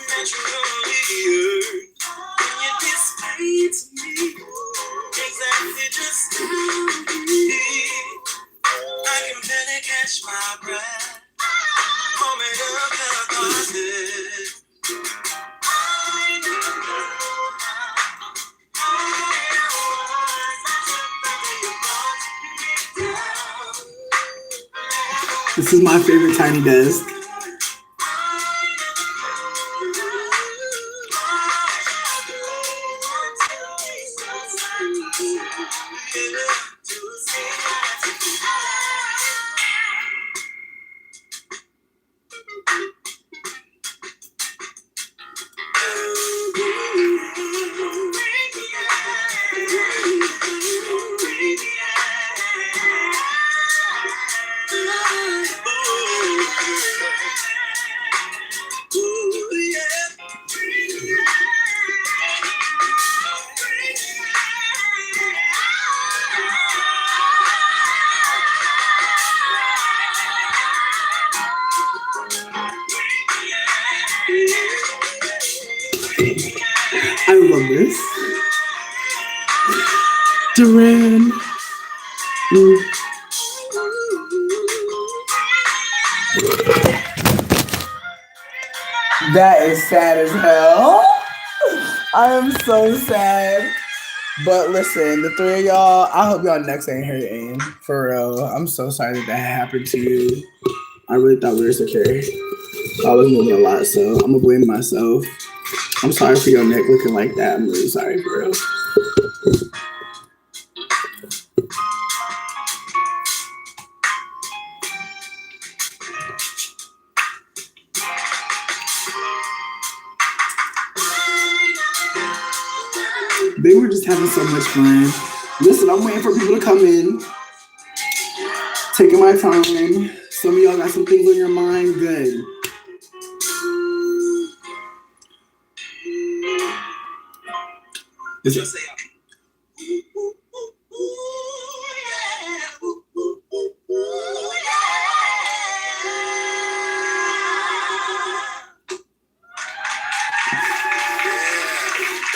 naturally. When you display to me exactly just how you feel, I can barely catch my breath. Moment of catharsis. I know this is my favorite Tiny Desk. I love this. Duran. That is sad as hell. I am so sad. But listen, the three of y'all, I hope y'all next ain't hurting. For real. I'm so sorry that happened to you. I really thought we were secure. I was moving a lot, so I'm gonna blame myself. I'm sorry for your neck looking like that. I'm really sorry for real. They were just having so much fun. Listen, I'm waiting for people to come in. Taking my time. Some of y'all got some things on your mind. Good. Just say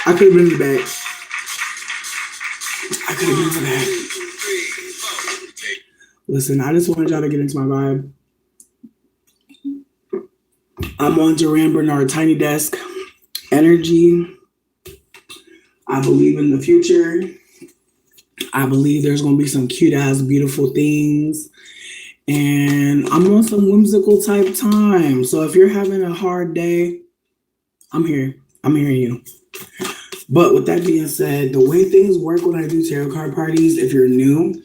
I could have been you back. I could have been for that. Listen, I just wanted y'all to get into my vibe. I'm on Duran Bernard Tiny Desk energy. I believe in the future. I believe there's going to be some cute ass, beautiful things. And I'm on some whimsical type time. So if you're having a hard day, I'm here. I'm hearing you. But with that being said, the way things work when I do tarot card parties, if you're new,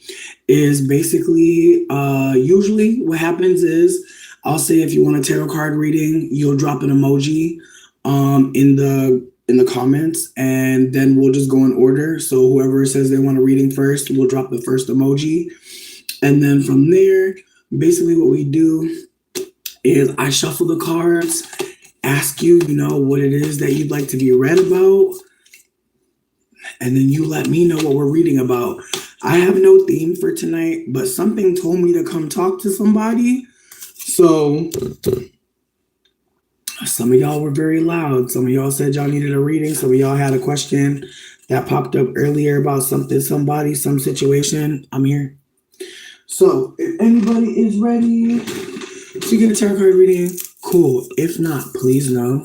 is basically usually what happens is I'll say if you want a tarot card reading, you'll drop an emoji in the comments, and then we'll just go in order. So whoever says they want a reading first, we'll drop the first emoji. And then from there, basically what we do is I shuffle the cards, ask you, what it is that you'd like to be read about. And then you let me know what we're reading about. I have no theme for tonight, but something told me to come talk to somebody. So some of y'all were very loud. Some of y'all said y'all needed a reading. Some of y'all had a question that popped up earlier about something, somebody, some situation. I'm here. So if anybody is ready to get a tarot card reading, cool. If not, please no.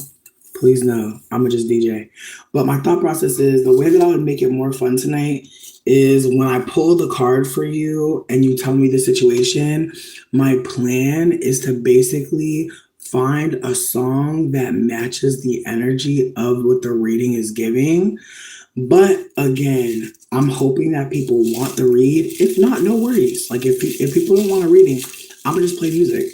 Please no. I'm going to just DJ. But my thought process is the way that I would make it more fun tonight is when I pull the card for you and you tell me the situation, my plan is to basically find a song that matches the energy of what the reading is giving. But again, I'm hoping that people want the read. If not, no worries. Like if people don't want a reading, I'm going to just play music.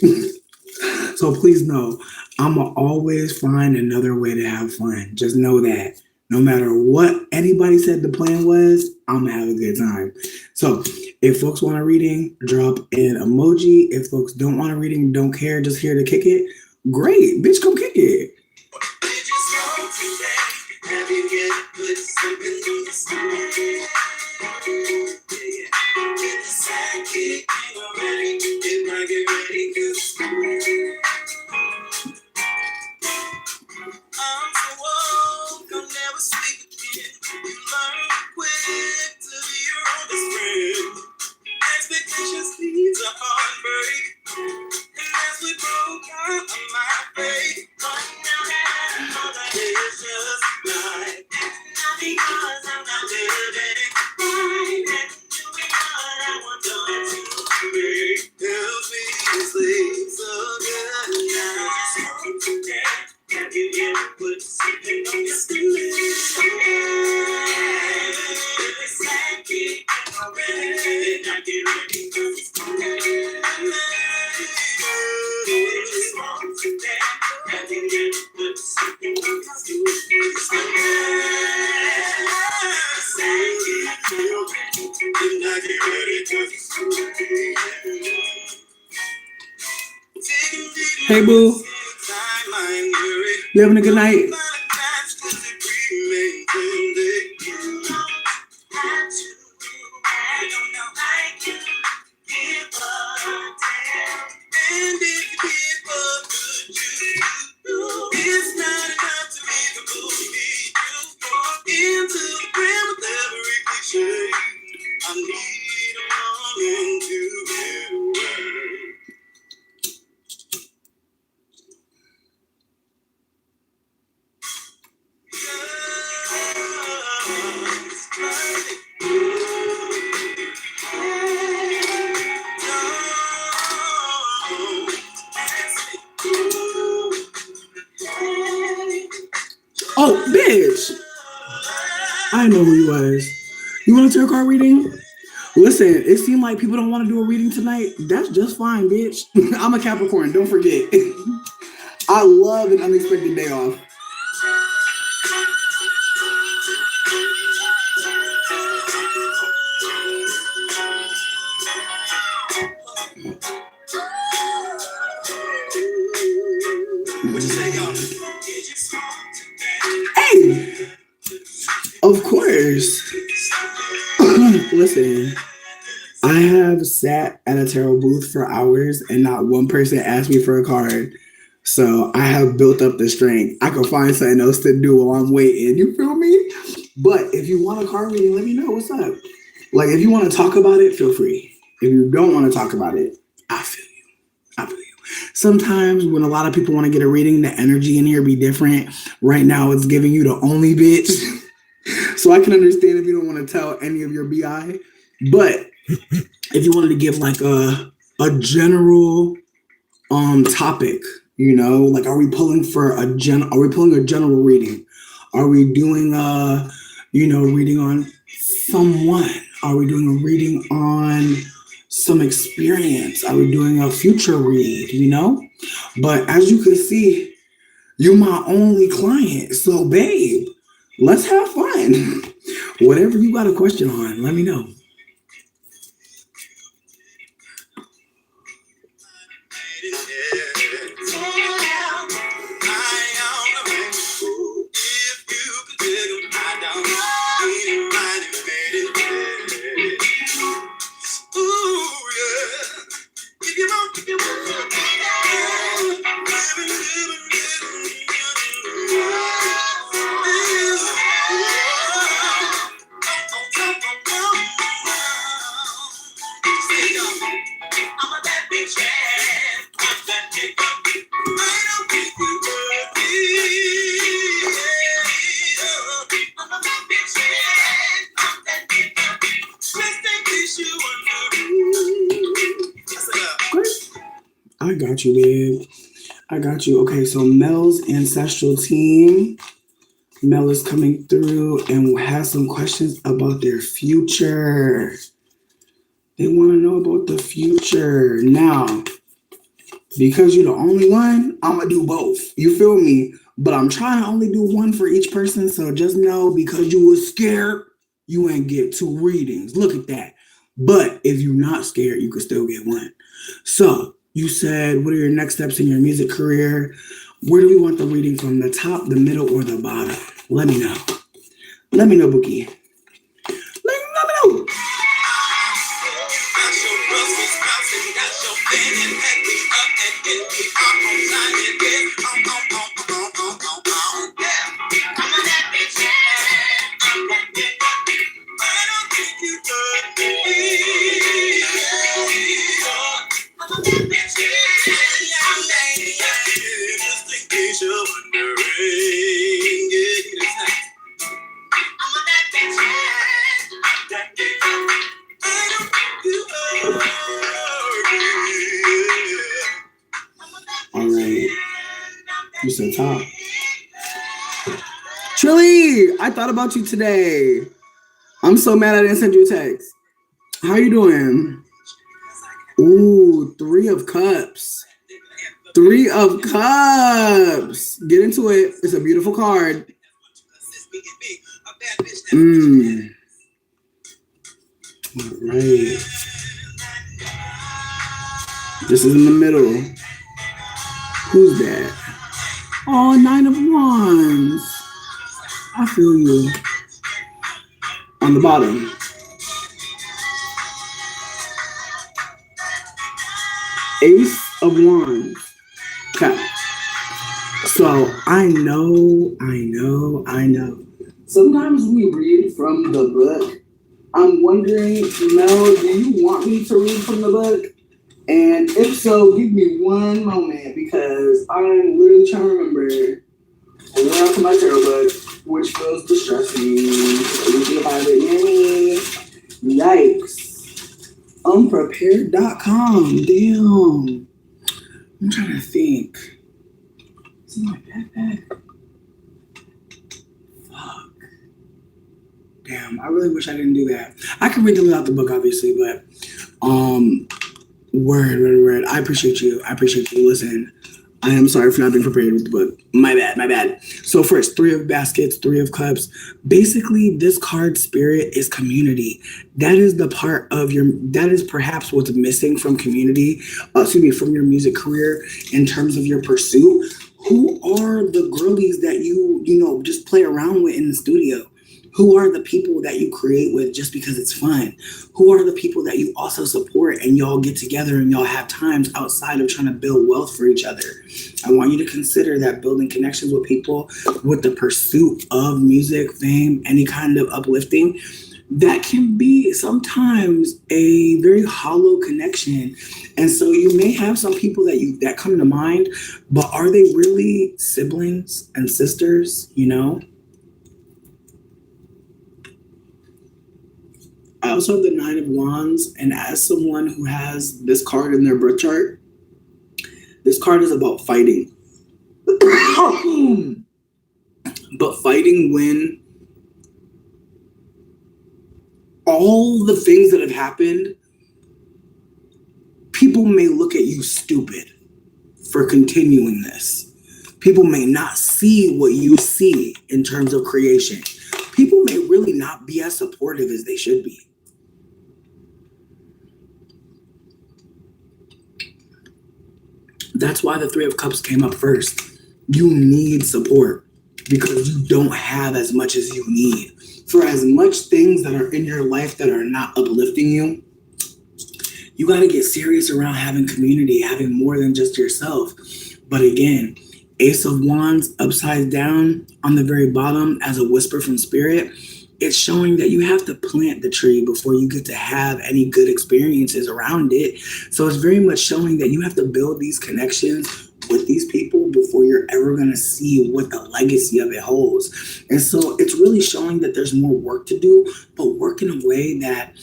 So please know, I'm going to always find another way to have fun. Just know that. No matter what anybody said the plan was, I'm going to have a good time. So if folks want a reading, drop an emoji. If folks don't want a reading, don't care, just here to kick it, great. Bitch, come kick it. Hey, boo. You having a good night? Oh, bitch. I know who you was. You want a tarot card reading? Listen, it seemed like people don't want to do a reading tonight. That's just fine, bitch. I'm a Capricorn, don't forget. I love an unexpected day off. Hey, of course. Listen, I have sat at a tarot booth for hours and not one person asked me for a card. So I have built up the strength. I can find something else to do while I'm waiting. You feel me? But if you want a card reading, let me know what's up. Like, if you want to talk about it, feel free. If you don't want to talk about it, I feel you. I feel you. Sometimes when a lot of people want to get a reading, the energy in here be different. Right now, it's giving you the only bitch. So I can understand if you don't want to tell any of your BI. But if you wanted to give like a general topic, you know, like are we pulling a general reading? Are we doing a reading on someone? Are we doing a reading on some experience? Are we doing a future read, you know? But as you can see, you're my only client. So babe, let's have fun. Whatever you got a question on, let me know. I got you, babe. I got you. Okay, so Mel's ancestral team. Mel is coming through and has some questions about their future. They want to know about the future. Now, because you're the only one, I'm going to do both. You feel me? But I'm trying to only do one for each person. So just know, because you were scared, you ain't get 2 readings. Look at that. But if you're not scared, you could still get 1. So you said, what are your next steps in your music career? Where do we want the reading, from the top, the middle, or the bottom? Let me know. Let me know, Bookie. Let me know. case you're wondering, all right, you said top. Trilly, I thought about you today. I'm so mad I didn't send you a text. How you doing? Ooh, 3 of Cups. 3 of Cups. Get into it. It's a beautiful card. All right. This is in the middle. Who's that? Oh, 9 of Wands. I feel you. On the bottom. Ace of Wands. Okay. So I know. Sometimes we read from the book. I'm wondering, Mel, do you want me to read from the book? And if so, give me one moment because I'm literally trying to remember where else in my tarot book, which feels distressing. Anything about it near me? Yikes. Unprepared.com. Damn. I'm trying to think. It's in my backpack. Fuck. Damn, I really wish I didn't do that. I can read them without the book, obviously, but word. I appreciate you. Listen, I am sorry for not being prepared with the book. My bad. So first, 3 of Baskets, 3 of Cups. Basically, this card spirit is community. That is the part of that is perhaps what's missing from community, from your music career in terms of your pursuit. Who are the girlies that you just play around with in the studio? Who are the people that you create with just because it's fun? Who are the people that you also support and y'all get together and y'all have times outside of trying to build wealth for each other? I want you to consider that building connections with people with the pursuit of music, fame, any kind of uplifting, that can be sometimes a very hollow connection. And so you may have some people that come to mind, but are they really siblings and sisters, I also have the 9 of Wands, and as someone who has this card in their birth chart, this card is about fighting. But fighting when all the things that have happened, people may look at you stupid for continuing this. People may not see what you see in terms of creation. People may really not be as supportive as they should be. That's why the 3 of Cups came up first. You need support because you don't have as much as you need. For as much things that are in your life that are not uplifting you, you got to get serious around having community, having more than just yourself. But again, Ace of Wands upside down on the very bottom as a whisper from spirit, it's showing that you have to plant the tree before you get to have any good experiences around it. So it's very much showing that you have to build these connections with these people before you're ever going to see what the legacy of it holds. And so it's really showing that there's more work to do, but work in a way that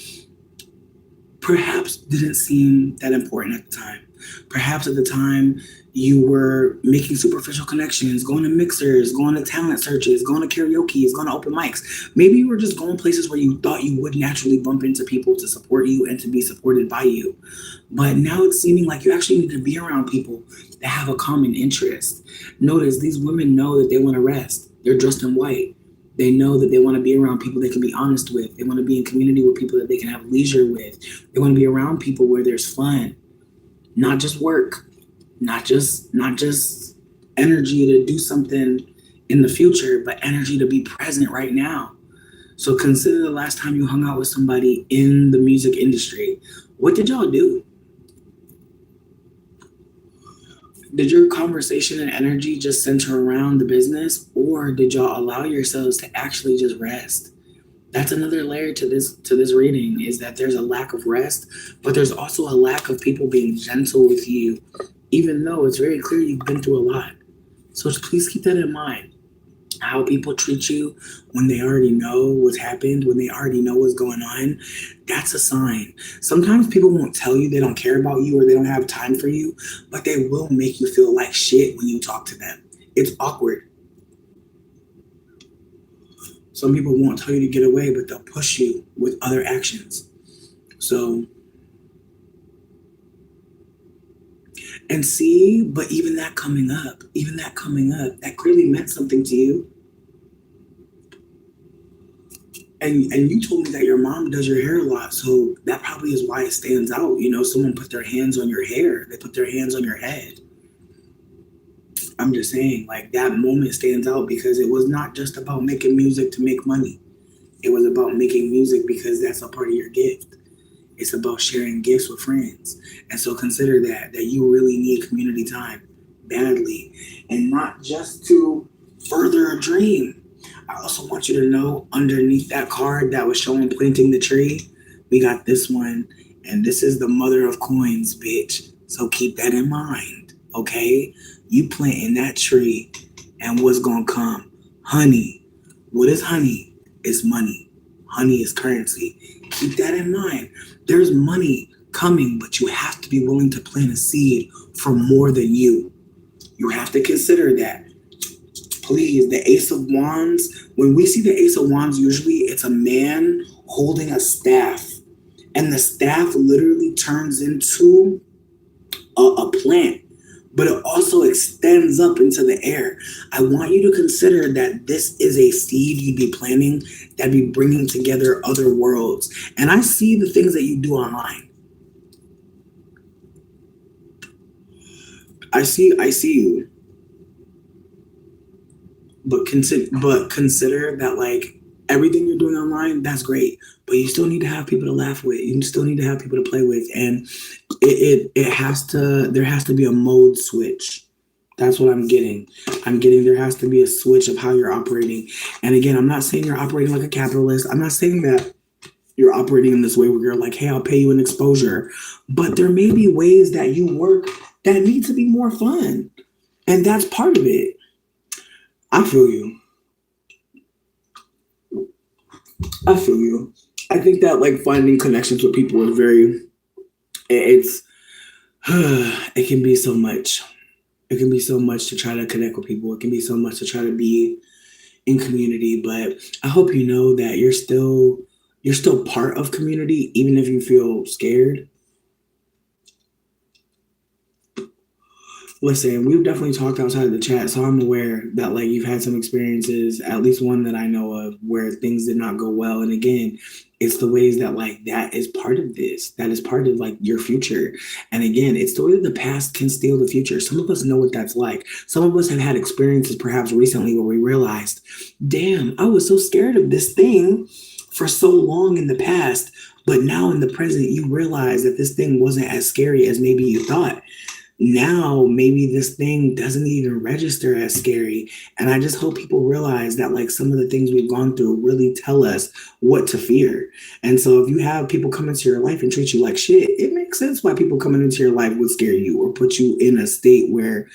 perhaps didn't seem that important at the time. Perhaps at the time you were making superficial connections, going to mixers, going to talent searches, going to karaoke, going to open mics. Maybe you were just going places where you thought you would naturally bump into people to support you and to be supported by you. But now it's seeming like you actually need to be around people that have a common interest. Notice these women know that they want to rest. They're dressed in white. They know that they want to be around people they can be honest with. They want to be in community with people that they can have leisure with. They want to be around people where there's fun, not just work. Not just energy to do something in the future, but energy to be present right now. So consider the last time you hung out with somebody in the music industry. What did y'all do? Did your conversation and energy just center around the business, or did y'all allow yourselves to actually just rest? That's another layer to this reading, is that there's a lack of rest, but there's also a lack of people being gentle with you. Even though it's very clear you've been through a lot. So please keep that in mind. How people treat you when they already know what's happened, when they already know what's going on, that's a sign. Sometimes people won't tell you they don't care about you or they don't have time for you, but they will make you feel like shit when you talk to them. It's awkward. Some people won't tell you to get away, but they'll push you with other actions. So, and see, but even that coming up, that clearly meant something to you. And you told me that your mom does your hair a lot, so that probably is why it stands out. You know, someone put their hands on your hair, they put their hands on your head. I'm just saying, like, that moment stands out because it was not just about making music to make money. It was about making music because that's a part of your gift. It's about sharing gifts with friends. And so consider that you really need community time badly, and not just to further a dream. I also want you to know underneath that card that was showing planting the tree, we got this one, and this is the mother of coins, bitch. So keep that in mind, okay? You planting that tree, and what's gonna come? Honey. What is honey? It's money. Honey is currency. Keep that in mind. There's money coming, but you have to be willing to plant a seed for more than you. You have to consider that. Please, the Ace of Wands, when we see the Ace of Wands, usually it's a man holding a staff, and the staff literally turns into a plant, but it also extends up into the air. I want you to consider that this is a seed you'd be planting that'd be bringing together other worlds. And I see the things that you do online. I see you, but consider that, like, everything you're doing online, that's great, but you still need to have people to laugh with. You still need to have people to play with, and it has to there has to be a mode switch. That's what I'm getting. I'm getting there has to be a switch of how you're operating. And again, I'm not saying you're operating like a capitalist. I'm not saying that you're operating in this way where you're like, hey, I'll pay you an exposure. But there may be ways that you work that need to be more fun. And that's part of it. I feel you. I feel you. I think that, like, finding connections with people is very it's it can be so much. It can be so much to try to connect with people. It can be so much to try to be in community, but I hope you know that you're still part of community even if you feel scared. Listen, we've definitely talked outside of the chat, so I'm aware that, like, you've had some experiences, at least one that I know of, where things did not go well. And again, it's the ways that, like, that is part of this. That is part of, like, your future. And again, it's the way that the past can steal the future. Some of us know what that's like. Some of us have had experiences perhaps recently where we realized, damn, I was so scared of this thing for so long in the past, but now in the present, you realize that this thing wasn't as scary as maybe you thought. Now maybe this thing doesn't even register as scary. And I just hope people realize that, like, some of the things we've gone through really tell us what to fear. And so if you have people come into your life and treat you like shit, it makes sense why people coming into your life would scare you or put you in a state where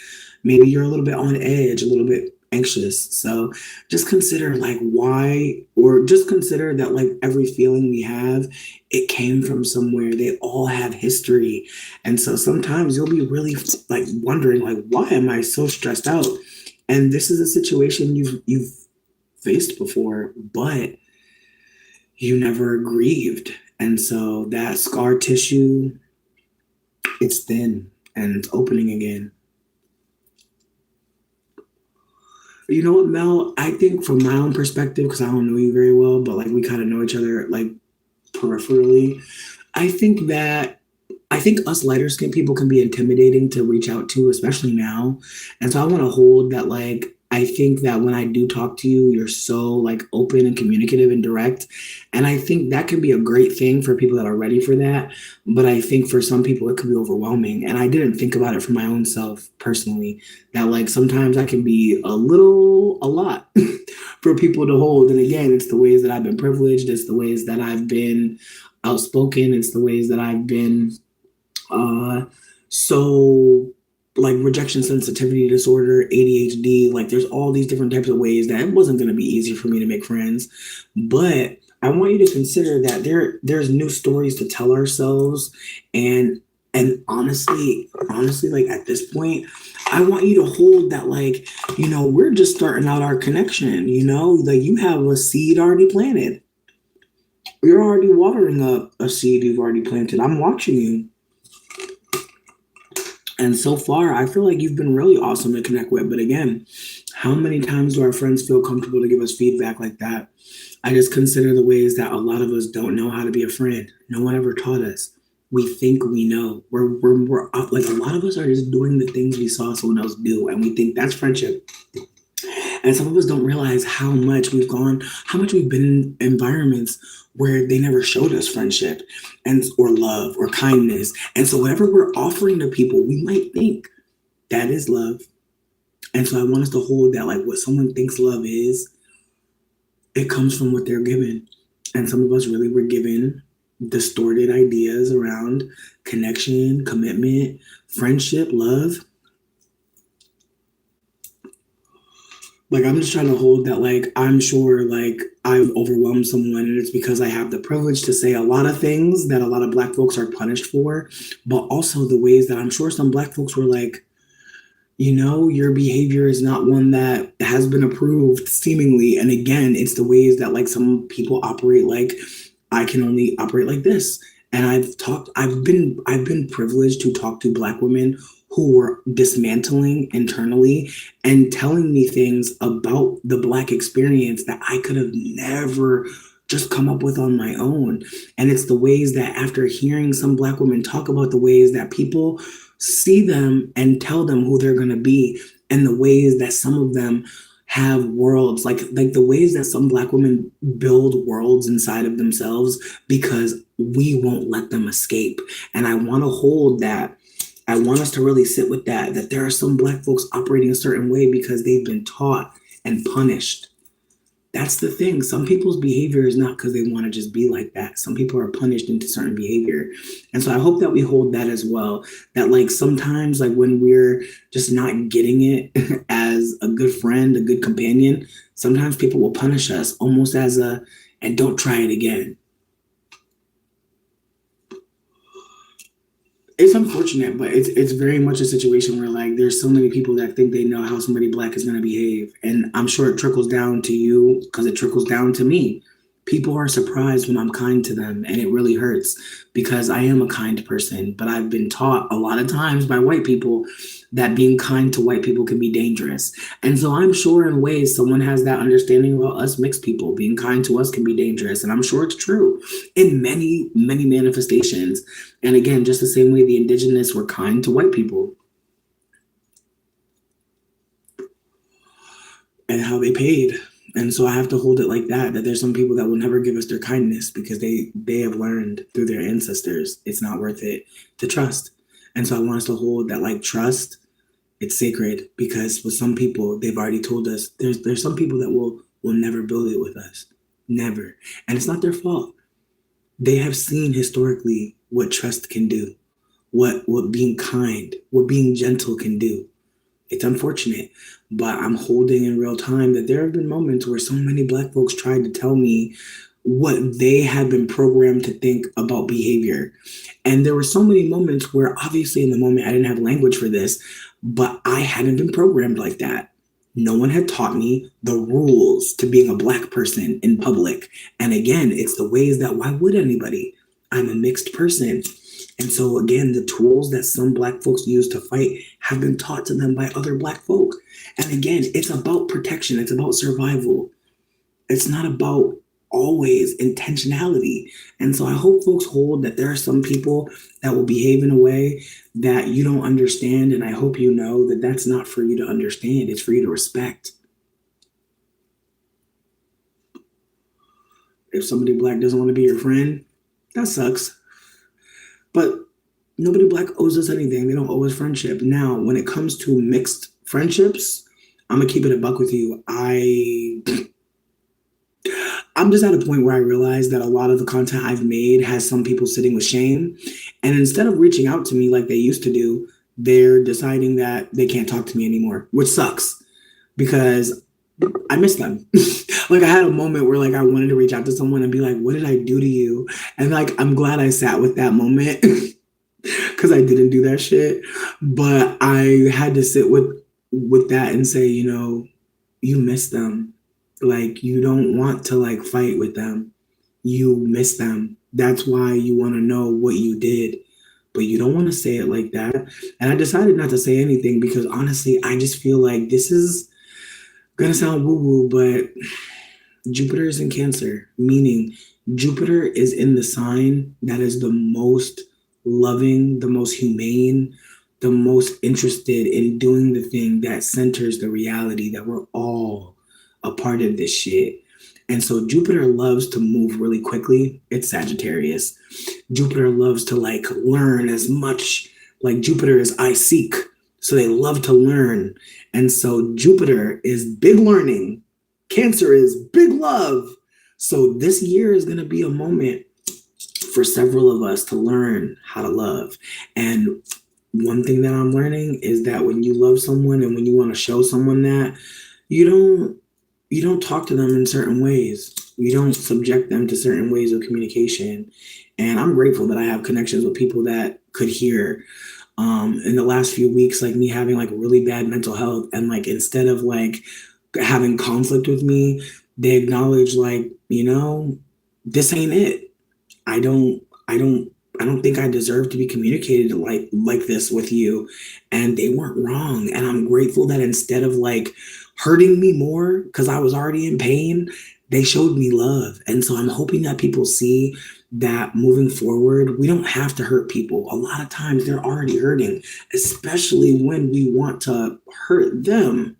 maybe you're a little bit on edge, a little bit anxious. So just consider, like, why, or just consider that, like, every feeling we have, it came from somewhere. They all have history. And so sometimes you'll be really, like, wondering, like, why am I so stressed out? And this is a situation you've faced before, but you never grieved. And so that scar tissue, it's thin and it's opening again. You know what, Mel? I think from my own perspective, because I don't know you very well, but, like, we kind of know each other, like, peripherally. I think that I think us lighter skinned people can be intimidating to reach out to, especially now. And so I want to hold that, like, I think that when I do talk to you, you're so, like, open and communicative and direct. And I think that can be a great thing for people that are ready for that. But I think for some people it can be overwhelming. And I didn't think about it for my own self personally, that, like, sometimes I can be a lot for people to hold. And again, it's the ways that I've been privileged, it's the ways that I've been outspoken, it's the ways that I've been uh, so like rejection sensitivity disorder, ADHD. Like there's all these different types of ways that it wasn't going to be easy for me to make friends. But I want you to consider that there's new stories to tell ourselves, and honestly, like at this point, I want you to hold that, like, we're just starting out our connection, like you have a seed already planted. You're already watering a seed you've already planted. I'm watching you. And so far, I feel like you've been really awesome to connect with. But again, how many times do our friends feel comfortable to give us feedback like that? I just consider the ways that a lot of us don't know how to be a friend. No one ever taught us. We think we know. We're like a lot of us are just doing the things we saw someone else do, and we think that's friendship. And some of us don't realize how much we've been in environments where they never showed us friendship or love or kindness. And so whatever we're offering to people, we might think that is love. And so I want us to hold that, like, what someone thinks love is, it comes from what they're given. And some of us really were given distorted ideas around connection, commitment, friendship, love. Like, I'm just trying to hold that, like, I'm sure, like, I've overwhelmed someone, and it's because I have the privilege to say a lot of things that a lot of Black folks are punished for, but also the ways that I'm sure some Black folks were like, your behavior is not one that has been approved, seemingly. And again, it's the ways that, like, some people operate, like, I can only operate like this. And I've been privileged to talk to Black women who were dismantling internally and telling me things about the Black experience that I could have never just come up with on my own. And it's the ways that, after hearing some Black women talk about the ways that people see them and tell them who they're going to be, and the ways that some of them have worlds, like the ways that some Black women build worlds inside of themselves because we won't let them escape. And I want to hold that. I want us to really sit with that there are some Black folks operating a certain way because they've been taught and punished. That's the thing. Some people's behavior is not because they want to just be like that. Some people are punished into certain behavior. And so I hope that we hold that as well. That, like, sometimes, like, when we're just not getting it as a good friend, a good companion, sometimes people will punish us almost as and don't try it again. It's unfortunate, but it's very much a situation where, like, there's so many people that think they know how somebody Black is going to behave, and I'm sure it trickles down to you because it trickles down to me. People are surprised when I'm kind to them, and it really hurts because I am a kind person, but I've been taught a lot of times by white people that being kind to white people can be dangerous. And so I'm sure in ways someone has that understanding about us mixed people. Being kind to us can be dangerous, and I'm sure it's true in many, many manifestations. And again, just the same way the indigenous were kind to white people and how they paid. And so I have to hold it like that there's some people that will never give us their kindness because they have learned through their ancestors it's not worth it to trust. And so I want us to hold that, like, trust, it's sacred, because with some people, they've already told us there's some people that will never build it with us. Never. And it's not their fault. They have seen historically what trust can do, what being kind, what being gentle can do. It's unfortunate, but I'm holding in real time that there have been moments where so many Black folks tried to tell me what they had been programmed to think about behavior. And there were so many moments where, obviously, in the moment, I didn't have language for this, but I hadn't been programmed like that. No one had taught me the rules to being a Black person in public. And again, it's the ways that, why would anybody? I'm a mixed person. And so again, the tools that some Black folks use to fight have been taught to them by other Black folk. And again, it's about protection. It's about survival. It's not about always intentionality. And so I hope folks hold that there are some people that will behave in a way that you don't understand. And I hope you know that that's not for you to understand. It's for you to respect. If somebody Black doesn't want to be your friend, that sucks. But nobody Black owes us anything. They don't owe us friendship. Now, when it comes to mixed friendships, I'm gonna keep it a buck with you. I'm just at a point where I realize that a lot of the content I've made has some people sitting with shame. And instead of reaching out to me like they used to do, they're deciding that they can't talk to me anymore, which sucks because I miss them. Like I had a moment where like I wanted to reach out to someone and be like, what did I do to you? And like I'm glad I sat with that moment because I didn't do that shit. But I had to sit with that and say, you know, you miss them. Like you don't want to like fight with them. You miss them. That's why you want to know what you did. But you don't want to say it like that. And I decided not to say anything because honestly, I just feel like this is gonna sound woo woo, but Jupiter is in Cancer, meaning Jupiter is in the sign that is the most loving, the most humane, the most interested in doing the thing that centers the reality that we're all a part of this shit. And so Jupiter loves to move really quickly. It's Sagittarius. Jupiter loves to like learn as much. Like Jupiter is I seek. So they love to learn. And so Jupiter is big learning. Cancer is big love. So this year is going to be a moment for several of us to learn how to love. And one thing that I'm learning is that when you love someone and when you want to show someone that, you don't talk to them in certain ways. You don't subject them to certain ways of communication. And I'm grateful that I have connections with people that could hear. In the last few weeks, like me having like really bad mental health, and like instead of like having conflict with me, they acknowledge like, you know, this ain't it. I don't I don't I don't think I deserve to be communicated like this with you. And they weren't wrong. And I'm grateful that instead of like hurting me more because I was already in pain, they showed me love. And so I'm hoping that people see that moving forward, we don't have to hurt people. A lot of times they're already hurting, especially when we want to hurt them.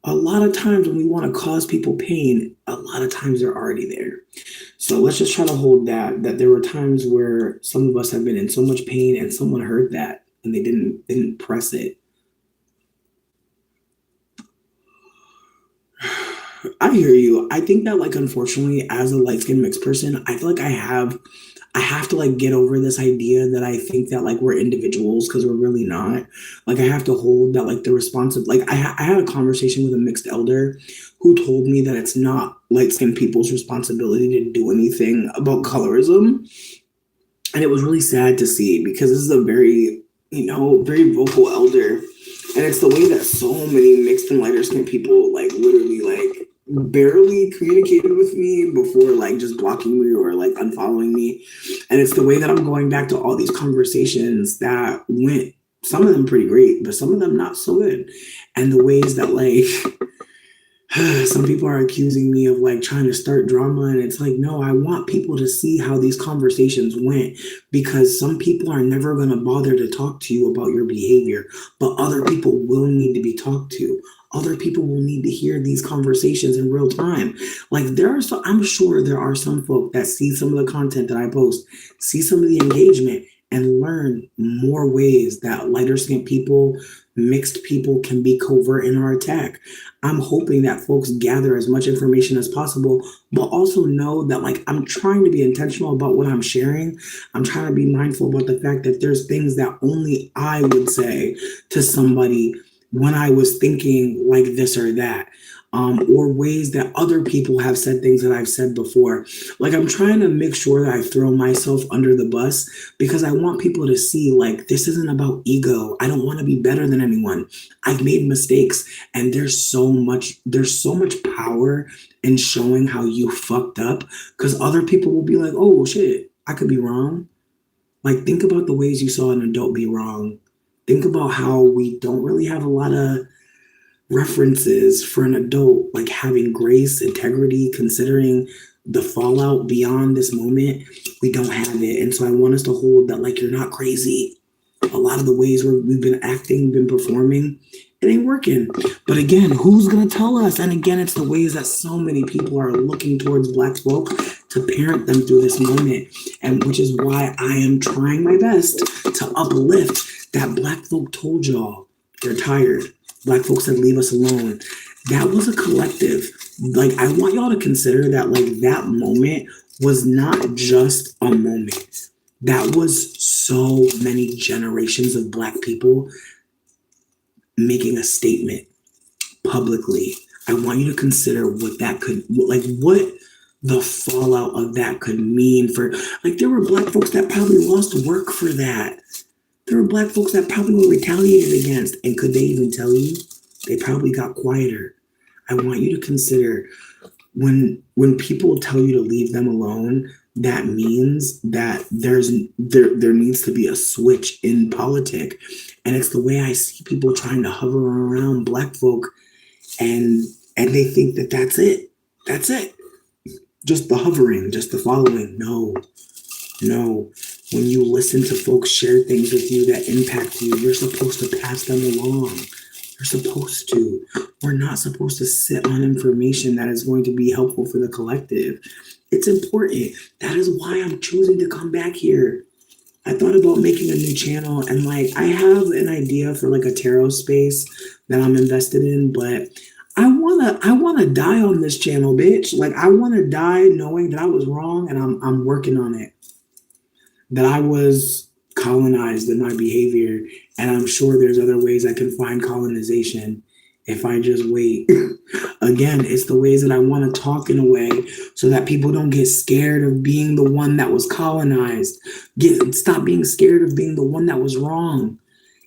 A lot of times when we want to cause people pain, a lot of times they're already there. So let's just try to hold that there were times where some of us have been in so much pain and someone heard that and they didn't press it. I hear you. I think that like unfortunately as a light skinned mixed person, I feel like I have to like get over this idea that I think that like we're individuals because we're really not. Like I have to hold that like the responsive like I had a conversation with a mixed elder who told me that it's not light skinned people's responsibility to do anything about colorism. And it was really sad to see because this is a very, very vocal elder. And it's the way that so many mixed and lighter skinned people like literally like barely communicated with me before like just blocking me or like unfollowing me. And it's the way that I'm going back to all these conversations that went, some of them pretty great, but some of them not so good. And the ways that like some people are accusing me of like trying to start drama, and it's like, no, I want people to see how these conversations went, because some people are never going to bother to talk to you about your behavior, but other people will need to be talked to. Other people will need to hear these conversations in real time. Like I'm sure there are some folk that see some of the content that I post, see some of the engagement, and learn more ways that lighter skinned people, mixed people can be covert in our attack. I'm hoping that folks gather as much information as possible, but also know that like I'm trying to be intentional about what I'm sharing. I'm trying to be mindful about the fact that there's things that only I would say to somebody when I was thinking like this or that. Or ways that other people have said things that I've said before. Like I'm trying to make sure that I throw myself under the bus because I want people to see like this isn't about ego. I don't want to be better than anyone. I've made mistakes, and there's so much power in showing how you fucked up, because other people will be like, oh shit, I could be wrong. Like think about the ways you saw an adult be wrong. Think about how we don't really have a lot of references for an adult, like having grace, integrity, considering the fallout beyond this moment. We don't have it. And so I want us to hold that, like, you're not crazy. A lot of the ways where we've been acting, been performing, it ain't working. But again, who's going to tell us? And again, it's the ways that so many people are looking towards Black folk to parent them through this moment. And which is why I am trying my best to uplift that Black folk told y'all they're tired. Black folks that leave us alone. That was a collective. Like, I want y'all to consider that, like, that moment was not just a moment. That was so many generations of Black people making a statement publicly. I want you to consider what that could, like, what the fallout of that could mean for, like, there were Black folks that probably lost work for that. There were Black folks that probably were retaliated against. And could they even tell you? They probably got quieter. I want you to consider when people tell you to leave them alone, that means that there needs to be a switch in politic. And it's the way I see people trying to hover around Black folk, and they think that that's it. That's it. Just the hovering, just the following. No. When you listen to folks share things with you that impact you, you're supposed to pass them along. You're supposed to. We're not supposed to sit on information that is going to be helpful for the collective. It's important. That is why I'm choosing to come back here. I thought about making a new channel, and like, I have an idea for like a tarot space that I'm invested in, but I wanna die on this channel, bitch. Like, I wanna die knowing that I was wrong, and I'm working on it. That I was colonized in my behavior, and I'm sure there's other ways I can find colonization if I just wait. Again, it's the ways that I want to talk in a way so that people don't get scared of being the one that was colonized. Stop being scared of being the one that was wrong.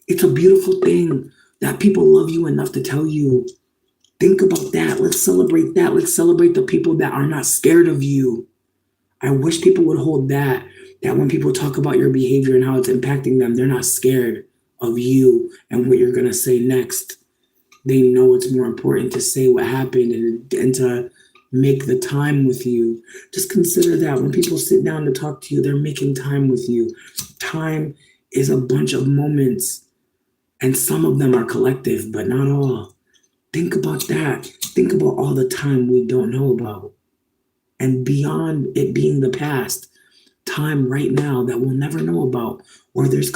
It's a beautiful thing that people love you enough to tell you. Think about that. Let's celebrate that. Let's celebrate the people that are not scared of you. I wish people would hold that when people talk about your behavior and how it's impacting them, they're not scared of you and what you're going to say next. They know it's more important to say what happened and to make the time with you. Just consider that when people sit down to talk to you, they're making time with you. Time is a bunch of moments, and some of them are collective, but not all. Think about that. Think about all the time we don't know about. And beyond it being the past, time right now that we'll never know about, where there's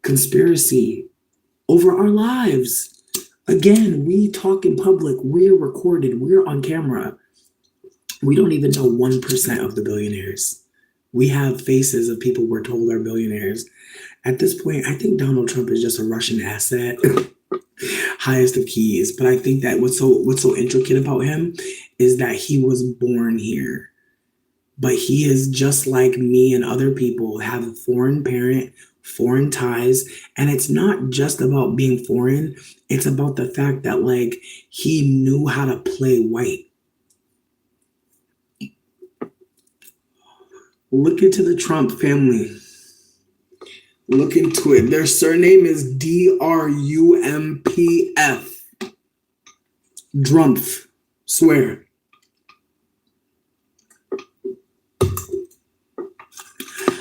conspiracy over our lives. Again, we talk in public, we're recorded, we're on camera. We don't even know 1% of the billionaires. We have faces of people we're told are billionaires. At this point, I think Donald Trump is just a Russian asset. Highest of keys. But I think that what's so intricate about him is that he was born here. But he is just like me and other people, have a foreign parent, foreign ties. And it's not just about being foreign. It's about the fact that, like, he knew how to play white. Look into the Trump family. Look into it. Their surname is Drumpf. Drumpf. Swear.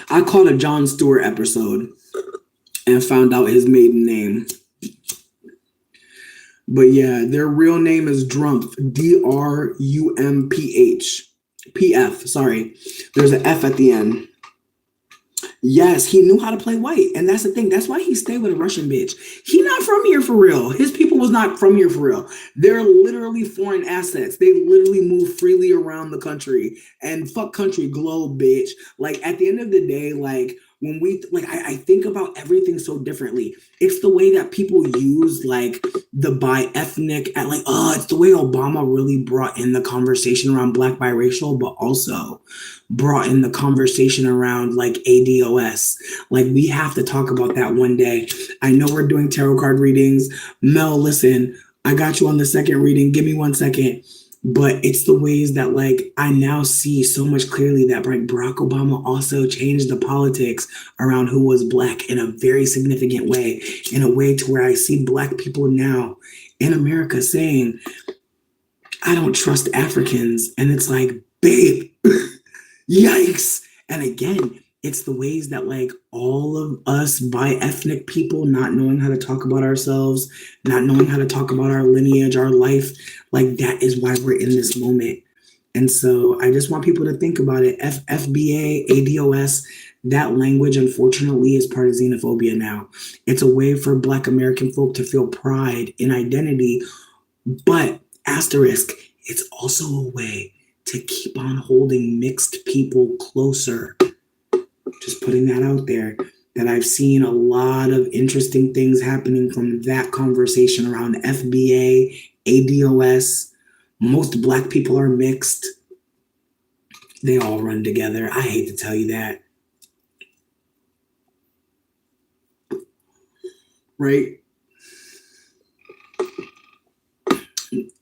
I caught a Jon Stewart episode and found out his maiden name. But yeah, their real name is Drumpf. Drumph. PF, sorry. There's an F at the end. Yes, he knew how to play white. And that's the thing. That's why he stayed with a Russian bitch. He not from here for real. His people was not from here for real. They're literally foreign assets. They literally move freely around the country. And fuck country, globe, bitch. Like, at the end of the day, like, when we, like, I think about everything so differently. It's the way that people use, like, the bi-ethnic, and like, it's the way Obama really brought in the conversation around Black biracial, but also brought in the conversation around, like, ADOS. Like, we have to talk about that one day. I know we're doing tarot card readings. Mel, listen, I got you on the second reading. Give me 1 second. But it's the ways that, like, I now see so much clearly that, like, Barack Obama also changed the politics around who was Black in a very significant way, in a way to where I see Black people now in America saying, I don't trust Africans. And it's like, babe, yikes. And again, it's the ways that, like, all of us bi-ethnic people not knowing how to talk about ourselves, not knowing how to talk about our lineage, our life, like, that is why we're in this moment. And so I just want people to think about it. FBA, ADOS, that language, unfortunately, is part of xenophobia now. It's a way for Black American folk to feel pride in identity, but asterisk, it's also a way to keep on holding mixed people closer. Just putting that out there, that I've seen a lot of interesting things happening from that conversation around FBA, ADOS. Most Black people are mixed. They all run together. I hate to tell you that. Right?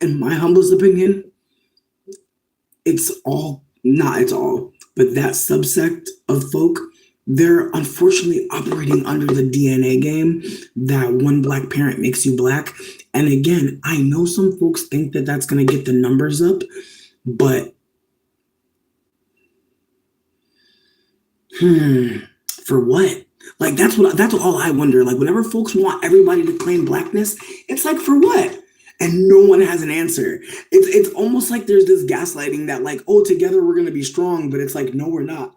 In my humblest opinion, not all, but that subsect of folk, they're unfortunately operating under the DNA game that one Black parent makes you Black. And again, I know some folks think that that's going to get the numbers up, but for what? Like, that's all I wonder. Like, whenever folks want everybody to claim Blackness, it's like, for what? And no one has an answer. It's almost like there's this gaslighting that, like, oh, together we're gonna be strong, but it's like, no, we're not.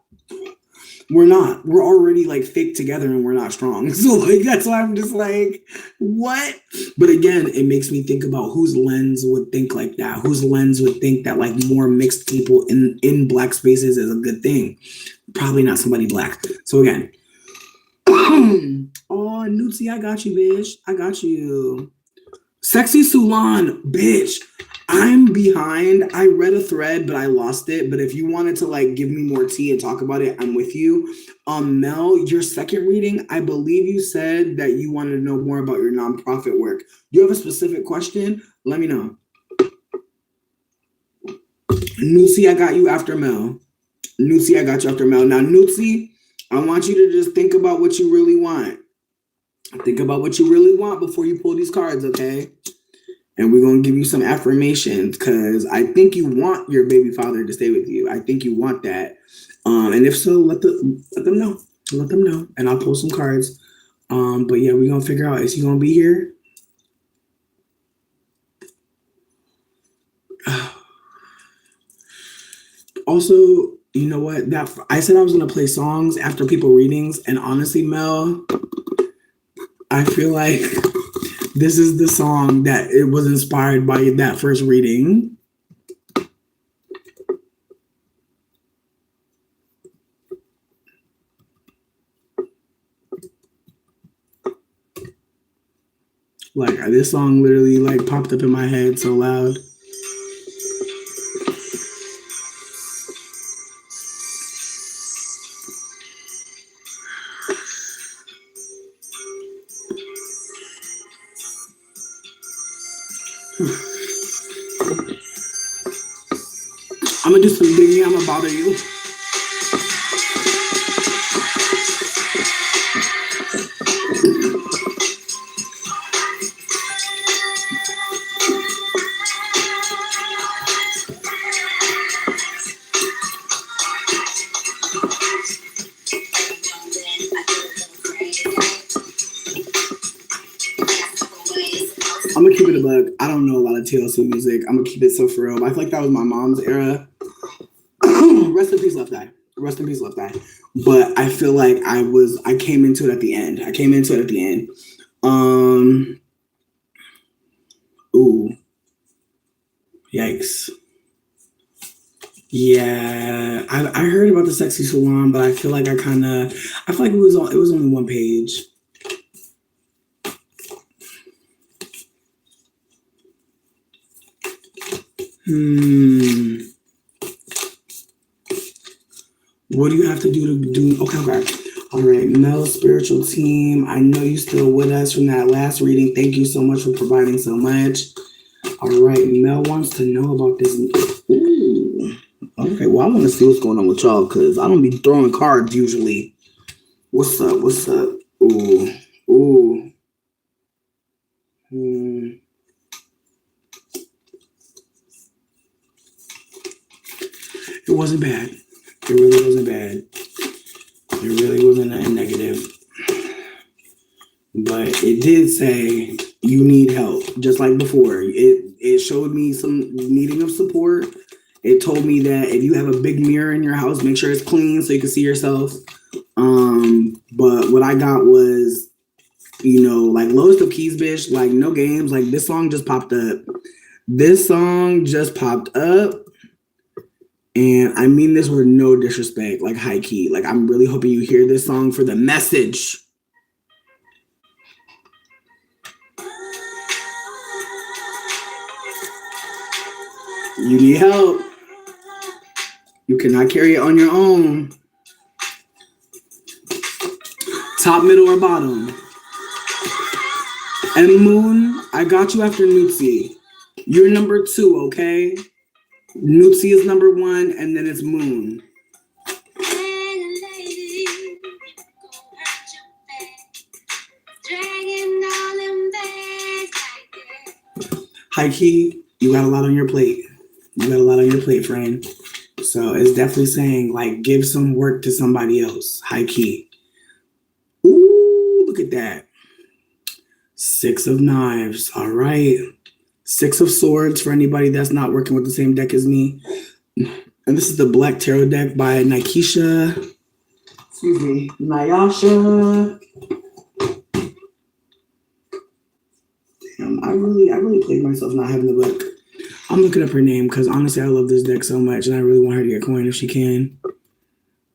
We're not. We're already like fake together and we're not strong. So like that's why I'm just like, what? But again, it makes me think about whose lens would think like that. Whose lens would think that like more mixed people in Black spaces is a good thing. Probably not somebody Black. So again, oh, Nutsi, I got you, bitch. I got you. Sexy Sulan, bitch. I'm behind. I read a thread, but I lost it. But if you wanted to like give me more tea and talk about it, I'm with you. Mel, your second reading, I believe you said that you wanted to know more about your nonprofit work. Do you have a specific question? Let me know. Nutsi, I got you after Mel. Nutsi, I got you after Mel. Now, Nutsi, I want you to just think about what you really want. Think about what you really want before you pull these cards, okay? And we're going to give you some affirmations because I think you want your baby father to stay with you. I think you want that. And if so, let them know. Let them know. And I'll pull some cards. But yeah, we're going to figure out, is he going to be here? Also, you know what? I said I was going to play songs after people readings. And honestly, Mel, I feel like this is the song that it was inspired by that first reading. Like this song literally like popped up in my head so loud. I'm gonna do some digging. I'm gonna bother you. I'm gonna keep it a bug. I don't know a lot of TLC music. I'm gonna keep it so for real. I feel like that was my mom's era. Rest in peace, Left Eye. Rest in peace, Left Eye. But I feel like I came into it at the end. Ooh. Yikes. Yeah. I heard about the Sexy Salon, but I feel like it was only one page. What do you have to do to do? Okay. All right, Mel, spiritual team. I know you're still with us from that last reading. Thank you so much for providing so much. All right, Mel wants to know about this. Ooh. Okay, well, I want to see what's going on with y'all because I don't be throwing cards usually. What's up? Ooh. It wasn't bad. It really wasn't bad. It really wasn't a negative. But it did say you need help, just like before. It showed me some needing of support. It told me that if you have a big mirror in your house, make sure it's clean so you can see yourself. But what I got was, like Lowest of Keys, bitch, like no games. Like this song just popped up. And I mean this with no disrespect, like high key. Like I'm really hoping you hear this song for the message. You need help. You cannot carry it on your own. Top, middle, or bottom? And Moon, I got you after Nutsi. You're number 2, okay? Nutsi is number 1, and then it's Moon. High key, you got a lot on your plate. You got a lot on your plate, friend. So it's definitely saying, like, give some work to somebody else. High key. Ooh, look at that. 6 of Knives. All right. 6 of Swords for anybody that's not working with the same deck as me. And this is the Black Tarot deck by Nyasha. Excuse me. Nyasha. Damn, I really played myself not having the book. I'm looking up her name because honestly, I love this deck so much and I really want her to get coin if she can.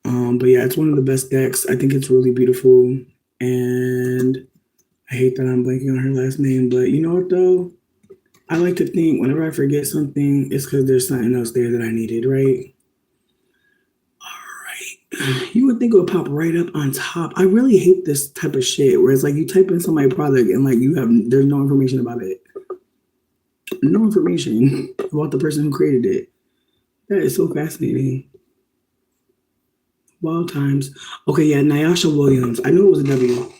But yeah, it's one of the best decks. I think it's really beautiful. And I hate that I'm blanking on her last name. But you know what, though? I like to think whenever I forget something, it's because there's something else there that I needed, right? All right. You would think it would pop right up on top. I really hate this type of shit where it's like you type in somebody's product and like there's no information about it. No information about the person who created it. That is so fascinating. Wild times. Okay, yeah, Nyasha Williams. I knew it was a W,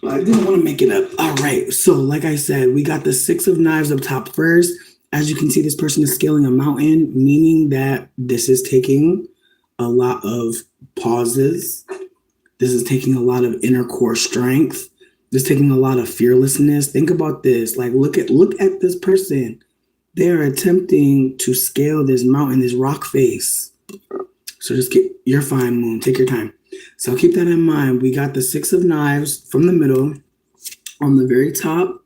but I didn't want to make it up. All right, so like I said, we got the 6 of Knives up top first. As you can see, this person is scaling a mountain, meaning that this is taking a lot of pauses. This is taking a lot of inner core strength. This is taking a lot of fearlessness. Think about this. Like, look at this person. They're attempting to scale this mountain, this rock face. So you're fine, Moon. Take your time. So keep that in mind. We got the 6 of Knives from the middle. On the very top,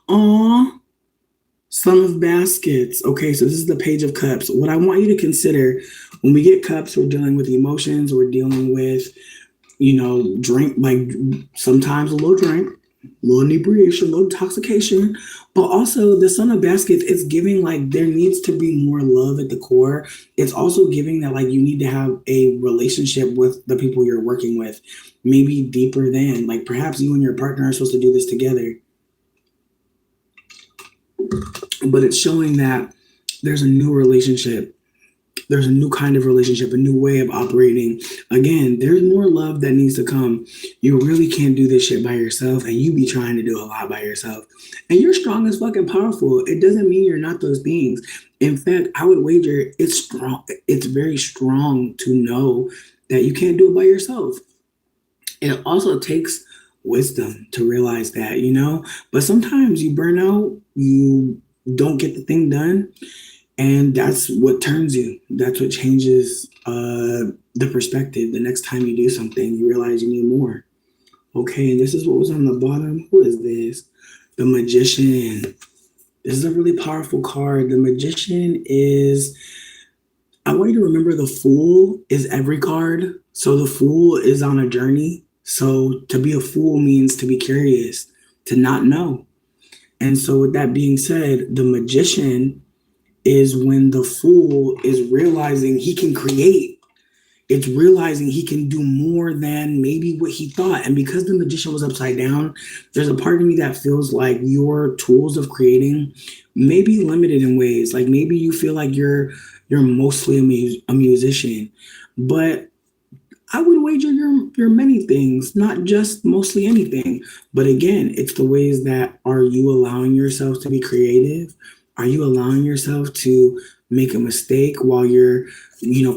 Son of Baskets. Okay, so this is the Page of Cups. What I want you to consider when we get cups, we're dealing with emotions. We're dealing with, drink, like sometimes a little drink, a little inebriation, a little intoxication. But also the Son of Baskets, it's giving like there needs to be more love at the core. It's also giving that like you need to have a relationship with the people you're working with, maybe deeper than like perhaps you and your partner are supposed to do this together. But it's showing that there's a new relationship. There's a new kind of relationship, a new way of operating. Again, there's more love that needs to come. You really can't do this shit by yourself, and you be trying to do a lot by yourself. And you're strong as fucking powerful. It doesn't mean you're not those things. In fact, I would wager it's strong. It's very strong to know that you can't do it by yourself. It also takes wisdom to realize that, but sometimes you burn out, you don't get the thing done. And that's what turns you. That's what changes the perspective. The next time you do something, you realize you need more. Okay, and this is what was on the bottom. Who is this? The Magician. This is a really powerful card. The Magician is, I want you to remember the Fool is every card. So the Fool is on a journey. So to be a fool means to be curious, to not know. And so with that being said, the Magician is when the Fool is realizing he can create. It's realizing he can do more than maybe what he thought. And because the Magician was upside down, there's a part of me that feels like your tools of creating may be limited in ways. Like maybe you feel like you're mostly a musician, but I would wager you're many things, not just mostly anything. But again, it's the ways that are you allowing yourself to be creative? Are you allowing yourself to make a mistake while you're,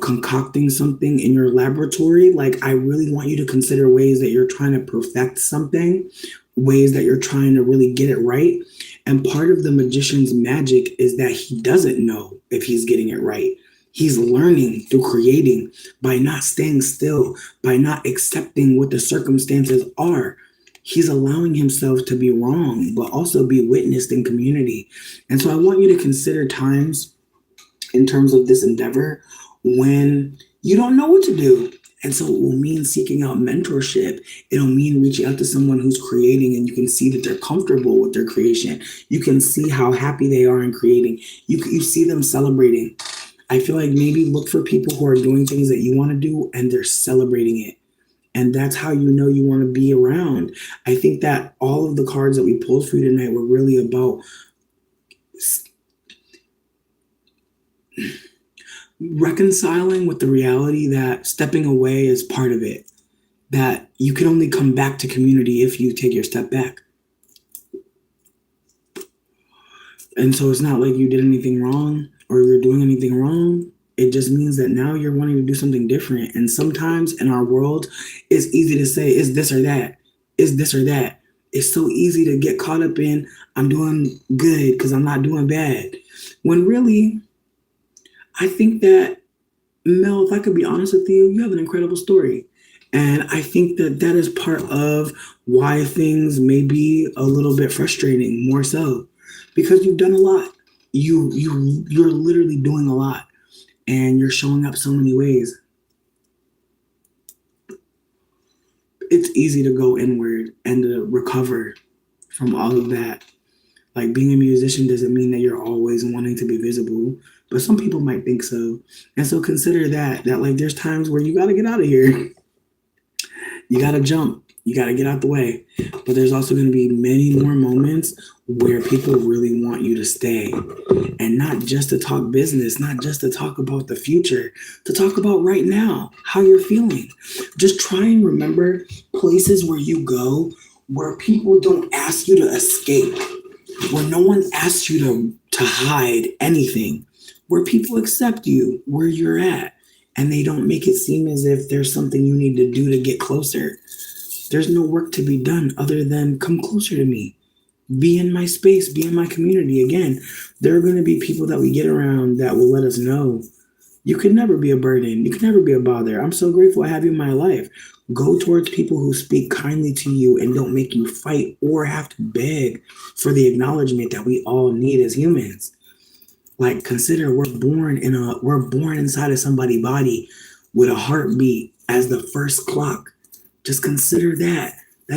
concocting something in your laboratory? Like, I really want you to consider ways that you're trying to perfect something, ways that you're trying to really get it right. And part of the Magician's magic is that he doesn't know if he's getting it right. He's learning through creating by not staying still, by not accepting what the circumstances are. He's allowing himself to be wrong, but also be witnessed in community. And so I want you to consider times in terms of this endeavor when you don't know what to do. And so it will mean seeking out mentorship. It'll mean reaching out to someone who's creating and you can see that they're comfortable with their creation. You can see how happy they are in creating. You see them celebrating. I feel like maybe look for people who are doing things that you want to do and they're celebrating it. And that's how you know you want to be around. I think that all of the cards that we pulled for you tonight were really about reconciling with the reality that stepping away is part of it. That you can only come back to community if you take your step back. And so it's not like you did anything wrong or you're doing anything wrong. It just means that now you're wanting to do something different. And sometimes in our world, it's easy to say, it's this or that. It's this or that. It's so easy to get caught up in, I'm doing good because I'm not doing bad. When really, I think that, Mel, if I could be honest with you, you have an incredible story. And I think that that is part of why things may be a little bit frustrating, more so, because you've done a lot. You're literally doing a lot, and you're showing up so many ways. It's easy to go inward and to recover from all of that. Like being a musician doesn't mean that you're always wanting to be visible, but some people might think so. And so consider that like there's times where you got to get out of here. You got to jump. You got to get out the way. But there's also going to be many more moments where people really want you to stay. And not just to talk business, not just to talk about the future, to talk about right now, how you're feeling. Just try and remember places where you go where people don't ask you to escape, where no one asks you to hide anything, where people accept you where you're at. And they don't make it seem as if there's something you need to do to get closer. There's no work to be done other than come closer to me. Be in my space, be in my community. Again, there are going to be people that we get around that will let us know you could never be a burden. You could never be a bother. I'm so grateful I have you in my life. Go towards people who speak kindly to you and don't make you fight or have to beg for the acknowledgement that we all need as humans. Like consider we're born inside of somebody's body with a heartbeat as the first clock. Just consider that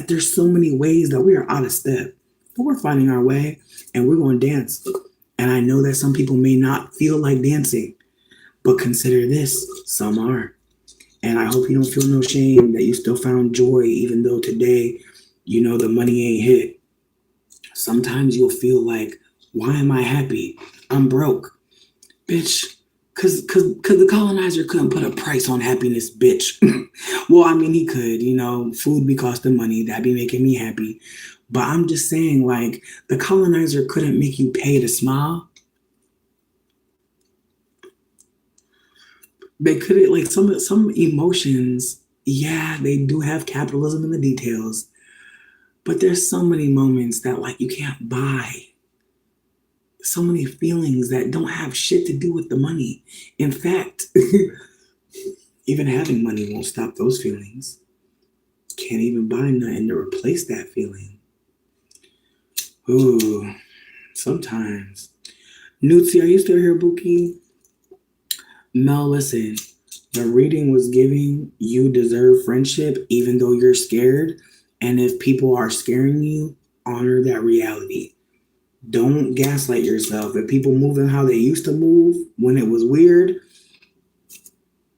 there's so many ways that we are out of step, but we're finding our way and we're going to dance. And I know that some people may not feel like dancing, but consider this, some are. And I hope you don't feel no shame that you still found joy, even though today, the money ain't hit. Sometimes you'll feel like, why am I happy? I'm broke. Bitch, cause the colonizer couldn't put a price on happiness, bitch. Well, I mean, he could, food be costing money. That'd be making me happy. But I'm just saying, like, the colonizer couldn't make you pay to smile. They couldn't, like, some emotions, yeah, they do have capitalism in the details. But there's so many moments that, like, you can't buy. So many feelings that don't have shit to do with the money. In fact, even having money won't stop those feelings. Can't even buy nothing to replace that feeling. Ooh, sometimes. Nutsi, are you still here, Buki? Mel, listen. The reading was giving you deserve friendship even though you're scared. And if people are scaring you, honor that reality. Don't gaslight yourself. If people moving how they used to move when it was weird,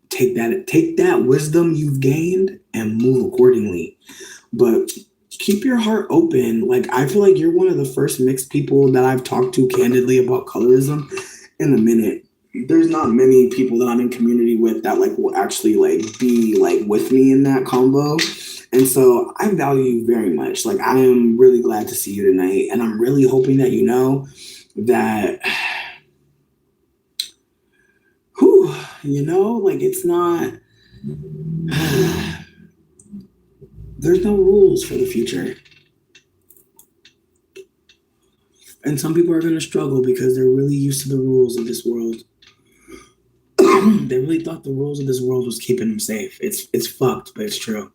take that wisdom you've gained and move accordingly. But keep your heart open. Like, I feel like you're one of the first mixed people that I've talked to candidly about colorism in a minute. There's not many people that I'm in community with that like will actually like be like with me in that combo. And so I value you very much. Like, I am really glad to see you tonight. And I'm really hoping that you know that, like it's not, there's no rules for the future. And some people are going to struggle because they're really used to the rules of this world. They really thought the rules of this world was keeping them safe. It's fucked, but it's true.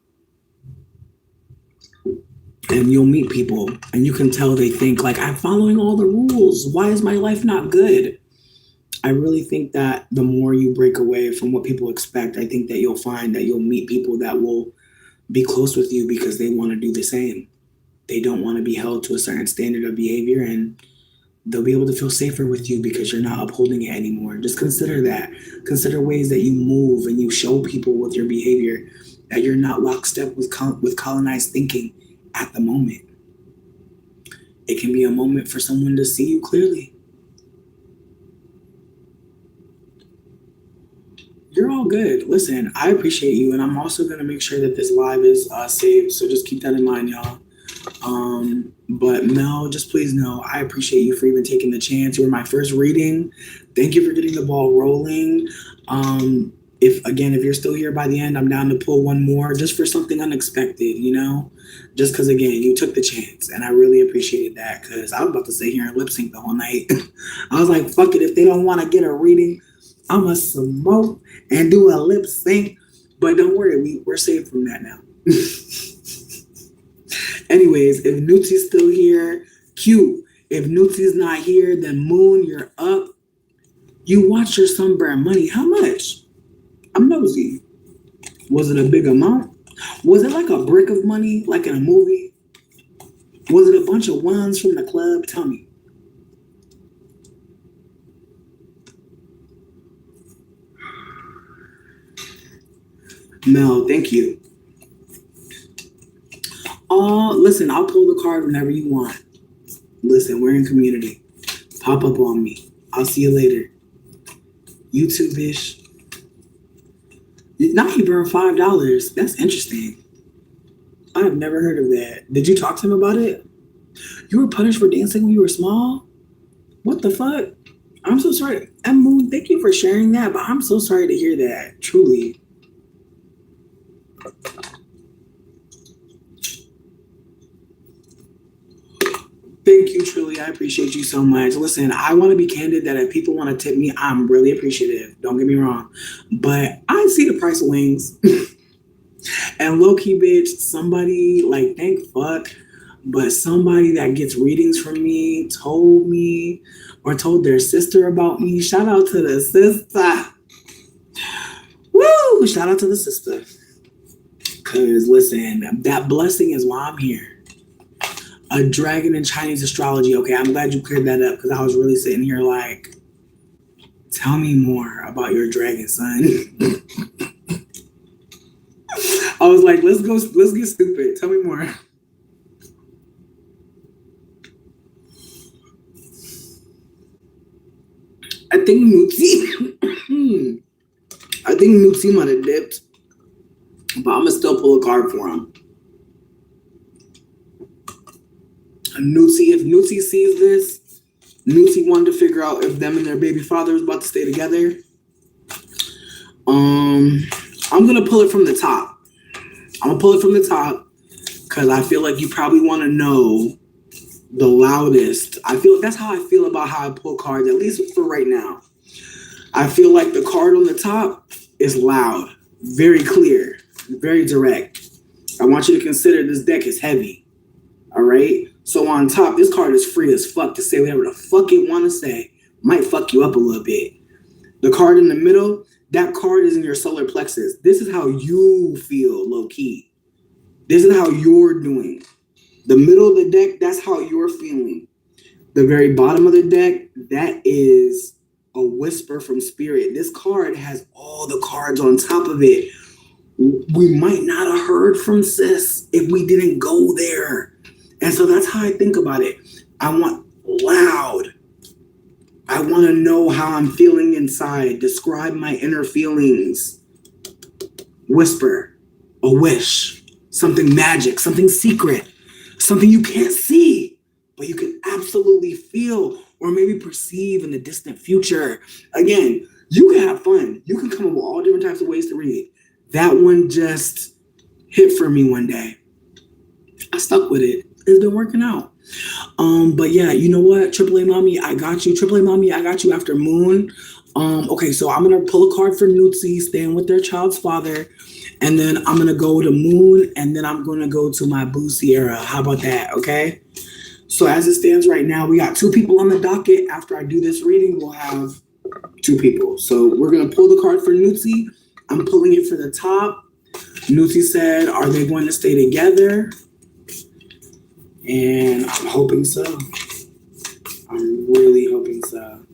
And you'll meet people and you can tell they think like, I'm following all the rules. Why is my life not good? I really think that the more you break away from what people expect, I think that you'll find that you'll meet people that will be close with you because they want to do the same. They don't want to be held to a certain standard of behavior, and they'll be able to feel safer with you because you're not upholding it anymore. Just consider that. Consider ways that you move and you show people with your behavior that you're not lockstep with colonized thinking at the moment. It can be a moment for someone to see you clearly. You're all good. Listen, I appreciate you, and I'm also going to make sure that this live is saved. So just keep that in mind, y'all. But Mel, just please know I appreciate you for even taking the chance. You were my first reading. Thank you for getting the ball rolling. If you're still here by the end, I'm down to pull one more just for something unexpected, just because again, you took the chance, and I really appreciated that because I was about to sit here and lip sync the whole night. I was like, fuck it, if they don't want to get a reading, I'm gonna smoke and do a lip sync. But don't worry, we're saved from that now. Anyways, if Nutsi's still here, Q. If Nutsi's not here, then Moon, you're up. You watch your Sunburn Money. How much? I'm nosy. Was it a big amount? Was it like a brick of money, like in a movie? Was it a bunch of ones from the club? Tell me. Mel, thank you. Listen, I'll pull the card whenever you want. Listen, we're in community. Pop up on me. I'll see you later. YouTube-ish. Now he burned $5. That's interesting. I've never heard of that. Did you talk to him about it? You were punished for dancing when you were small? What the fuck? I'm so sorry. And Moon, thank you for sharing that, but I'm so sorry to hear that. Truly. Thank you, truly. I appreciate you so much. Listen, I want to be candid that if people want to tip me, I'm really appreciative. Don't get me wrong. But I see the price of wings. And low-key, bitch, somebody, like, thank fuck, but somebody that gets readings from me told me or told their sister about me. Shout out to the sister. Woo! Shout out to the sister. Because, listen, that blessing is why I'm here. A dragon in Chinese astrology. Okay, I'm glad you cleared that up because I was really sitting here like, tell me more about your dragon, son. I was like, let's get stupid. Tell me more. I think Nutsi might have dipped, but I'm gonna still pull a card for him. Nutsi, if Nutsi sees this, Nutsi wanted to figure out if them and their baby father was about to stay together. I'm gonna pull it from the top. Because I feel like you probably want to know the loudest. I feel that's how I feel about how I pull cards, at least for right now. I feel like the card on the top is loud, very clear, very direct. I want you to consider this deck is heavy. All right? So on top, this card is free as fuck to say whatever the fuck it want to say. Might fuck you up a little bit. The card in the middle, that card is in your solar plexus. This is how you feel, low key. This is how you're doing. The middle of the deck, that's how you're feeling. The very bottom of the deck, that is a whisper from spirit. This card has all the cards on top of it. We might not have heard from sis if we didn't go there. And so that's how I think about it. I want loud. I want to know how I'm feeling inside. Describe my inner feelings. Whisper. A wish. Something magic. Something secret. Something you can't see, but you can absolutely feel or maybe perceive in the distant future. Again, you can have fun. You can come up with all different types of ways to read. That one just hit for me one day. I stuck with it. It's been working out. But yeah, you know what? AAA Mommy, I got you. AAA Mommy, I got you after Moon. Okay, so I'm going to pull a card for Nutsi, staying with their child's father. And then I'm going to go to Moon, and then I'm going to go to my Boo Sierra. How about that, okay? So as it stands right now, we got 2 people on the docket. After I do this reading, we'll have Two people. So we're gonna pull the card for Nutsi. I'm pulling it for the top. Nutsi said, "Are they going to stay together?" And I'm hoping so. I'm really hoping so.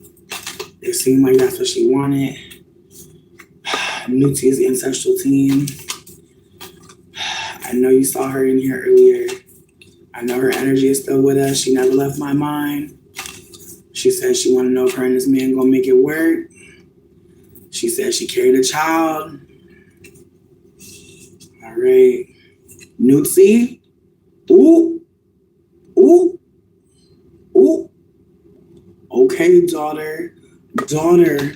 It seemed like that's what she wanted. Nutsi's ancestral team. I know you saw her in here earlier. I know her energy is still with us. She never left my mind. She said she want to know if her and this man gonna make it work. She said she carried a child. All right. Nutsi. Ooh. Ooh. Ooh. Okay, daughter. Daughter.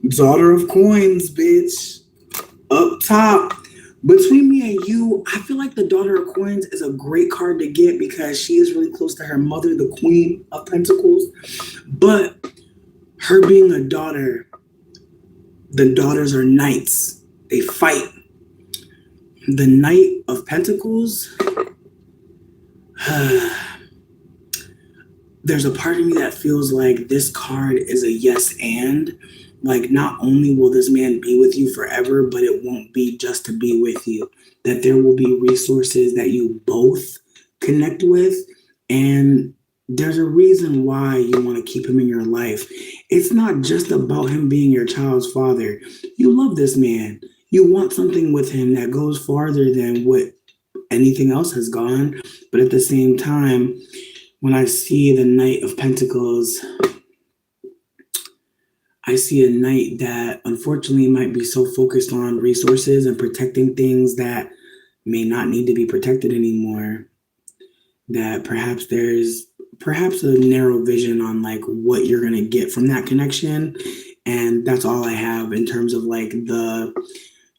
Daughter of coins, bitch. Up top. Between me and you, I feel like the Daughter of Coins is a great card to get because she is really close to her mother, the Queen of Pentacles. But her being a daughter, the daughters are knights. They fight. The Knight of Pentacles, there's a part of me that feels like this card is a yes and. Like, not only will this man be with you forever, but it won't be just to be with you. That there will be resources that you both connect with. And there's a reason why you want to keep him in your life. It's not just about him being your child's father. You love this man. You want something with him that goes farther than what anything else has gone. But at the same time, when I see the Knight of Pentacles, I see a knight that unfortunately might be so focused on resources and protecting things that may not need to be protected anymore, that perhaps there's a narrow vision on like what you're going to get from that connection. And that's all I have in terms of like the,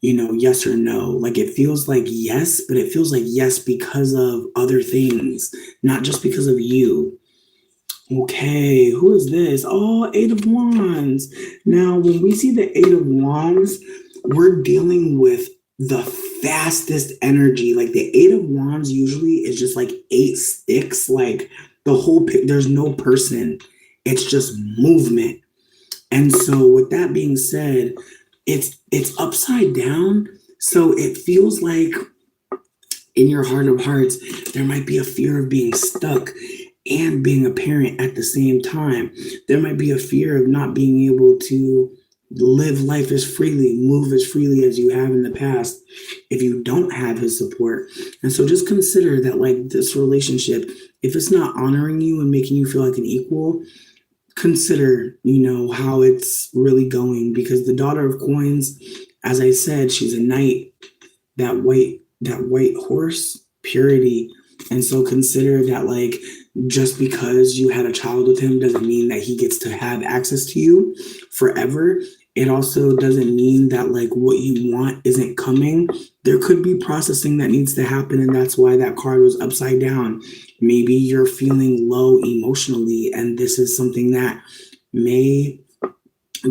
yes or no. Like it feels like yes, but it feels like yes because of other things, not just because of you. Okay, who is this? Oh, Eight of Wands. Now, when we see the Eight of Wands, we're dealing with the fastest energy. Like the Eight of Wands usually is just like 8 sticks. Like there's no person. It's just movement. And so with that being said, it's upside down. So it feels like in your heart of hearts, there might be a fear of being stuck and being a parent at the same time. There might be a fear of not being able to live life as freely, move as freely as you have in the past if you don't have his support. And so just consider that like this relationship, if it's not honoring you and making you feel like an equal, consider, how it's really going, because the Daughter of Coins, as I said, she's a knight, that white horse, purity. And so consider that like just because you had a child with him doesn't mean that he gets to have access to you forever. It also doesn't mean that like what you want isn't coming. There could be processing that needs to happen, and that's why that card was upside down. Maybe you're feeling low emotionally, and this is something that may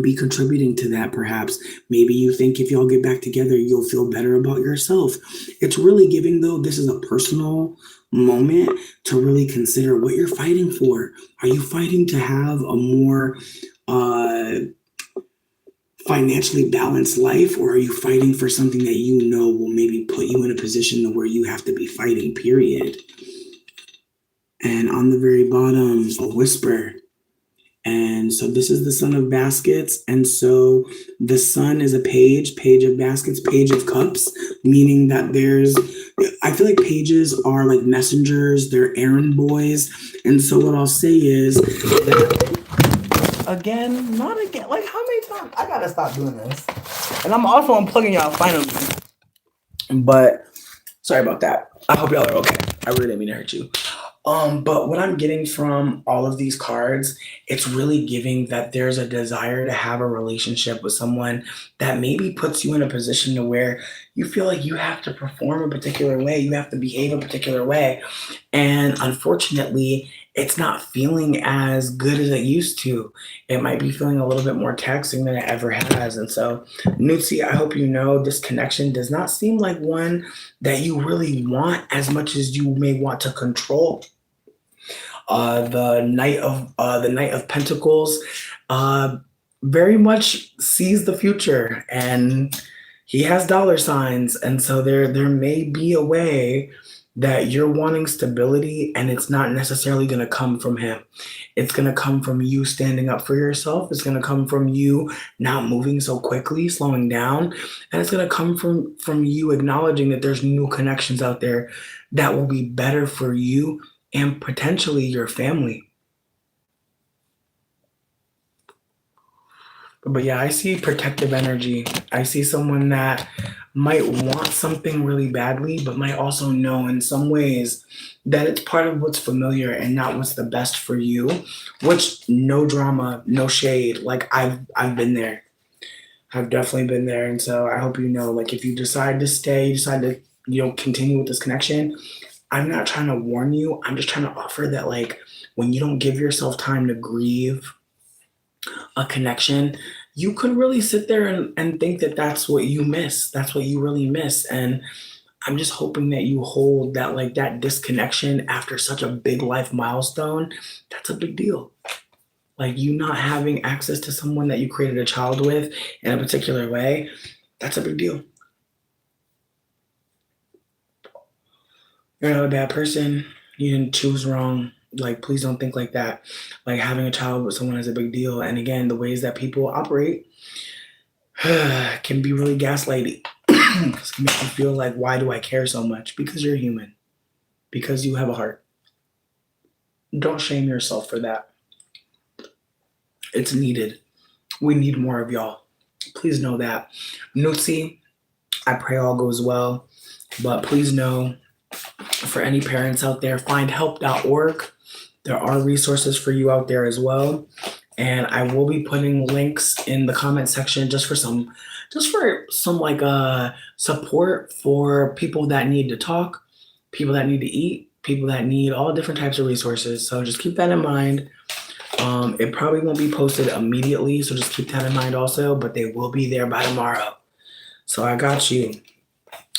be contributing to that. Perhaps maybe you think if y'all get back together you'll feel better about yourself. It's really giving, though, this is a personal moment to really consider what you're fighting for. Are you fighting to have a more financially balanced life, or are you fighting for something that will maybe put you in a position where you have to be fighting, period? And on the very bottom, a whisper. And so this is the Son of Baskets. And so the Sun is a page of baskets, page of cups, meaning that I feel like pages are like messengers, they're errand boys. And so what I'll say is that, not again, like how many times? I gotta stop doing this. And I'm also unplugging y'all finally. But sorry about that. I hope y'all are okay. I really didn't mean to hurt you. But what I'm getting from all of these cards, it's really giving that there's a desire to have a relationship with someone that maybe puts you in a position to where you feel like you have to perform a particular way, you have to behave a particular way. And unfortunately, it's not feeling as good as it used to. It might be feeling a little bit more taxing than it ever has. And so, Nutsi, I hope you know this connection does not seem like one that you really want as much as you may want to control. The Knight of Pentacles, very much sees the future and he has dollar signs, and so there may be a way that you're wanting stability, and it's not necessarily going to come from him. It's going to come from you standing up for yourself. It's going to come from you not moving so quickly, slowing down, and it's going to come from you acknowledging that there's new connections out there that will be better for you and potentially your family. But yeah, I see protective energy. I see someone that might want something really badly, but might also know in some ways that it's part of what's familiar and not what's the best for you. Which, no drama, no shade. Like I've been there. I've definitely been there, and so I hope you know. Like if you decide to stay, you decide to continue with this connection. I'm not trying to warn you. I'm just trying to offer that, like, when you don't give yourself time to grieve a connection, you could really sit there and think that that's what you miss. That's what you really miss. And I'm just hoping that you hold that, like, that disconnection after such a big life milestone. That's a big deal. Like, you not having access to someone that you created a child with in a particular way, that's a big deal. You're not a bad person. You didn't choose wrong. Like, please don't think like that. Like, having a child with someone is a big deal. And again, the ways that people operate can be really gaslighty. It can make you feel like, why do I care so much? Because you're human. Because you have a heart. Don't shame yourself for that. It's needed. We need more of y'all. Please know that. Nutsi, I pray all goes well. But please know, for any parents out there, findhelp.org. There are resources for you out there as well. And I will be putting links in the comment section just for some like support for people that need to talk, people that need to eat, people that need all different types of resources. So just keep that in mind. It probably won't be posted immediately, so just keep that in mind also, but they will be there by tomorrow. So I got you.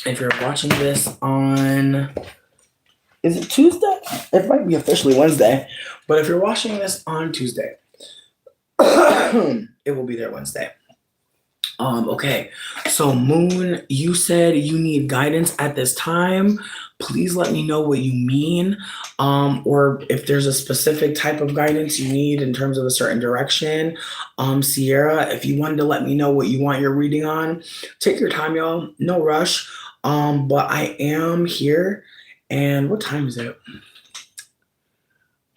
If you're watching this on, is it Tuesday? It might be officially Wednesday, but if you're watching this on Tuesday, it will be there Wednesday. Okay, so Moon, you said you need guidance at this time. Please let me know what you mean, or if there's a specific type of guidance you need in terms of a certain direction. Sierra, if you wanted to let me know what you want your reading on, take your time, y'all. No rush. But I am here, and what time is it?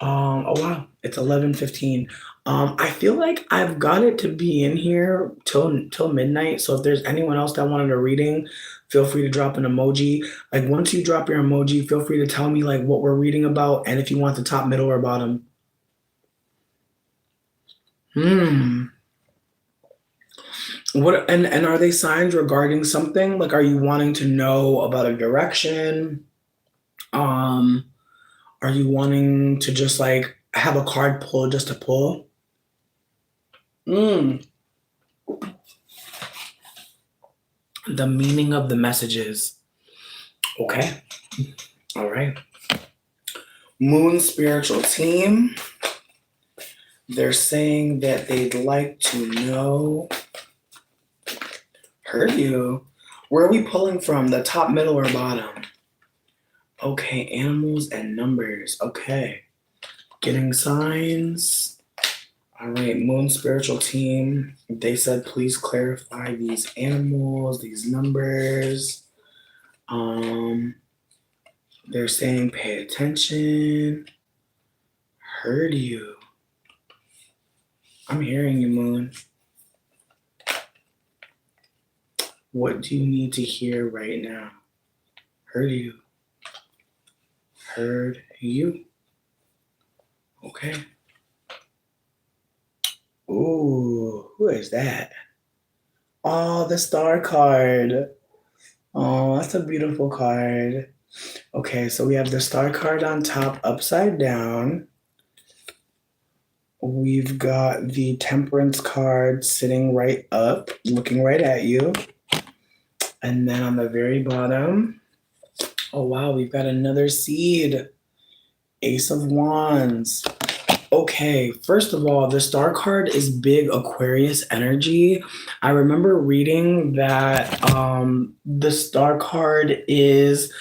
Oh wow, it's 11:15. I feel like I've got it to be in here till midnight. So if there's anyone else that wanted a reading, feel free to drop an emoji. Like, once you drop your emoji, feel free to tell me like what we're reading about, and if you want the top, middle, or bottom. What, and are they signs regarding something? Like, are you wanting to know about a direction? Are you wanting to just like have a card pull just to pull? The meaning of the messages. Okay. All right. Moon spiritual team. They're saying that they'd like to know. Heard you. Where are we pulling from? The top, middle, or bottom? Okay, animals and numbers. Okay. Getting signs. All right, Moon spiritual team. They said please clarify these animals, these numbers. They're saying pay attention. Heard you. I'm hearing you, Moon. What do you need to hear right now? Heard you. Heard you. Okay. Ooh, who is that? Oh, the star card. Oh, that's a beautiful card. Okay, so we have the star card on top, upside down. We've got the temperance card sitting right up, looking right at you. And then on the very bottom, oh wow, we've got another seed. Ace of Wands. Okay, first of all, the star card is big Aquarius energy. I remember reading that the star card is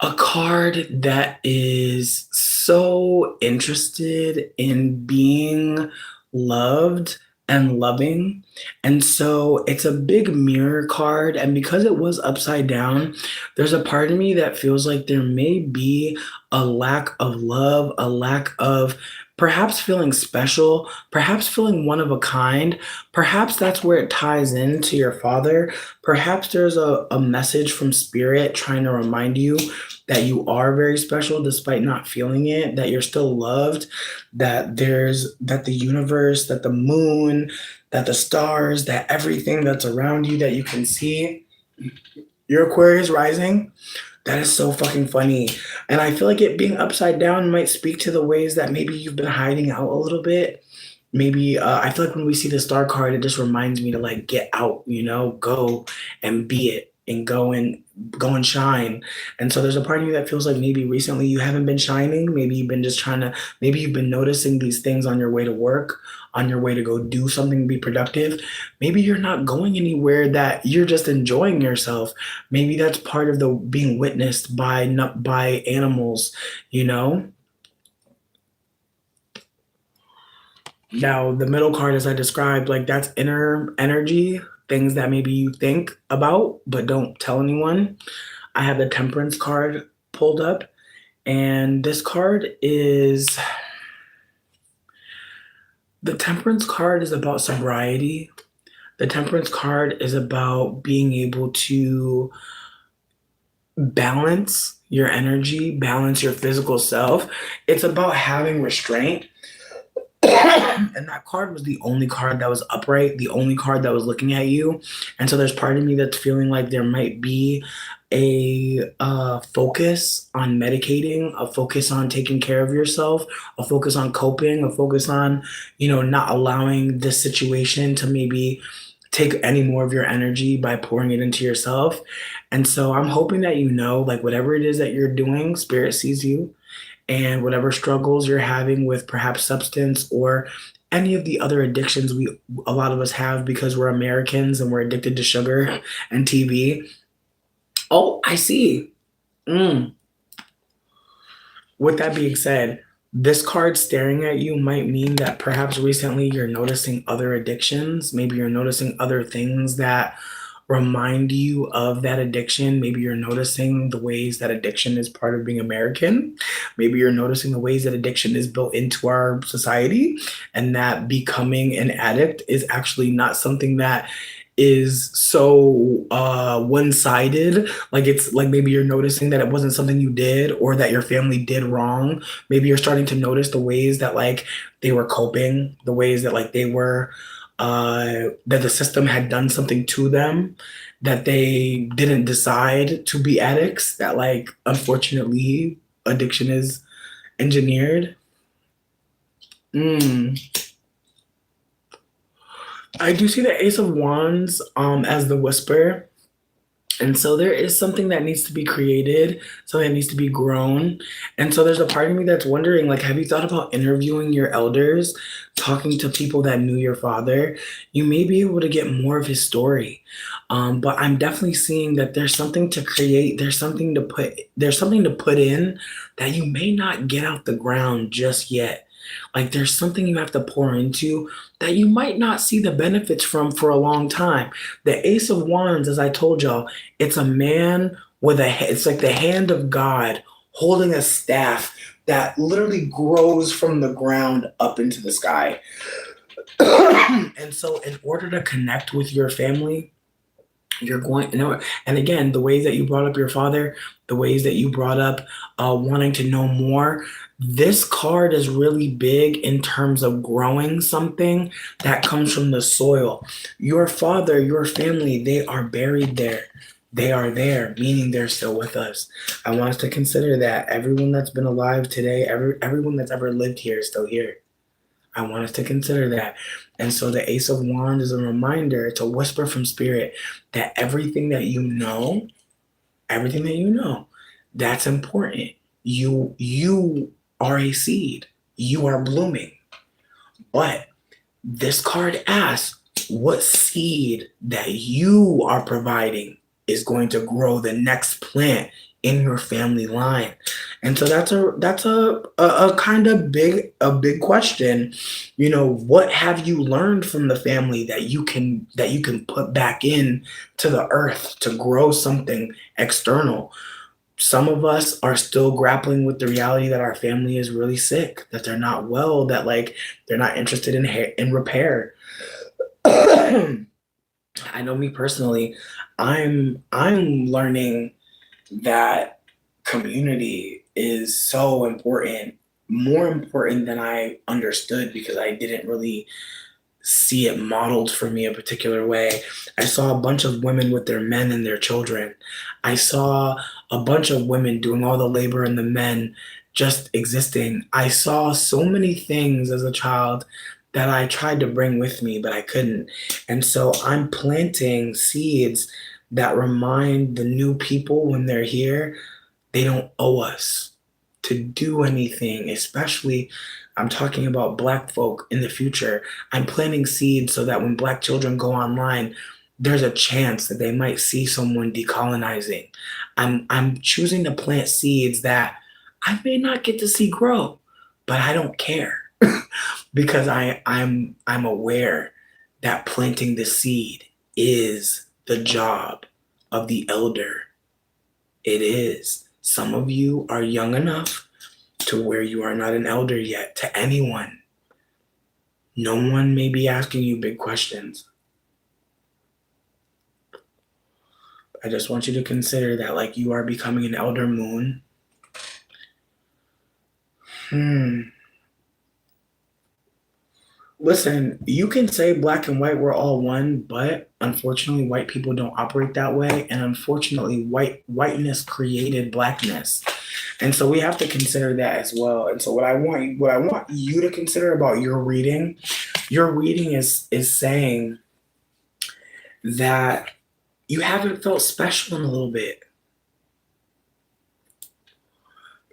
a card that is so interested in being loved and loving. And so it's a big mirror card. And because it was upside down, there's a part of me that feels like there may be a lack of love, a lack of perhaps feeling special, perhaps feeling one of a kind. Perhaps that's where it ties into your father. Perhaps there's a message from spirit trying to remind you that you are very special despite not feeling it, that you're still loved, that the universe, that the moon, that the stars, that everything that's around you that you can see, your Aquarius rising, that is so fucking funny. And I feel like it being upside down might speak to the ways that maybe you've been hiding out a little bit. Maybe I feel like when we see the star card, it just reminds me to like get out, go and be it and go and shine. And so there's a part of you that feels like maybe recently you haven't been shining. Maybe you've been just trying to, maybe you've been noticing these things on your way to work, on your way to go do something, be productive. Maybe you're not going anywhere, that you're just enjoying yourself. Maybe that's part of the being witnessed by not by animals, you know? Now, the middle card, as I described, like that's inner energy, things that maybe you think about but don't tell anyone. I have the Temperance card pulled up, and this card is the Temperance card is about sobriety. The Temperance card is about being able to balance your energy, balance your physical self. It's about having restraint. And that card was the only card that was upright, the only card that was looking at you. And so there's part of me that's feeling like there might be a focus on medicating, a focus on taking care of yourself, a focus on coping, a focus on, not allowing this situation to maybe take any more of your energy by pouring it into yourself. And so I'm hoping that like whatever it is that you're doing, spirit sees you, and whatever struggles you're having with perhaps substance or any of the other addictions a lot of us have because we're Americans and we're addicted to sugar and TV. Oh, I see. Mm. With that being said, this card staring at you might mean that perhaps recently you're noticing other addictions. Maybe you're noticing other things that remind you of that addiction. Maybe you're noticing the ways that addiction is part of being American. Maybe you're noticing the ways that addiction is built into our society, and that becoming an addict is actually not something that is so one-sided. Like it's like maybe you're noticing that it wasn't something you did or that your family did wrong. Maybe you're starting to notice the ways that like they were coping, the ways that like they were that the system had done something to them, that they didn't decide to be addicts, that like unfortunately addiction is engineered. Mm. I do see the Ace of Wands as the whisper. And so there is something that needs to be created, something that needs to be grown. And so there's a part of me that's wondering, like, have you thought about interviewing your elders, talking to people that knew your father? You may be able to get more of his story. But I'm definitely seeing that there's something to create, there's something to put in that you may not get out the ground just yet. Like there's something you have to pour into that you might not see the benefits from for a long time. The Ace of Wands, as I told y'all, it's a man it's like the hand of God holding a staff that literally grows from the ground up into the sky. And so in order to connect with your family, you're going, and again, the ways that you brought up your father, the ways that you brought up wanting to know more, this card is really big in terms of growing something that comes from the soil. Your father, your family, they are buried there. They are there, meaning they're still with us. I want us to consider that everyone that's been alive today, everyone that's ever lived here is still here. I want us to consider that. And so the Ace of Wands is a reminder, it's a whisper from spirit that everything that you know, that's important. You are a seed. you are blooming. But this card asks what seed that you are providing is going to grow the next plant in your family line. And so that's a kind of big question. What have you learned from the family that you can put back in to the earth to grow something external? Some of us are still grappling with the reality that our family is really sick, that they're not well, that like they're not interested in repair. I know me personally, I'm learning that community is so important, more important than I understood because I didn't really see it modeled for me a particular way. I saw a bunch of women with their men and their children. I saw a bunch of women doing all the labor and the men just existing. I saw so many things as a child that I tried to bring with me, but I couldn't. And so I'm planting seeds that remind the new people when they're here, they don't owe us to do anything, especially I'm talking about Black folk in the future. I'm planting seeds so that when Black children go online, there's a chance that they might see someone decolonizing. I'm choosing to plant seeds that I may not get to see grow, but I don't care because I'm aware that planting the seed is the job of the elder. It is. Some of you are young enough to where you are not an elder yet to anyone. No one may be asking you big questions. I just want you to consider that like you are becoming an elder moon. Listen, you can say black and white, we're all one, but unfortunately, white people don't operate that way. And unfortunately, whiteness created blackness. And so we have to consider that as well. And so what I want you to consider about your reading is saying that you haven't felt special in a little bit.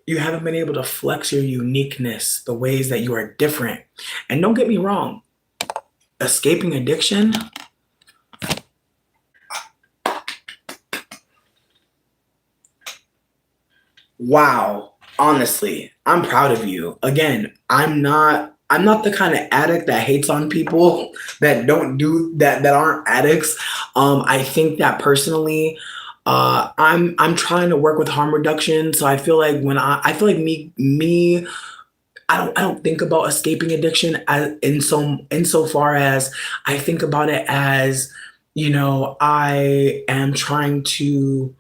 You haven't been able to flex your uniqueness, the ways that you are different. And don't get me wrong, escaping addiction, wow, honestly, I'm proud of you. Again, I'm not the kind of addict that hates on people that don't do that aren't addicts. I think that personally, I'm trying to work with harm reduction. So I feel like when I feel like me I don't think about escaping addiction as insofar as I think about it as, I am trying to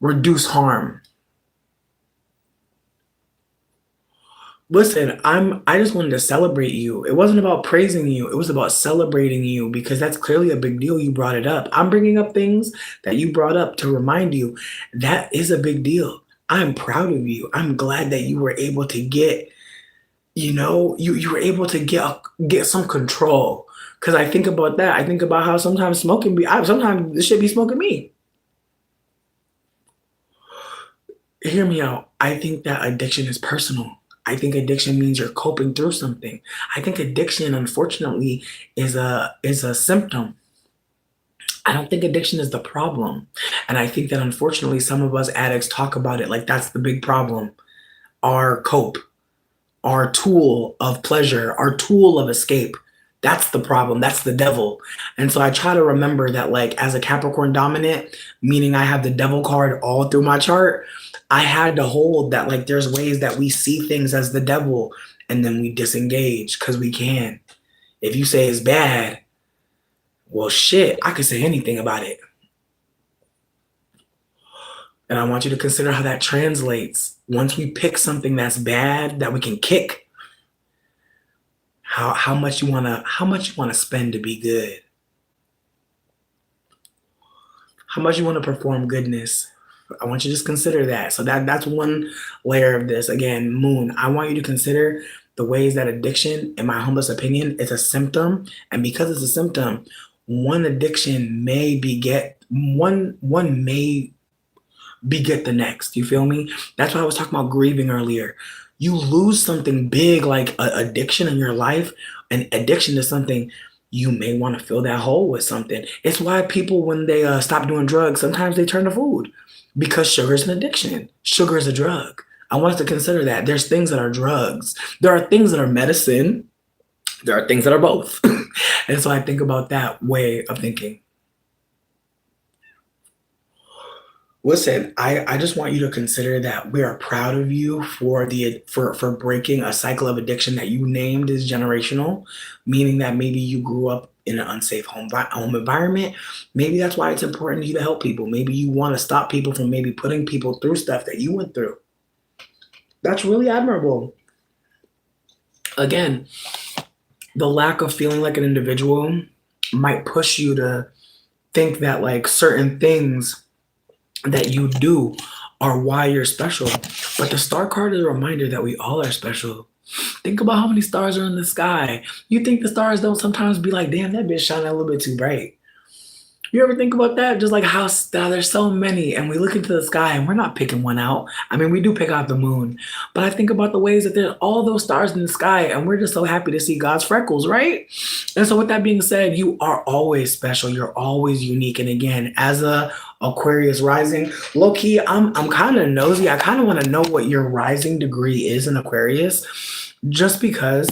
reduce harm. Listen, I just wanted to celebrate you. It wasn't about praising you. It was about celebrating you because that's clearly a big deal. You brought it up. I'm bringing up things that you brought up to remind you that is a big deal. I'm proud of you. I'm glad that you were able to get, you were able to get some control. Cause I think about that. I think about how sometimes sometimes this should be smoking me. Hear me out. I think that addiction is personal. I think addiction means you're coping through something. I think addiction, unfortunately, is a symptom. I don't think addiction is the problem. And I think that unfortunately some of us addicts talk about it like that's the big problem. Our cope, our tool of pleasure, our tool of escape. That's the problem. That's the devil. And so I try to remember that, like, as a Capricorn dominant, meaning I have the devil card all through my chart, I had to hold that, like, there's ways that we see things as the devil and then we disengage because we can. If you say it's bad, well, shit, I could say anything about it. And I want you to consider how that translates. Once we pick something that's bad that we can kick, how much you wanna spend to be good? How much you want to perform goodness? I want you to just consider that. So that's one layer of this. Again, moon. I want you to consider the ways that addiction, in my humblest opinion, is a symptom. And because it's a symptom, one addiction may beget one may beget the next. You feel me? That's why I was talking about grieving earlier. You lose something big like addiction in your life, and addiction is something you may want to fill that hole with something. It's why people, when they stop doing drugs, sometimes they turn to food because sugar is an addiction. Sugar is a drug. I want us to consider that. There's things that are drugs, there are things that are medicine, there are things that are both. And so I think about that way of thinking. Listen, I just want you to consider that we are proud of you for for breaking a cycle of addiction that you named is generational, meaning that maybe you grew up in an unsafe home environment. Maybe that's why it's important to you to help people. Maybe you want to stop people from maybe putting people through stuff that you went through. That's really admirable. Again, the lack of feeling like an individual might push you to think that like certain things that you do are why you're special. But the star card is a reminder that we all are special. Think about how many stars are in the sky. You think the stars don't sometimes be like, damn, that bitch shining a little bit too bright. You ever think about that? Just like how there's so many, and we look into the sky and we're not picking one out. I mean, we do pick out the moon, but I think about the ways that there's all those stars in the sky, and we're just so happy to see God's freckles, right? And so, with that being said, you are always special. You're always unique. And again, as a Aquarius rising, low key, I'm kind of nosy. I kind of want to know what your rising degree is in Aquarius, just because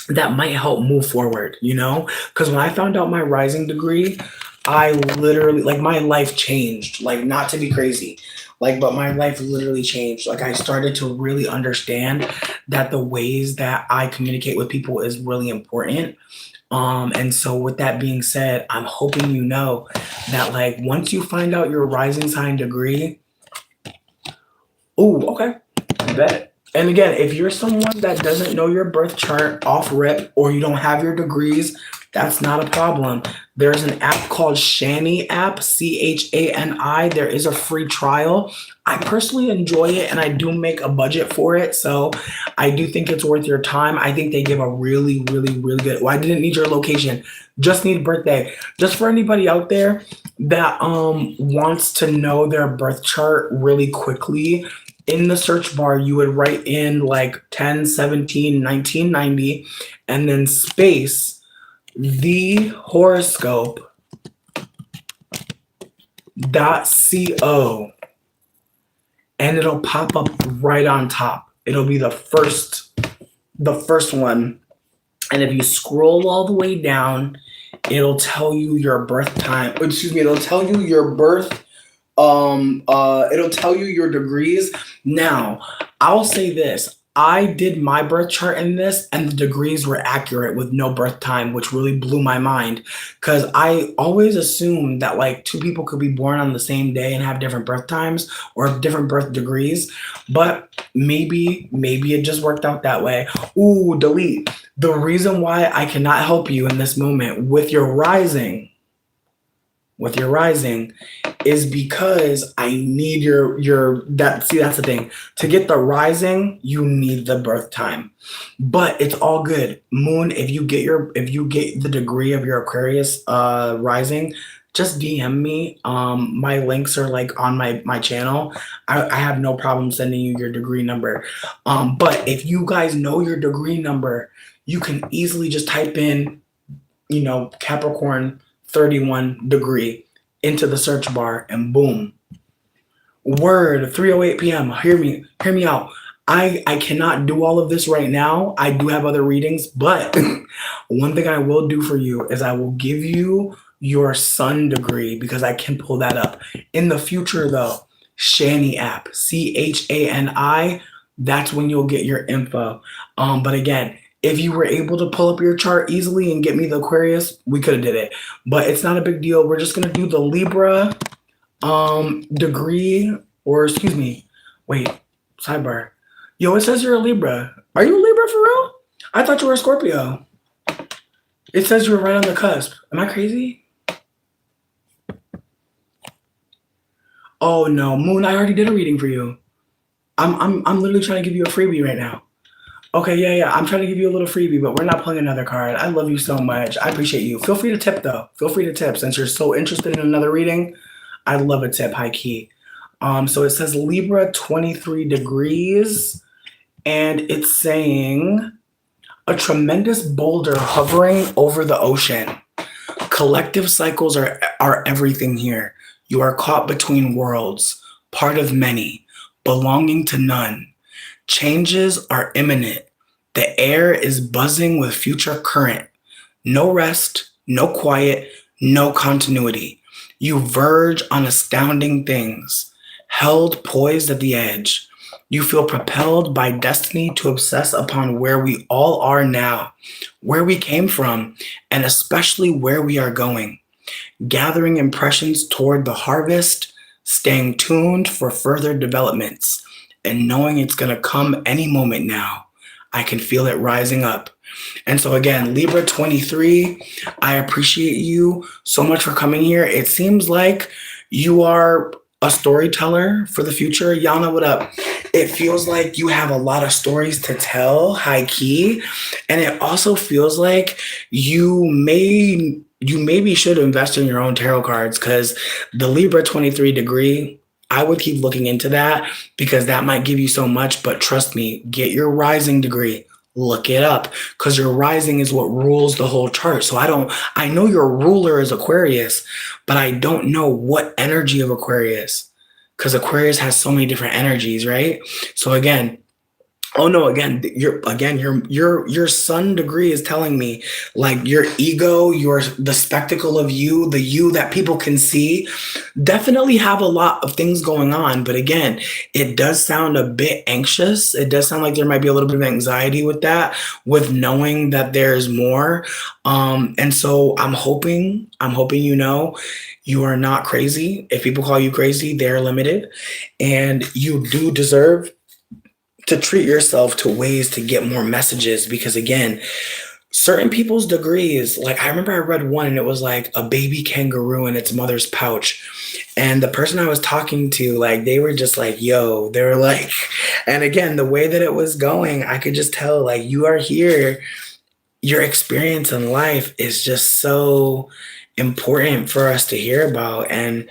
that might help move forward, you know? Because when I found out my rising degree, I literally, like, my life changed. Like, not to be crazy, like, but my life literally changed. Like, I started to really understand that the ways that I communicate with people is really important. And so with that being said, I'm hoping you know that, like, once you find out your rising sign degree, oh, okay, bet. And again, if you're someone that doesn't know your birth chart off rip, or you don't have your degrees, that's not a problem. There's an app called Chani app, Chani. There is a free trial. I personally enjoy it, and I do make a budget for it. So I do think it's worth your time. I think they give a really, really, really good. Well, I didn't need your location, just need birthday. Just for anybody out there that wants to know their birth chart really quickly, in the search bar, you would write in like 10/17/1990 and then space the horoscope.co, and it'll pop up right on top. It'll be the first one. And if you scroll all the way down, it'll tell you your birth time. Excuse me, it'll tell you your birth. It'll tell you your degrees. Now, I'll say this. I did my birth chart in this, and the degrees were accurate with no birth time, which really blew my mind. Because I always assumed that like two people could be born on the same day and have different birth times or different birth degrees. But maybe it just worked out that way. Ooh, delete. The reason why I cannot help you in this moment with your rising is because I need that's the thing. To get the rising, you need the birth time. But it's all good. Moon, if you get the degree of your Aquarius rising, just DM me. My links are like on my channel. I have no problem sending you your degree number. But if you guys know your degree number, you can easily just type in, Capricorn 31 degree into the search bar, and boom. Word, 3:08 p.m. Hear me out. I cannot do all of this right now. I do have other readings, but one thing I will do for you is I will give you your sun degree, because I can pull that up. In the future though, Chani app, Chani, that's when you'll get your info. But again, if you were able to pull up your chart easily and get me the Aquarius, we could have did it. But it's not a big deal. We're just going to do the Libra degree, or excuse me. Wait, sidebar. Yo, it says you're a Libra. Are you a Libra for real? I thought you were a Scorpio. It says you were right on the cusp. Am I crazy? Oh no, Moon, I already did a reading for you. I'm literally trying to give you a freebie right now. Okay, yeah. I'm trying to give you a little freebie, but we're not pulling another card. I love you so much. I appreciate you. Feel free to tip, though. Feel free to tip. Since you're so interested in another reading, I love a tip, high key. So it says Libra 23 degrees. And it's saying a tremendous boulder hovering over the ocean. Collective cycles are everything here. You are caught between worlds, part of many, belonging to none. Changes are imminent. The air is buzzing with future current. No rest, no quiet, no continuity. You verge on astounding things, held poised at the edge. You feel propelled by destiny to obsess upon where we all are now, where we came from, and especially where we are going. Gathering impressions toward the harvest, staying tuned for further developments, and knowing it's going to come any moment now. I can feel it rising up. And so again, Libra 23, I appreciate you so much for coming here. It seems like you are a storyteller for the future. Yana, what up? It feels like you have a lot of stories to tell, high key. And it also feels like you maybe should invest in your own tarot cards, because the Libra 23 degree, I would keep looking into that because that might give you so much. But trust me, get your rising degree. Look it up, because your rising is what rules the whole chart. So I know your ruler is Aquarius, but I don't know what energy of Aquarius, because Aquarius has so many different energies, right? So again, oh no, your sun degree is telling me like your ego, the spectacle of you, the you that people can see, definitely have a lot of things going on. But again, it does sound a bit anxious. It does sound like there might be a little bit of anxiety with that, with knowing that there's more. And so I'm hoping you are not crazy. If people call you crazy, they're limited, and you do deserve to treat yourself to ways to get more messages, because again, certain people's degrees, like I remember I read one and it was like a baby kangaroo in its mother's pouch, and the person I was talking to, like they were just like, yo, they were like, and again, the way that it was going, I could just tell like you are here, your experience in life is just so important for us to hear about. And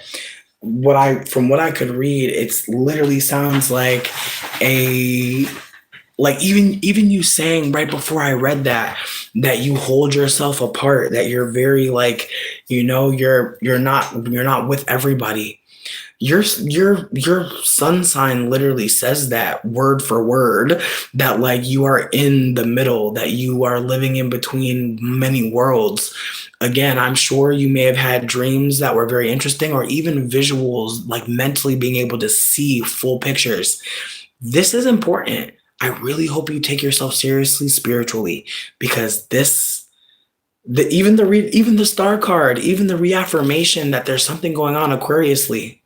from what I could read, it's literally sounds like a like even you saying right before I read that you hold yourself apart, that you're very like, you're not with everybody. Your sun sign literally says that word for word, that like you are in the middle, that you are living in between many worlds. Again, I'm sure you may have had dreams that were very interesting, or even visuals, like mentally being able to see full pictures. This is important. I really hope you take yourself seriously spiritually, because even the star card, even the reaffirmation that there's something going on Aquariusly.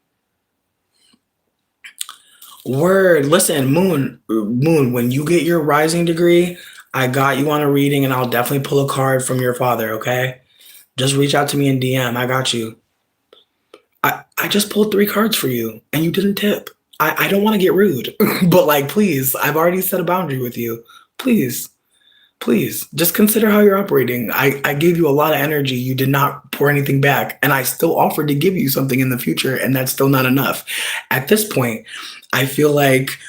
Word, listen, Moon, when you get your rising degree, I got you on a reading, and I'll definitely pull a card from your father, okay? Just reach out to me in DM. I got you. I just pulled 3 cards for you and you didn't tip. I don't want to get rude, but like, please, I've already set a boundary with you. Please, please, just consider how you're operating. I gave you a lot of energy. You did not pour anything back, and I still offered to give you something in the future, and that's still not enough. At this point, I feel like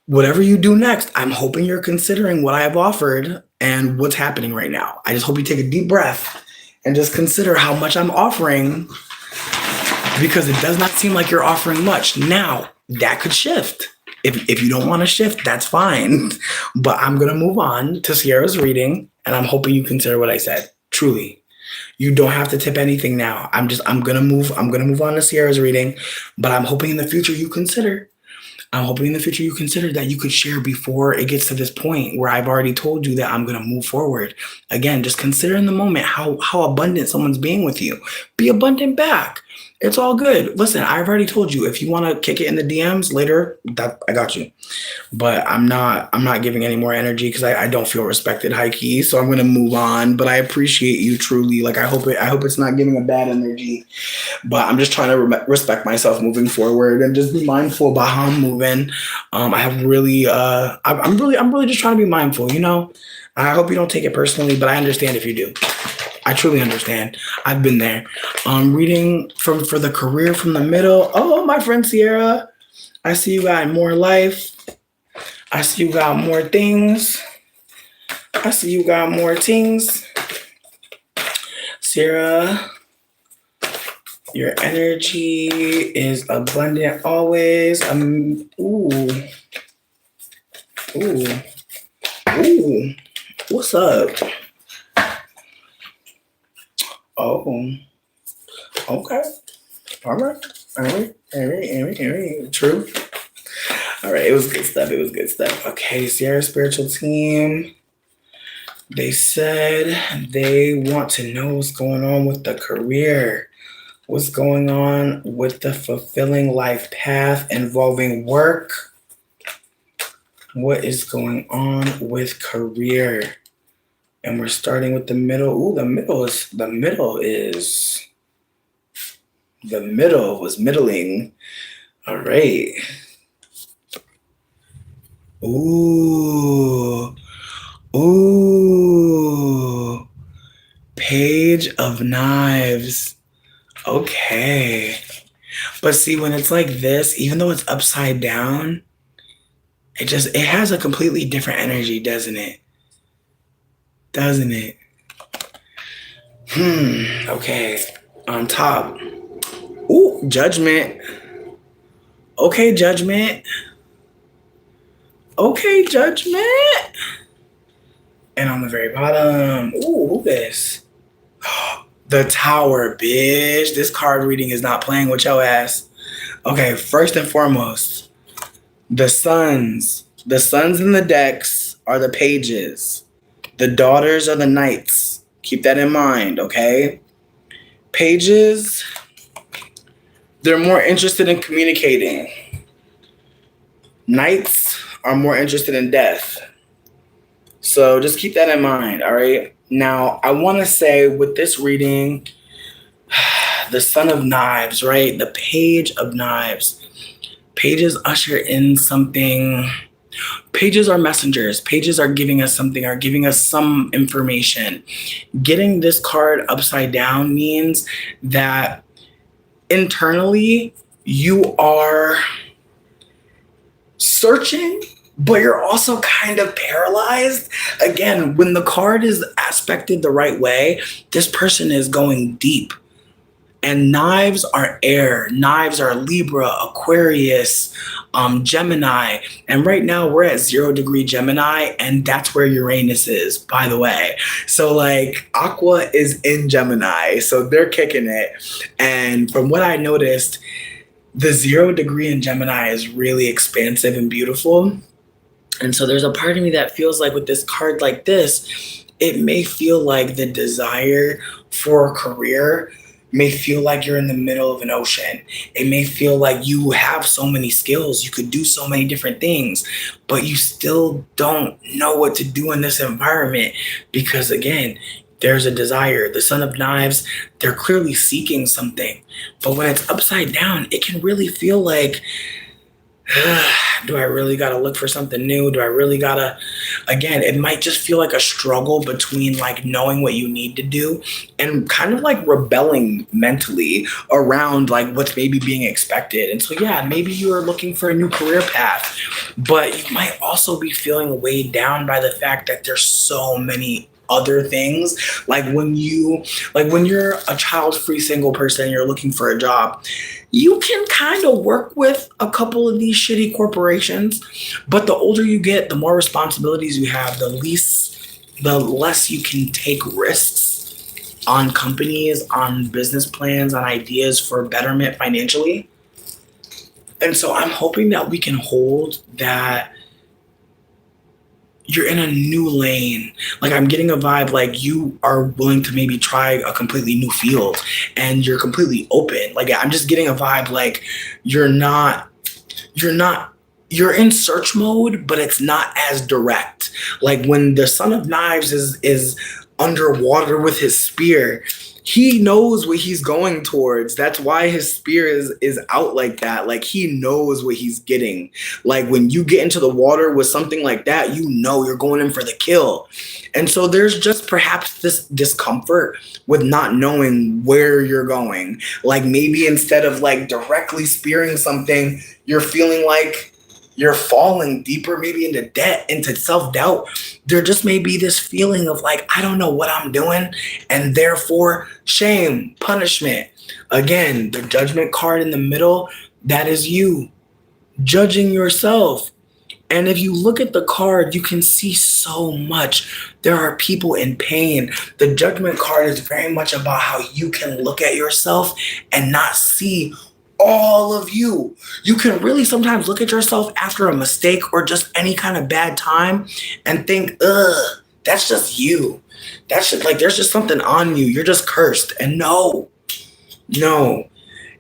whatever you do next, I'm hoping you're considering what I have offered and what's happening right now. I just hope you take a deep breath and just consider how much I'm offering, because it does not seem like you're offering much. Now, that could shift. If you don't want to shift, that's fine. But I'm going to move on to Sierra's reading, and I'm hoping you consider what I said. Truly. You don't have to tip anything now. I'm going to move on to Sierra's reading, but I'm hoping in the future you consider that you could share before it gets to this point where I've already told you that I'm going to move forward. Again, just consider in the moment how abundant someone's being with you. Be abundant back. It's all good. Listen, I've already told you, if you want to kick it in the DMs later, that I got you. But I'm not giving any more energy because I don't feel respected, high key. So I'm going to move on. But I appreciate you truly. Like I hope it's not giving a bad energy. But I'm just trying to respect myself moving forward and just be mindful about how I'm moving. I have really I'm really just trying to be mindful. I hope you don't take it personally, but I understand if you do. I truly understand. I've been there. Reading for the career from the middle. Oh, my friend Sierra, I see you got more life. I see you got more things. I see you got more things. Sarah, your energy is abundant always. Ooh. What's up? Oh, okay. All right. True. All right. It was good stuff. Okay. Sierra Spiritual Team. They said they want to know what's going on with the career. What's going on with the fulfilling life path involving work? What is going on with career? And we're starting with the middle. Ooh, the middle was middling. All right. Ooh. Page of Knives. Okay. But see, when it's like this, even though it's upside down, it has a completely different energy, doesn't it? Okay. On top. Ooh, Judgment. Okay, Judgment. And on the very bottom, ooh, who this? The Tower, bitch. This card reading is not playing with your ass. Okay, first and foremost, the sons. The sons in the decks are the pages. The daughters are the knights. Keep that in mind, okay? Pages, they're more interested in communicating. Knights are more interested in death. So just keep that in mind, all right? Now, I want to say with this reading, the Son of Knives, right? The Page of Knives. Pages usher in something. Pages are messengers. Pages are giving us something, are giving us some information. Getting this card upside down means that internally you are searching, but you're also kind of paralyzed. Again, when the card is aspected the right way, this person is going deep. And knives are air. Knives are Libra, Aquarius, Gemini. And right now we're at 0 degree Gemini, and that's where Uranus is, by the way. So like Aqua is in Gemini, so they're kicking it. And from what I noticed, the 0 degree in Gemini is really expansive and beautiful. And so there's a part of me that feels like with this card like this, it may feel like the desire for a career may feel like you're in the middle of an ocean. It may feel like you have so many skills, you could do so many different things, but you still don't know what to do in this environment because, again, there's a desire. The Son of Knives, they're clearly seeking something. But when it's upside down, it can really feel like, do I really got to look for something new? Do I really got to, again, it might just feel like a struggle between like knowing what you need to do and kind of like rebelling mentally around like what's maybe being expected. And so, yeah, maybe you are looking for a new career path, but you might also be feeling weighed down by the fact that there's so many other things. Like when you're a child-free single person and you're looking for a job, you can kind of work with a couple of these shitty corporations, but the older you get, the more responsibilities you have, the less you can take risks on companies, on business plans, on ideas for betterment financially. And so I'm hoping that we can hold that you're in a new lane. Like I'm getting a vibe like you are willing to maybe try a completely new field and you're completely open. Like I'm just getting a vibe like you're in search mode, but it's not as direct. Like when the Son of Knives is underwater with his spear, he knows what he's going towards. That's why his spear is out like that. Like he knows what he's getting. Like when you get into the water with something like that, you know you're going in for the kill. And so there's just perhaps this discomfort with not knowing where you're going. Like maybe instead of like directly spearing something, you're feeling like you're falling deeper, maybe into debt, into self-doubt. There just may be this feeling of like, I don't know what I'm doing, and therefore shame, punishment. Again, the judgment card in the middle, that is you judging yourself. And if you look at the card, you can see so much. There are people in pain. The judgment card is very much about how you can look at yourself and not see all of you. You can really sometimes look at yourself after a mistake or just any kind of bad time and think, that's just you. That's just like, there's just something on you. You're just cursed. And no,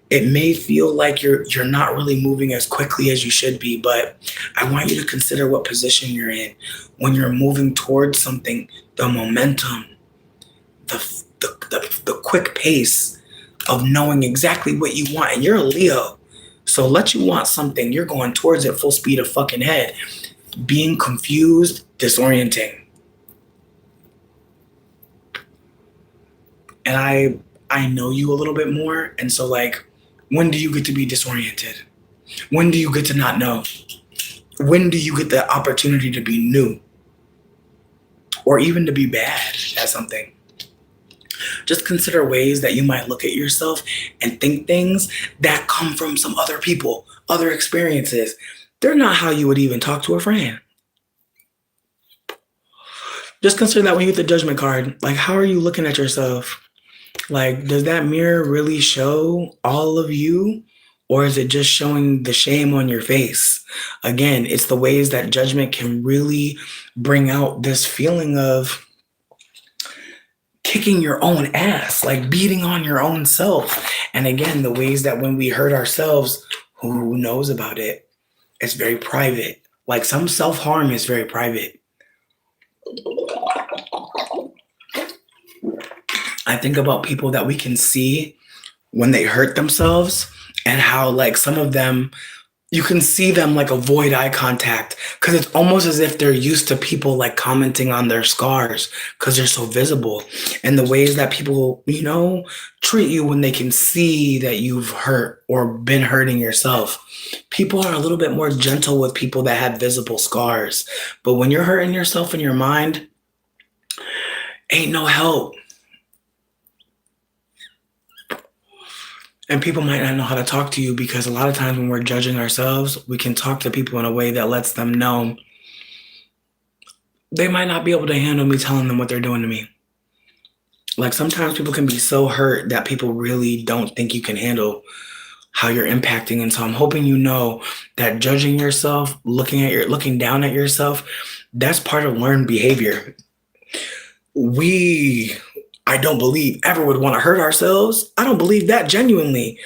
it may feel like you're not really moving as quickly as you should be, but I want you to consider what position you're in. When you're moving towards something, the momentum, the quick pace of knowing exactly what you want. And you're a Leo. So let you want something, you're going towards it full speed of fucking head. Being confused, disorienting. And I know you a little bit more, and so like, when do you get to be disoriented? When do you get to not know? When do you get the opportunity to be new? Or even to be bad at something? Just consider ways that you might look at yourself and think things that come from some other people, other experiences. They're not how you would even talk to a friend. Just consider that when you get the judgment card. Like, how are you looking at yourself? Like, does that mirror really show all of you? Or is it just showing the shame on your face? Again, it's the ways that judgment can really bring out this feeling of kicking your own ass, like beating on your own self. And again, the ways that when we hurt ourselves, who knows about it? It's very private. Like, some self-harm is very private. I think about people that we can see when they hurt themselves, and how like some of them, you can see them like avoid eye contact because it's almost as if they're used to people like commenting on their scars because they're so visible. And the ways that people, treat you when they can see that you've hurt or been hurting yourself. People are a little bit more gentle with people that have visible scars. But when you're hurting yourself in your mind, ain't no help. And people might not know how to talk to you because a lot of times when we're judging ourselves, we can talk to people in a way that lets them know they might not be able to handle me telling them what they're doing to me. Like, sometimes people can be so hurt that people really don't think you can handle how you're impacting. And so I'm hoping you know that judging yourself, looking down at yourself, that's part of learned behavior. I don't believe ever would want to hurt ourselves. I don't believe that genuinely.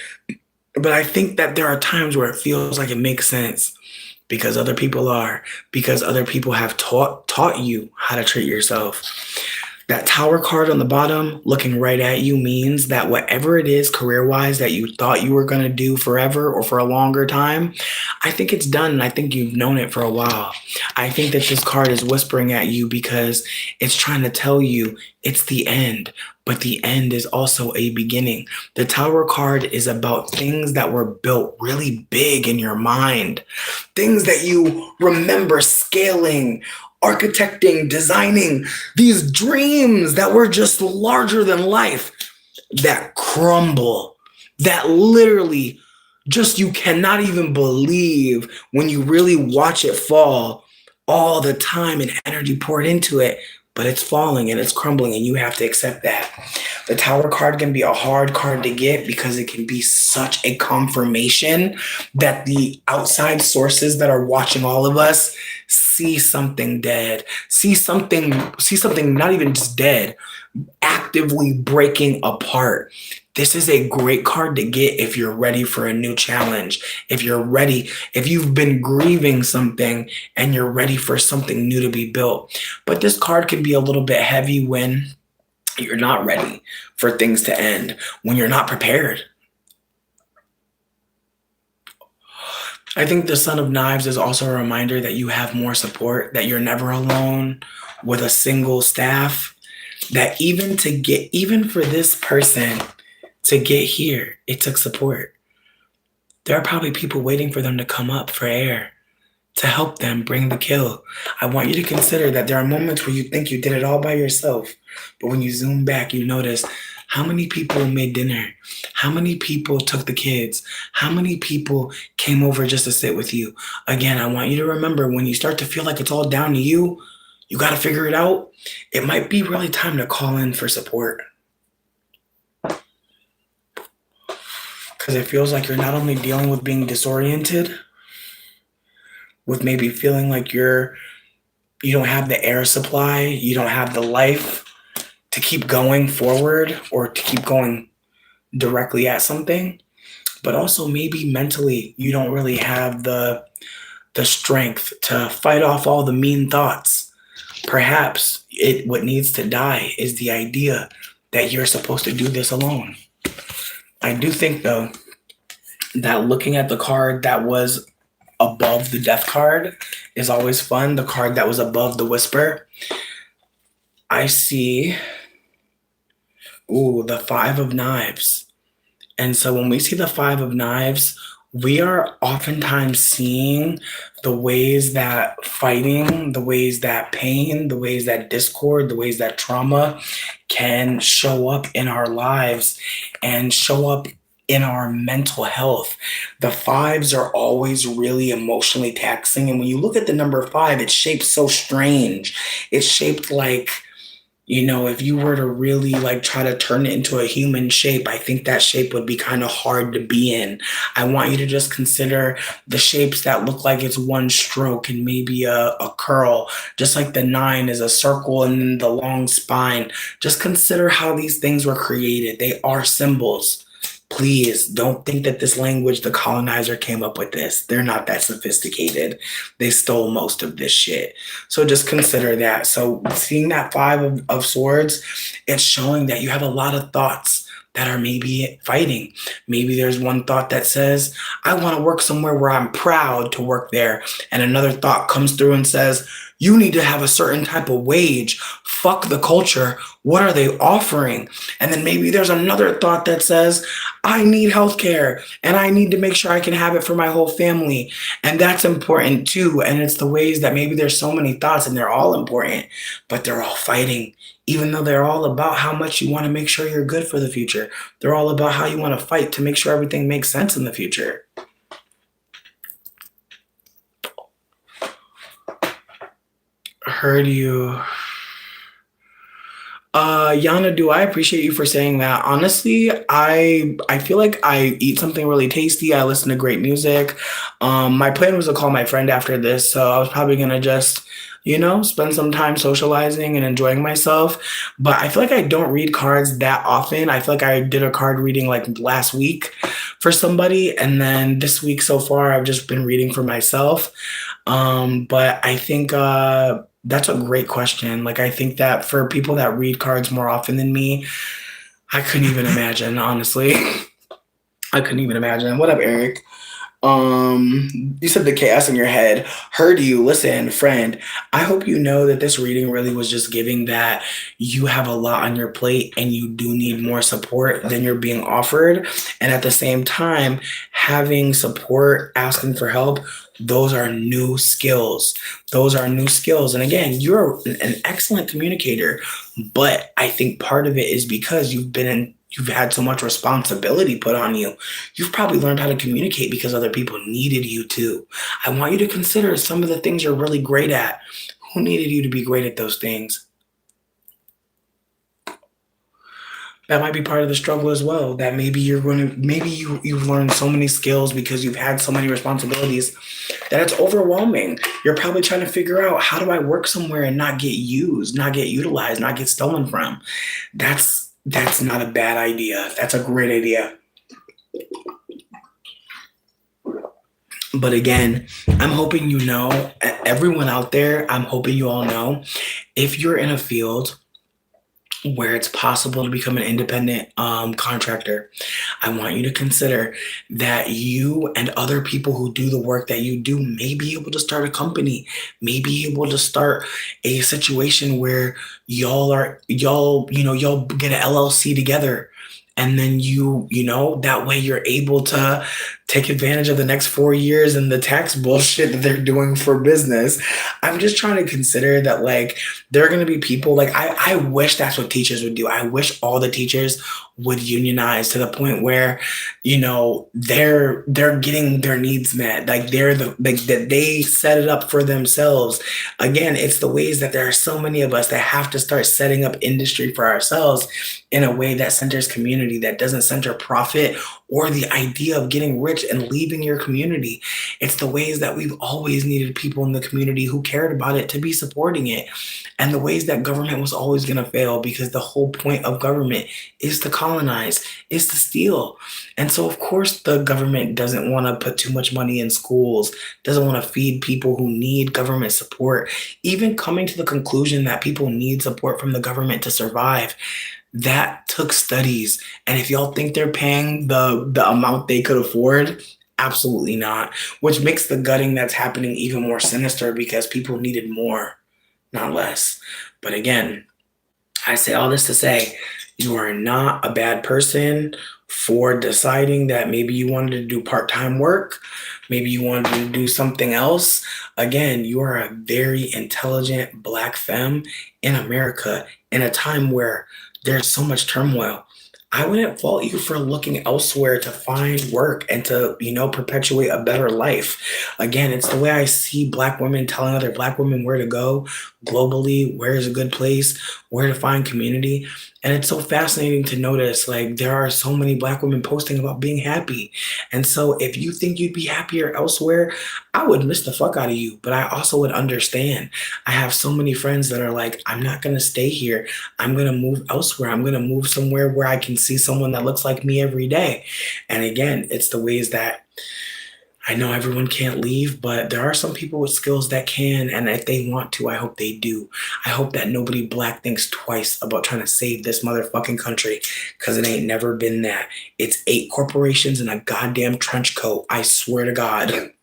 But I think that there are times where it feels like it makes sense because other people have taught you how to treat yourself. That Tower card on the bottom looking right at you means that whatever it is career-wise that you thought you were going to do forever or for a longer time, I think it's done, and I think you've known it for a while. I think that this card is whispering at you because it's trying to tell you it's the end, but the end is also a beginning. The Tower card is about things that were built really big in your mind, things that you remember scaling, architecting, designing, these dreams that were just larger than life that crumble, that literally just you cannot even believe when you really watch it fall, all the time and energy poured into it, but it's falling and it's crumbling and you have to accept that. The Tower card can be a hard card to get because it can be such a confirmation that the outside sources that are watching all of us see something dead, see something not even just dead, actively breaking apart. This is a great card to get if you're ready for a new challenge. If you've been grieving something and you're ready for something new to be built. But this card can be a little bit heavy when you're not ready for things to end, when you're not prepared. I think the Son of Knives is also a reminder that you have more support, that you're never alone with a single staff, that even for this person to get here, it took support. There are probably people waiting for them to come up for air. to help them bring the kill. I want you to consider that there are moments where you think you did it all by yourself, but when you zoom back, you notice how many people made dinner, how many people took the kids, how many people came over just to sit with you. Again, I want you to remember when you start to feel like it's all down to you, you got to figure it out. It might be really time to call in for support. Because it feels like you're not only dealing with being disoriented, with maybe feeling like you don't have the air supply, you don't have the life to keep going forward or to keep going directly at something, but also maybe mentally you don't really have the strength to fight off all the mean thoughts. Perhaps what needs to die is the idea that you're supposed to do this alone. I do think though that looking at the card that was above the death card is always fun. The card that was above the whisper, I see, the 5 of Knives. And so when we see the 5 of Knives, we are oftentimes seeing the ways that fighting, the ways that pain, the ways that discord, the ways that trauma can show up in our lives and show up in our mental health. The 5s are always really emotionally taxing. And when you look at the number 5, it's shaped so strange. It's shaped like, if you were to really like try to turn it into a human shape, I think that shape would be kind of hard to be in. I want you to just consider the shapes that look like it's one stroke and maybe a curl, just like the 9 is a circle and then the long spine. Just consider how these things were created. They are symbols. Please don't think that this language, the colonizer came up with this. They're not that sophisticated. They stole most of this shit. So just consider that. So seeing that 5 of swords, it's showing that you have a lot of thoughts that are maybe fighting. Maybe there's one thought that says, I want to work somewhere where I'm proud to work there. And another thought comes through and says, you need to have a certain type of wage. Fuck the culture. What are they offering? And then maybe there's another thought that says, I need healthcare and I need to make sure I can have it for my whole family. And that's important too. And it's the ways that maybe there's so many thoughts and they're all important, but they're all fighting. Even though they're all about how much you want to make sure you're good for the future. They're all about how you want to fight to make sure everything makes sense in the future. Heard you. Yana, I appreciate you for saying that. Honestly, I feel like I eat something really tasty. I listen to great music. My plan was to call my friend after this, so I was probably gonna just, spend some time socializing and enjoying myself. But I feel like I don't read cards that often. I feel like I did a card reading like last week for somebody, and then this week so far I've just been reading for myself. But I think that's a great question. Like, I think that for people that read cards more often than me, I couldn't even imagine, honestly. I couldn't even imagine. What up, Eric? You said the chaos in your head. Heard you. Listen, friend, I hope you know that this reading really was just giving that you have a lot on your plate and you do need more support than you're being offered. And at the same time, having support, asking for help, those are new skills. Those are new skills. And again, you're an excellent communicator, but I think part of it is because you've had so much responsibility put on you. You've probably learned how to communicate because other people needed you to. I want you to consider some of the things you're really great at. Who needed you to be great at those things? That might be part of the struggle as well. That maybe you've learned so many skills because you've had so many responsibilities that it's overwhelming. You're probably trying to figure out, how do I work somewhere and not get used, not get utilized, not get stolen from? That's not a bad idea. That's a great idea. But again, I'm hoping everyone out there, I'm hoping you all know, if you're in a field where it's possible to become an independent contractor, I want you to consider that you and other people who do the work that you do may be able to start a company, may be able to start a situation where y'all get an LLC together. And then that way you're able to take advantage of the next 4 years and the tax bullshit that they're doing for business. I'm just trying to consider that like there are going to be people like I wish that's what teachers would do. I wish all the teachers would unionize to the point where they're getting their needs met, like they're the like that they set it up for themselves. Again, it's the ways that there are so many of us that have to start setting up industry for ourselves in a way that centers community, that doesn't center profit or the idea of getting rich and leaving your community. It's the ways that we've always needed people in the community who cared about it to be supporting it, and the ways that government was always going to fail, because the whole point of government is to colonize, is to steal. And so, of course, the government doesn't want to put too much money in schools, doesn't want to feed people who need government support, even coming to the conclusion that people need support from the government to survive. That took studies. And if y'all think they're paying the amount they could afford, absolutely not. Which makes the gutting that's happening even more sinister, because people needed more, not less. But again, I say all this to say, you are not a bad person for deciding that maybe you wanted to do part-time work, maybe you wanted to do something else. Again, you are a very intelligent Black femme in America in a time where there's so much turmoil. I wouldn't fault you for looking elsewhere to find work and to, perpetuate a better life. Again, it's the way I see Black women telling other Black women where to go globally, where is a good place, where to find community. And it's so fascinating to notice, like, there are so many Black women posting about being happy. And so if you think you'd be happier elsewhere, I would miss the fuck out of you. But I also would understand. I have so many friends that are like, I'm not going to stay here. I'm going to move elsewhere. I'm going to move somewhere where I can see someone that looks like me every day. And again, it's the ways that I know everyone can't leave, but there are some people with skills that can. And if they want to, I hope they do. I hope that nobody Black thinks twice about trying to save this motherfucking country, because it ain't never been that. It's 8 corporations in a goddamn trench coat. I swear to God.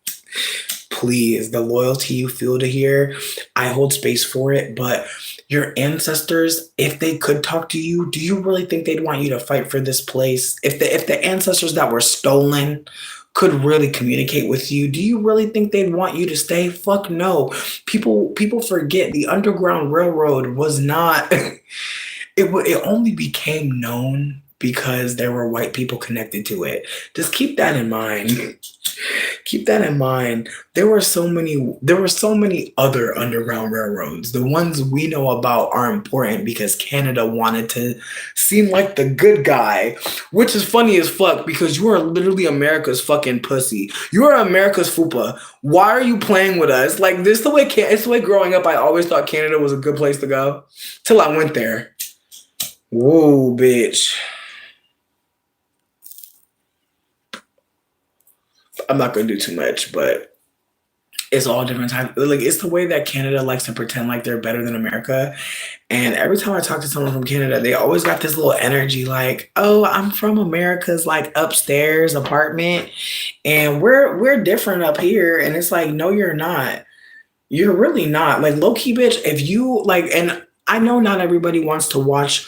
Please, the loyalty you feel to here, I hold space for it. But your ancestors, if they could talk to you, do you really think they'd want you to fight for this place? If the ancestors that were stolen could really communicate with you, do you really think they'd want you to stay? Fuck no. People forget the Underground Railroad was not it only became known because there were white people connected to it. Just keep that in mind. Keep that in mind. There were so many other underground railroads. The ones we know about are important because Canada wanted to seem like the good guy, which is funny as fuck because you are literally America's fucking pussy. You are America's fupa. Why are you playing with us? Like, it's the way growing up I always thought Canada was a good place to go till I went there. Whoa, bitch. I'm not going to do too much, but it's all different types. Like, it's the way that Canada likes to pretend like they're better than America. And every time I talk to someone from Canada, they always got this little energy like, oh, I'm from America's like upstairs apartment and we're different up here. And it's like, no, you're not. You're really not. Like, low key, bitch, if you like, and I know not everybody wants to watch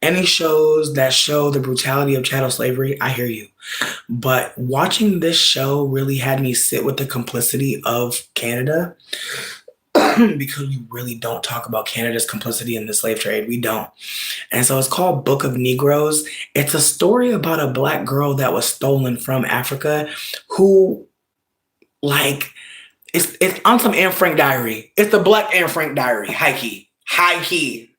any shows that show the brutality of chattel slavery. I hear you. But watching this show really had me sit with the complicity of Canada because we really don't talk about Canada's complicity in the slave trade. We don't. And so it's called Book of Negroes. It's a story about a Black girl that was stolen from Africa who, like, it's on some Anne Frank diary. It's the Black Anne Frank diary. High key.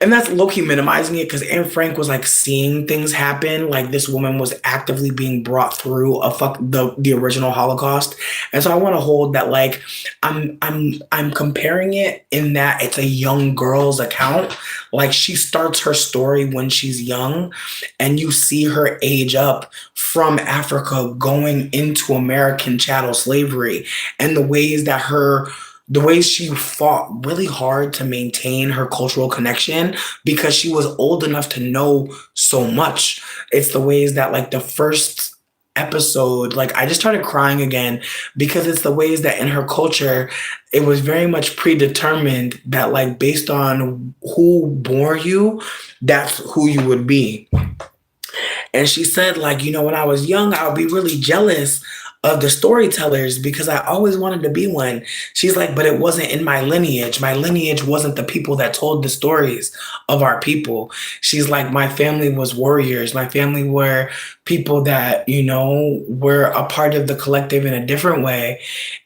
And that's low-key minimizing it because Anne Frank was like seeing things happen. Like, this woman was actively being brought through the original Holocaust. And so I want to hold that, like, I'm comparing it in that it's a young girl's account. Like, she starts her story when she's young and you see her age up from Africa going into American chattel slavery, and the ways she fought really hard to maintain her cultural connection because she was old enough to know so much. It's the ways that, like, the first episode, like, I just started crying again because it's the ways that in her culture, it was very much predetermined that, like, based on who bore you, that's who you would be. And she said, like, when I was young, I would be really jealous of the storytellers because I always wanted to be one. She's like, but it wasn't in my lineage. My lineage wasn't the people that told the stories of our people. She's like, my family was warriors. My family were people that, were a part of the collective in a different way.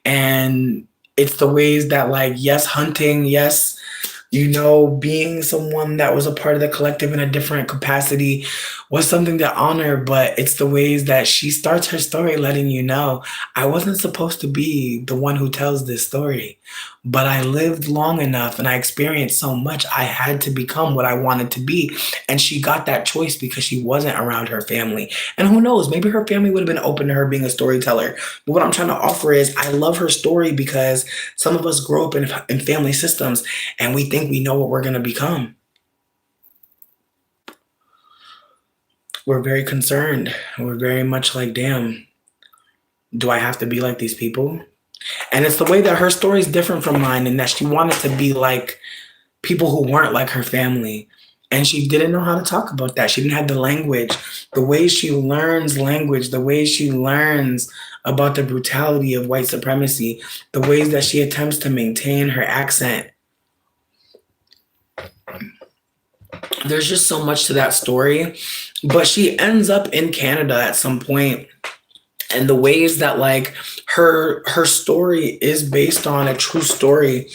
And it's the ways that, like, yes, hunting, yes, being someone that was a part of the collective in a different capacity was something to honor, but it's the ways that she starts her story letting you know, I wasn't supposed to be the one who tells this story, but I lived long enough and I experienced so much. I had to become what I wanted to be. And she got that choice because she wasn't around her family. And who knows, maybe her family would have been open to her being a storyteller. But what I'm trying to offer is I love her story because some of us grow up in family systems and we think we know what we're going to become. We're very concerned. We're very much like, damn, do I have to be like these people? And it's the way that her story is different from mine, and that she wanted to be like people who weren't like her family. And she didn't know how to talk about that. She didn't have the language. The way she learns language, the way she learns about the brutality of white supremacy, the ways that she attempts to maintain her accent. There's just so much to that story. But she ends up in Canada at some point, and the ways that, like, her story is based on a true story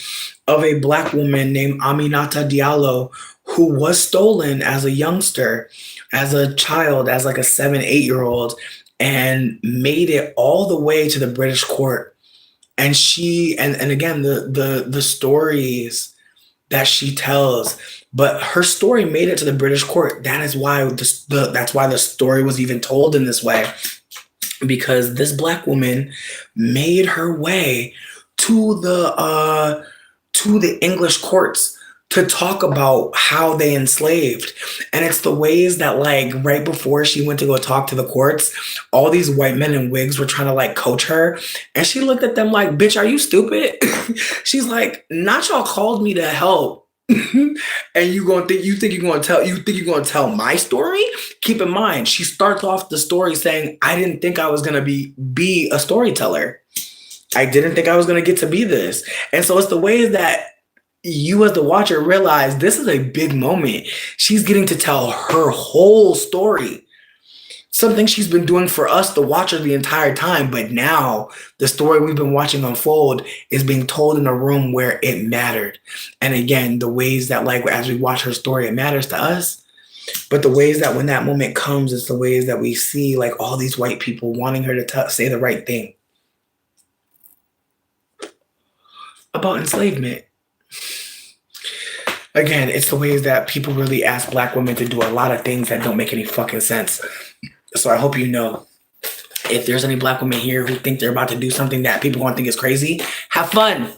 of a Black woman named Aminata Diallo, who was stolen as a youngster, as a child, as like a 7, 8-year-old, and made it all the way to the British court. And she and again, the stories that she tells, but her story made it to the British court. That is why that's why the story was even told in this way, because this Black woman made her way to the English courts to talk about how they enslaved. And it's the ways that, like, right before she went to go talk to the courts, all these white men in wigs were trying to, like, coach her. And she looked at them like, bitch, are you stupid? She's like, not y'all called me to help. And you think you're gonna tell my story? Keep in mind, she starts off the story saying, I didn't think I was gonna be a storyteller. I didn't think I was gonna get to be this. And so it's the ways that you as the watcher realize this is a big moment. She's getting to tell her whole story. Something she's been doing for us, the watcher, the entire time. But now the story we've been watching unfold is being told in a room where it mattered. And again, the ways that, like, as we watch her story, it matters to us. But the ways that when that moment comes, it's the ways that we see, like, all these white people wanting her to say the right thing about enslavement. Again, it's the ways that people really ask Black women to do a lot of things that don't make any fucking sense. So I hope you know, if there's any Black women here who think they're about to do something that people won't think is crazy, have fun.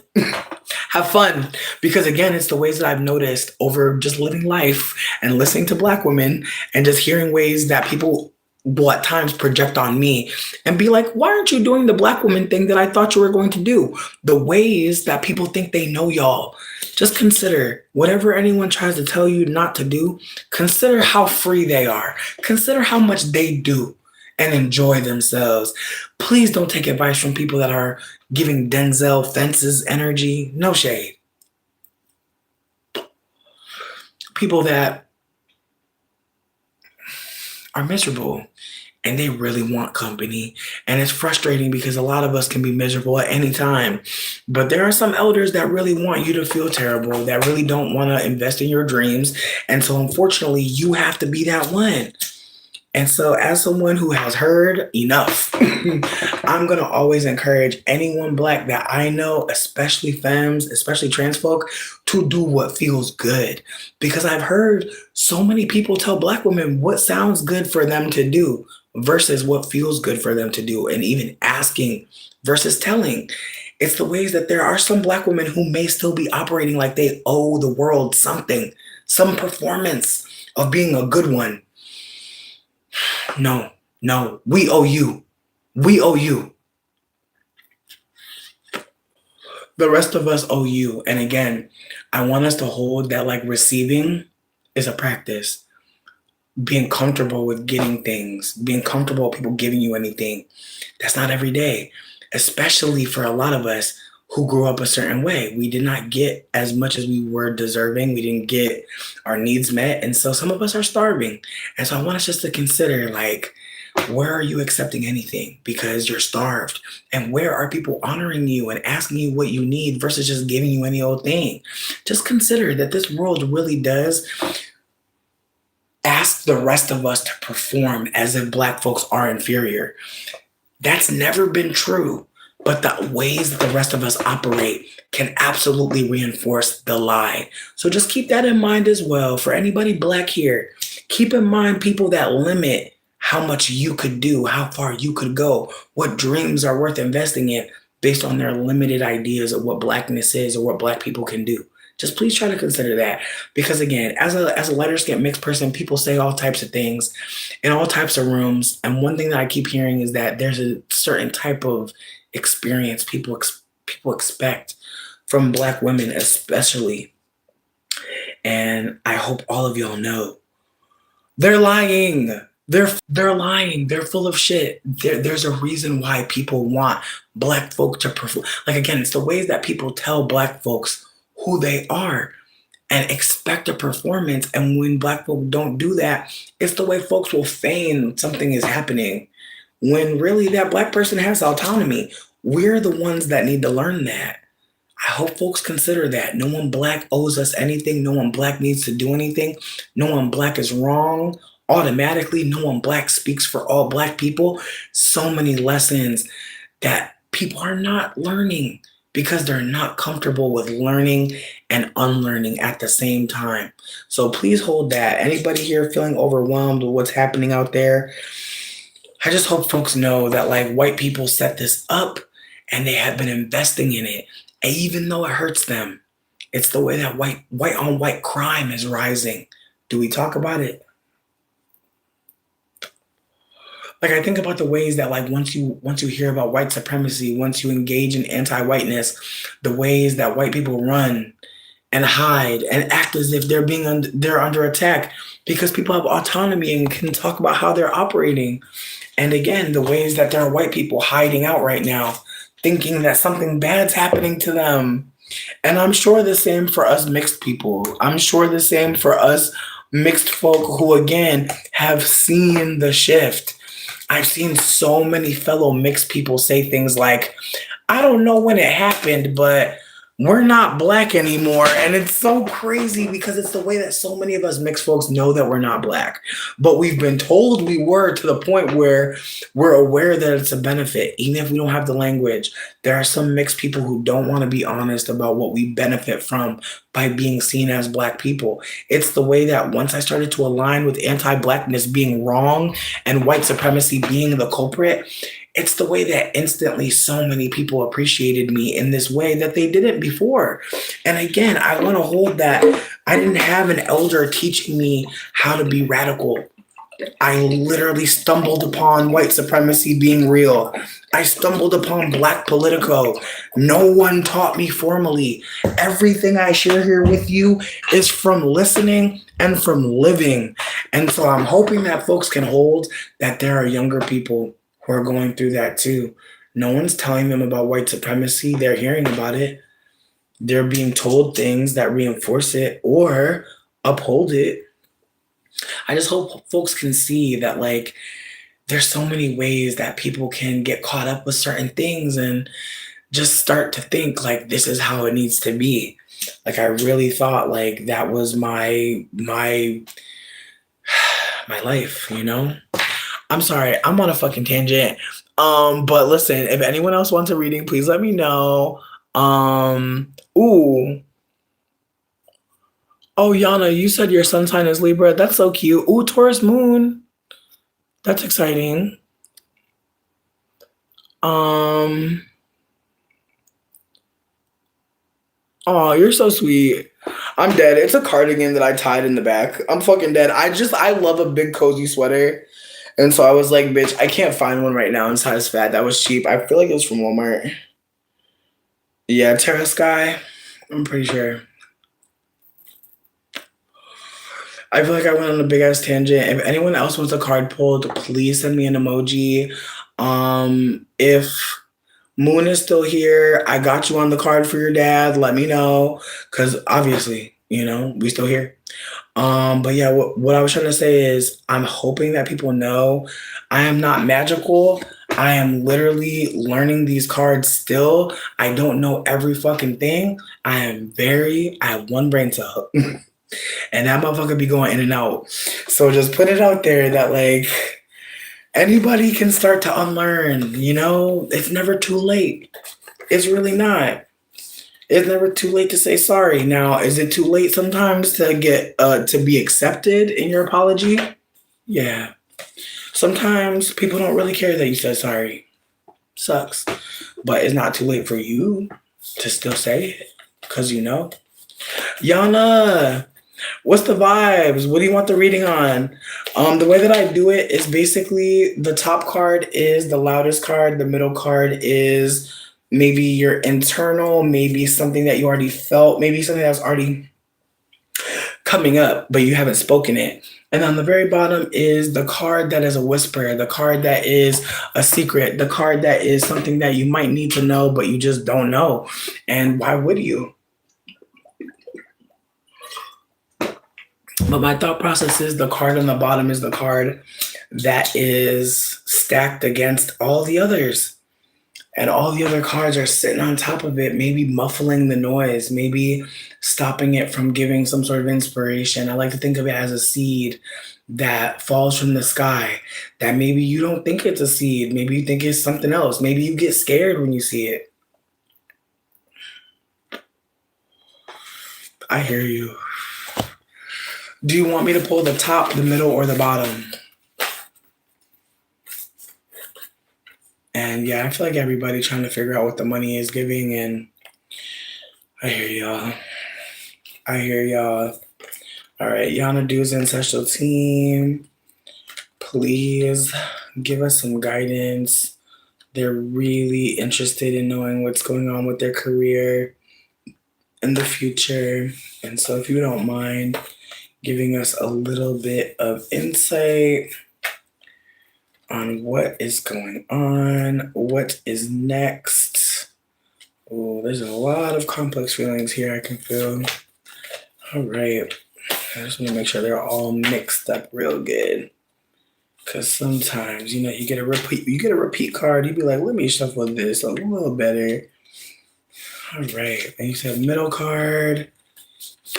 Have fun. Because again, it's the ways that I've noticed over just living life and listening to Black women and just hearing ways that people will at times project on me and be like, why aren't you doing the Black woman thing that I thought you were going to do? The ways that people think they know y'all. Just consider whatever anyone tries to tell you not to do, consider how free they are. Consider how much they do and enjoy themselves. Please don't take advice from people that are giving Denzel Fences energy. No shade. People that are miserable and they really want company. And it's frustrating because a lot of us can be miserable at any time. But there are some elders that really want you to feel terrible, that really don't want to invest in your dreams. And so unfortunately, you have to be that one. And so as someone who has heard enough, I'm going to always encourage anyone Black that I know, especially femmes, especially trans folk, to do what feels good. Because I've heard so many people tell Black women what sounds good for them to do versus what feels good for them to do, and even asking versus telling. It's the ways that there are some Black women who may still be operating like they owe the world something, some performance of being a good one. No, we owe you. We owe you. The rest of us owe you. And again, I want us to hold that, like, receiving is a practice. being comfortable with getting things, being comfortable with people giving you anything. That's not every day, especially for a lot of us who grew up a certain way. We did not get as much as we were deserving. We didn't get our needs met. And so some of us are starving. And so I want us just to consider, like, where are you accepting anything because you're starved? And where are people honoring you and asking you what you need versus just giving you any old thing? Just consider that this world really does ask the rest of us to perform as if Black folks are inferior. That's never been true. But the ways that the rest of us operate can absolutely reinforce the lie. So just keep that in mind as well. For anybody Black here, keep in mind people that limit how much you could do, how far you could go, what dreams are worth investing in based on their limited ideas of what Blackness is or what Black people can do. Just please try to consider that. Because again, as a lighter skinned mixed person, people say all types of things in all types of rooms. And one thing that I keep hearing is that there's a certain type of experience people expect from Black women especially. And I hope all of y'all know they're lying. They're lying. They're full of shit. There's a reason why people want Black folk to perform. Like again, it's the ways that people tell Black folks who they are and expect a performance. And when Black folk don't do that, it's the way folks will feign something is happening when really that Black person has autonomy. We're the ones that need to learn that. I hope folks consider that. No one Black owes us anything. No one Black needs to do anything. No one Black is wrong automatically. No one Black speaks for all Black people. So many lessons that people are not learning because they're not comfortable with learning and unlearning at the same time. So please hold that. Anybody here feeling overwhelmed with what's happening out there? I just hope folks know that like white people set this up and they have been investing in it. And even though it hurts them, it's the way that white on white crime is rising. Do we talk about it? Like I think about the ways that like once you hear about white supremacy, once you engage in anti-whiteness, the ways that white people run and hide and act as if they're under attack because people have autonomy and can talk about how they're operating. And again, the ways that there are white people hiding out right now, thinking that something bad's happening to them. And I'm sure the same for us mixed people. I'm sure the same for us mixed folk who, again, have seen the shift. I've seen so many fellow mixed people say things like, I don't know when it happened, but we're not Black anymore. And it's so crazy because it's the way that so many of us mixed folks know that we're not Black. But we've been told we were to the point where we're aware that it's a benefit, even if we don't have the language. There are some mixed people who don't want to be honest about what we benefit from by being seen as Black people. It's the way that once I started to align with anti-Blackness being wrong and white supremacy being the culprit, it's the way that instantly so many people appreciated me in this way that they didn't before. And again, I want to hold that. I didn't have an elder teaching me how to be radical. I literally stumbled upon white supremacy being real. I stumbled upon Black Politico. No one taught me formally. Everything I share here with you is from listening and from living. And so I'm hoping that folks can hold that there are younger people who are going through that too. No one's telling them about white supremacy. They're hearing about it. They're being told things that reinforce it or uphold it. I just hope folks can see that like there's so many ways that people can get caught up with certain things and just start to think like this is how it needs to be. Like I really thought like that was my life, you know? I'm sorry, I'm on a fucking tangent. But listen, if anyone else wants a reading, please let me know. Ooh. Oh, Yana, you said your sun sign is Libra. That's so cute. Ooh, Taurus moon. That's exciting. Oh, you're so sweet. I'm dead. It's a cardigan that I tied in the back. I'm fucking dead. I love a big cozy sweater. And so I was like, bitch, I can't find one right now in size fat. That was cheap. I feel like it was from Walmart. Yeah, Terra Sky. I'm pretty sure. I feel like I went on a big ass tangent. If anyone else wants a card pulled, please send me an emoji. If Moon is still here, I got you on the card for your dad. Let me know, because obviously, we still here. But yeah, what I was trying to say is I'm hoping that people know I am not magical. I am literally learning these cards still. I don't know every fucking thing. I have one brain cell. And that motherfucker be going in and out. So just put it out there that like anybody can start to unlearn, It's never too late. It's really not. It's never too late to say sorry. Now, is it too late sometimes to get to be accepted in your apology? Yeah. Sometimes people don't really care that you said sorry. Sucks. But it's not too late for you to still say it. Because Yana, what's the vibes? What do you want the reading on? The way that I do it is basically the top card is the loudest card. The middle card is maybe your internal, maybe something that you already felt, maybe something that's already coming up, but you haven't spoken it. And on the very bottom is the card that is a whisper, the card that is a secret, the card that is something that you might need to know, but you just don't know. And why would you? But my thought process is the card on the bottom is the card that is stacked against all the others. And all the other cards are sitting on top of it, maybe muffling the noise, maybe stopping it from giving some sort of inspiration. I like to think of it as a seed that falls from the sky, that maybe you don't think it's a seed. Maybe you think it's something else. Maybe you get scared when you see it. I hear you. Do you want me to pull the top, the middle, or the bottom? And yeah, I feel like everybody trying to figure out what the money is giving, and I hear y'all. All right, Yana Du's Ancestral Team, please give us some guidance. They're really interested in knowing what's going on with their career in the future. And so if you don't mind giving us a little bit of insight on what is going on, what is next. Oh, there's a lot of complex feelings here I can feel. All right. I just want to make sure they're all mixed up real good. Because sometimes, you get a repeat card, you'd be like, let me shuffle this a little better. All right. And you said middle card.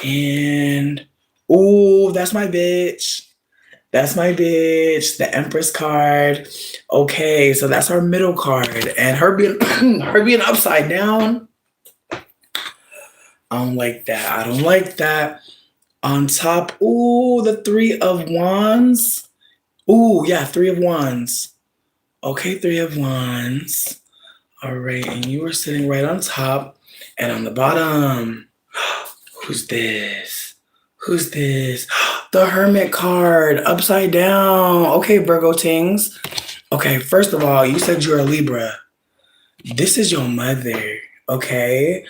And, oh, that's my bitch. That's my bitch, the Empress card. Okay, so that's our middle card. And her being upside down, I don't like that. On top, ooh, the 3 of Wands. Ooh, yeah, 3 of Wands. Okay, 3 of Wands. All right, and you were sitting right on top. And on the bottom, who's this? The Hermit card, upside down. Okay, Virgo Tings. Okay, first of all, you said you're a Libra. This is your mother, okay?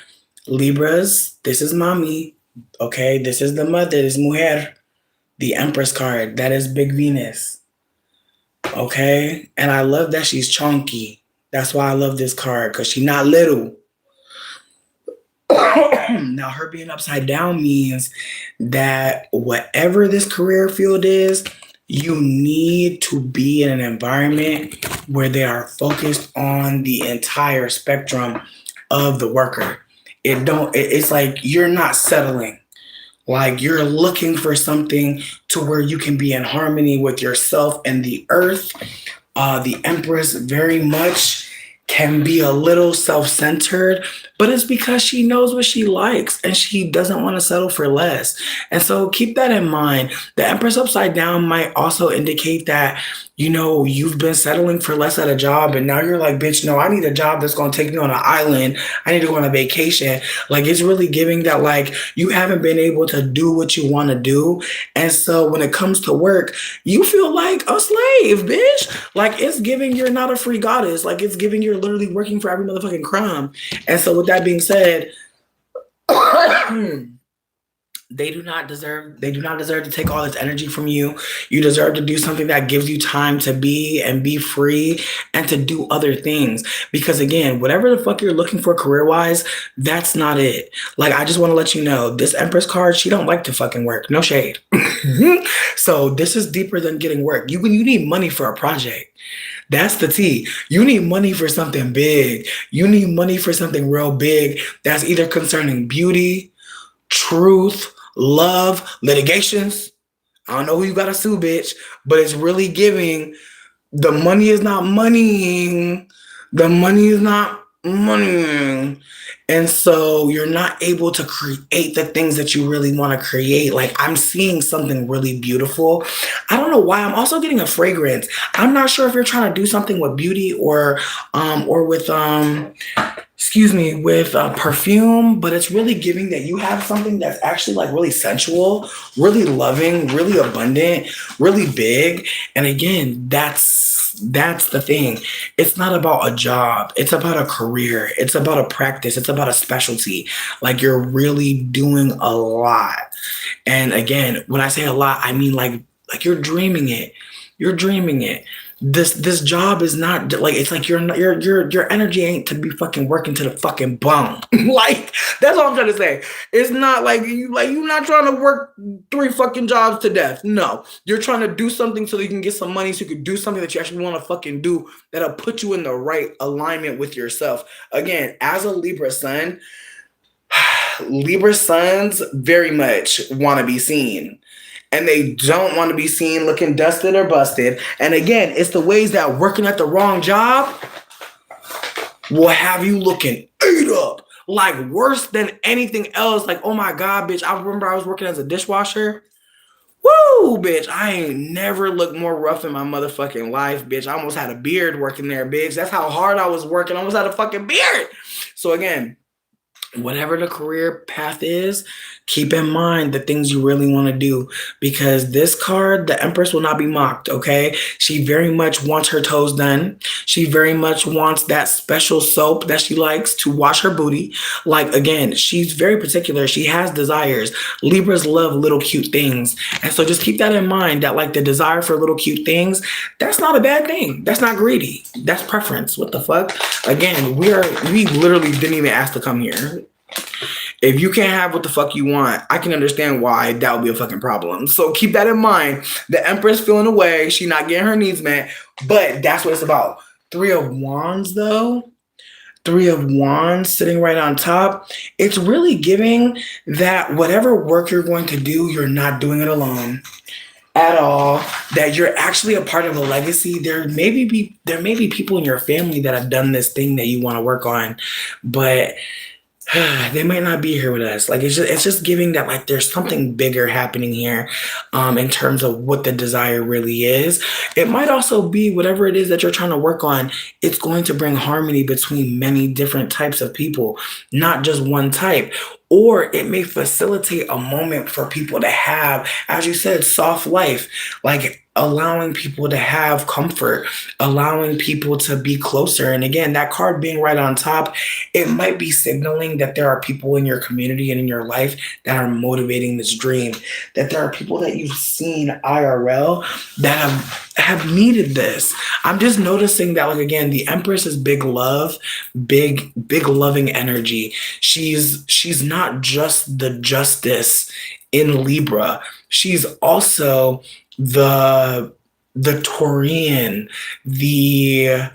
Libras, this is mommy, okay? This is the mother, this is mujer. The Empress card, that is Big Venus, okay? And I love that she's chunky. That's why I love this card, because she's not little. Now, her being upside down means that whatever this career field is, you need to be in an environment where they are focused on the entire spectrum of the worker. It's like you're not settling. Like you're looking for something to where you can be in harmony with yourself and the earth. The Empress very much can be a little self-centered, but it's because she knows what she likes and she doesn't want to settle for less. And so keep that in mind. The Empress upside down might also indicate that, you've been settling for less at a job and now you're like, bitch, no, I need a job that's going to take me on an island. I need to go on a vacation. Like it's really giving that like you haven't been able to do what you want to do. And so when it comes to work, you feel like a slave, bitch. Like it's giving you're not a free goddess. Like it's giving you're literally working for every motherfucking crumb. And so with that being said, They do not deserve to take all this energy from you. You deserve to do something that gives you time to be free and to do other things. Because again, whatever the fuck you're looking for career-wise, that's not it. Like, I just want to let you know, this Empress card, she don't like to fucking work. No shade. So this is deeper than getting work. You need money for a project. That's the T. You need money for something big. You need money for something real big that's either concerning beauty, truth, love, litigations. I don't know who you gotta sue, bitch, but it's really giving the money is not moneying. The money is not moneying. And so you're not able to create the things that you really want to create. Like, I'm seeing something really beautiful. I don't know why. I'm also getting a fragrance. I'm not sure if you're trying to do something with beauty or with with perfume, but it's really giving that you have something that's actually like really sensual, really loving, really abundant, really big. And again, that's the thing. It's not about a job. It's about a career. It's about a practice. It's about a specialty. Like, you're really doing a lot. And again, when I say a lot, I mean like you're dreaming it. You're dreaming it. This job is not like, it's like your energy ain't to be fucking working to the fucking bone. Like, that's all I'm trying to say. It's not like you're not trying to work 3 fucking jobs to death. No, you're trying to do something so that you can get some money, so you can do something that you actually want to fucking do, that'll put you in the right alignment with yourself. Again, as a Libra sun, Libra suns very much want to be seen. And they don't want to be seen looking dusted or busted. And again, it's the ways that working at the wrong job will have you looking ate up. Like, worse than anything else. Like, oh my God, bitch. I remember I was working as a dishwasher. Woo, bitch. I ain't never looked more rough in my motherfucking life, bitch. I almost had a beard working there, bitch. That's how hard I was working. I almost had a fucking beard. So again, whatever the career path is, keep in mind the things you really want to do, because this card, the Empress, will not be mocked, okay? She very much wants her toes done. She very much wants that special soap that she likes to wash her booty. Like, again, she's very particular. She has desires. Libras love little cute things. And so just keep that in mind, that like the desire for little cute things, that's not a bad thing. That's not greedy. That's preference. What the fuck? Again, we literally didn't even ask to come here. If you can't have what the fuck you want, I can understand why that would be a fucking problem. So keep that in mind. The Empress feeling away. She not getting her needs met. But that's what it's about. 3 of Wands, though. 3 of Wands sitting right on top. It's really giving that whatever work you're going to do, you're not doing it alone at all. That you're actually a part of a legacy. There may be people in your family that have done this thing that you want to work on, but they might not be here with us. Like, it's just giving that like there's something bigger happening here, in terms of what the desire really is. It might also be whatever it is that you're trying to work on. It's going to bring harmony between many different types of people, not just one type. Or it may facilitate a moment for people to have, as you said, soft life, like allowing people to have comfort, allowing people to be closer. And again, that card being right on top, it might be signaling that there are people in your community and in your life that are motivating this dream, that there are people that you've seen IRL that have needed this. I'm just noticing that, like, again, the Empress is big love, big loving energy. She's not just the justice in Libra. She's also the Taurian, the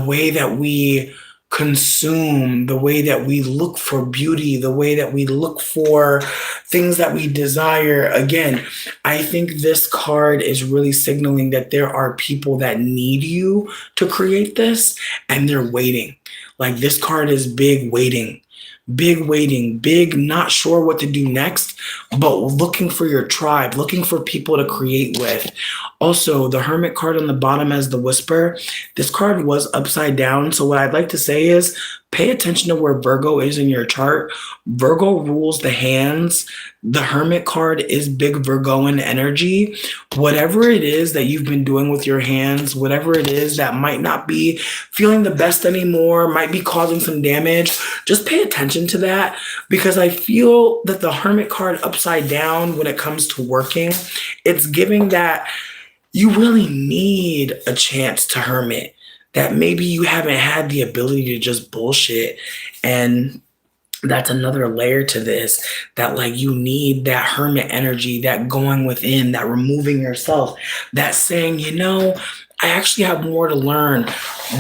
way that we consume, the way that we look for beauty, the way that we look for things that we desire. Again, I think this card is really signaling that there are people that need you to create this, and they're waiting. Like, this card is big waiting, big not sure what to do next, but looking for your tribe, looking for people to create with. Also, the Hermit card on the bottom as the Whisper, this card was upside down. So what I'd like to say is pay attention to where Virgo is in your chart. Virgo rules the hands. The Hermit card is big Virgoan energy. Whatever it is that you've been doing with your hands, whatever it is that might not be feeling the best anymore, might be causing some damage, just pay attention to that, because I feel that the Hermit card upside down when it comes to working, it's giving that you really need a chance to hermit, that maybe you haven't had the ability to just bullshit. And that's another layer to this, that like you need that hermit energy, that going within, that removing yourself, that saying, I actually have more to learn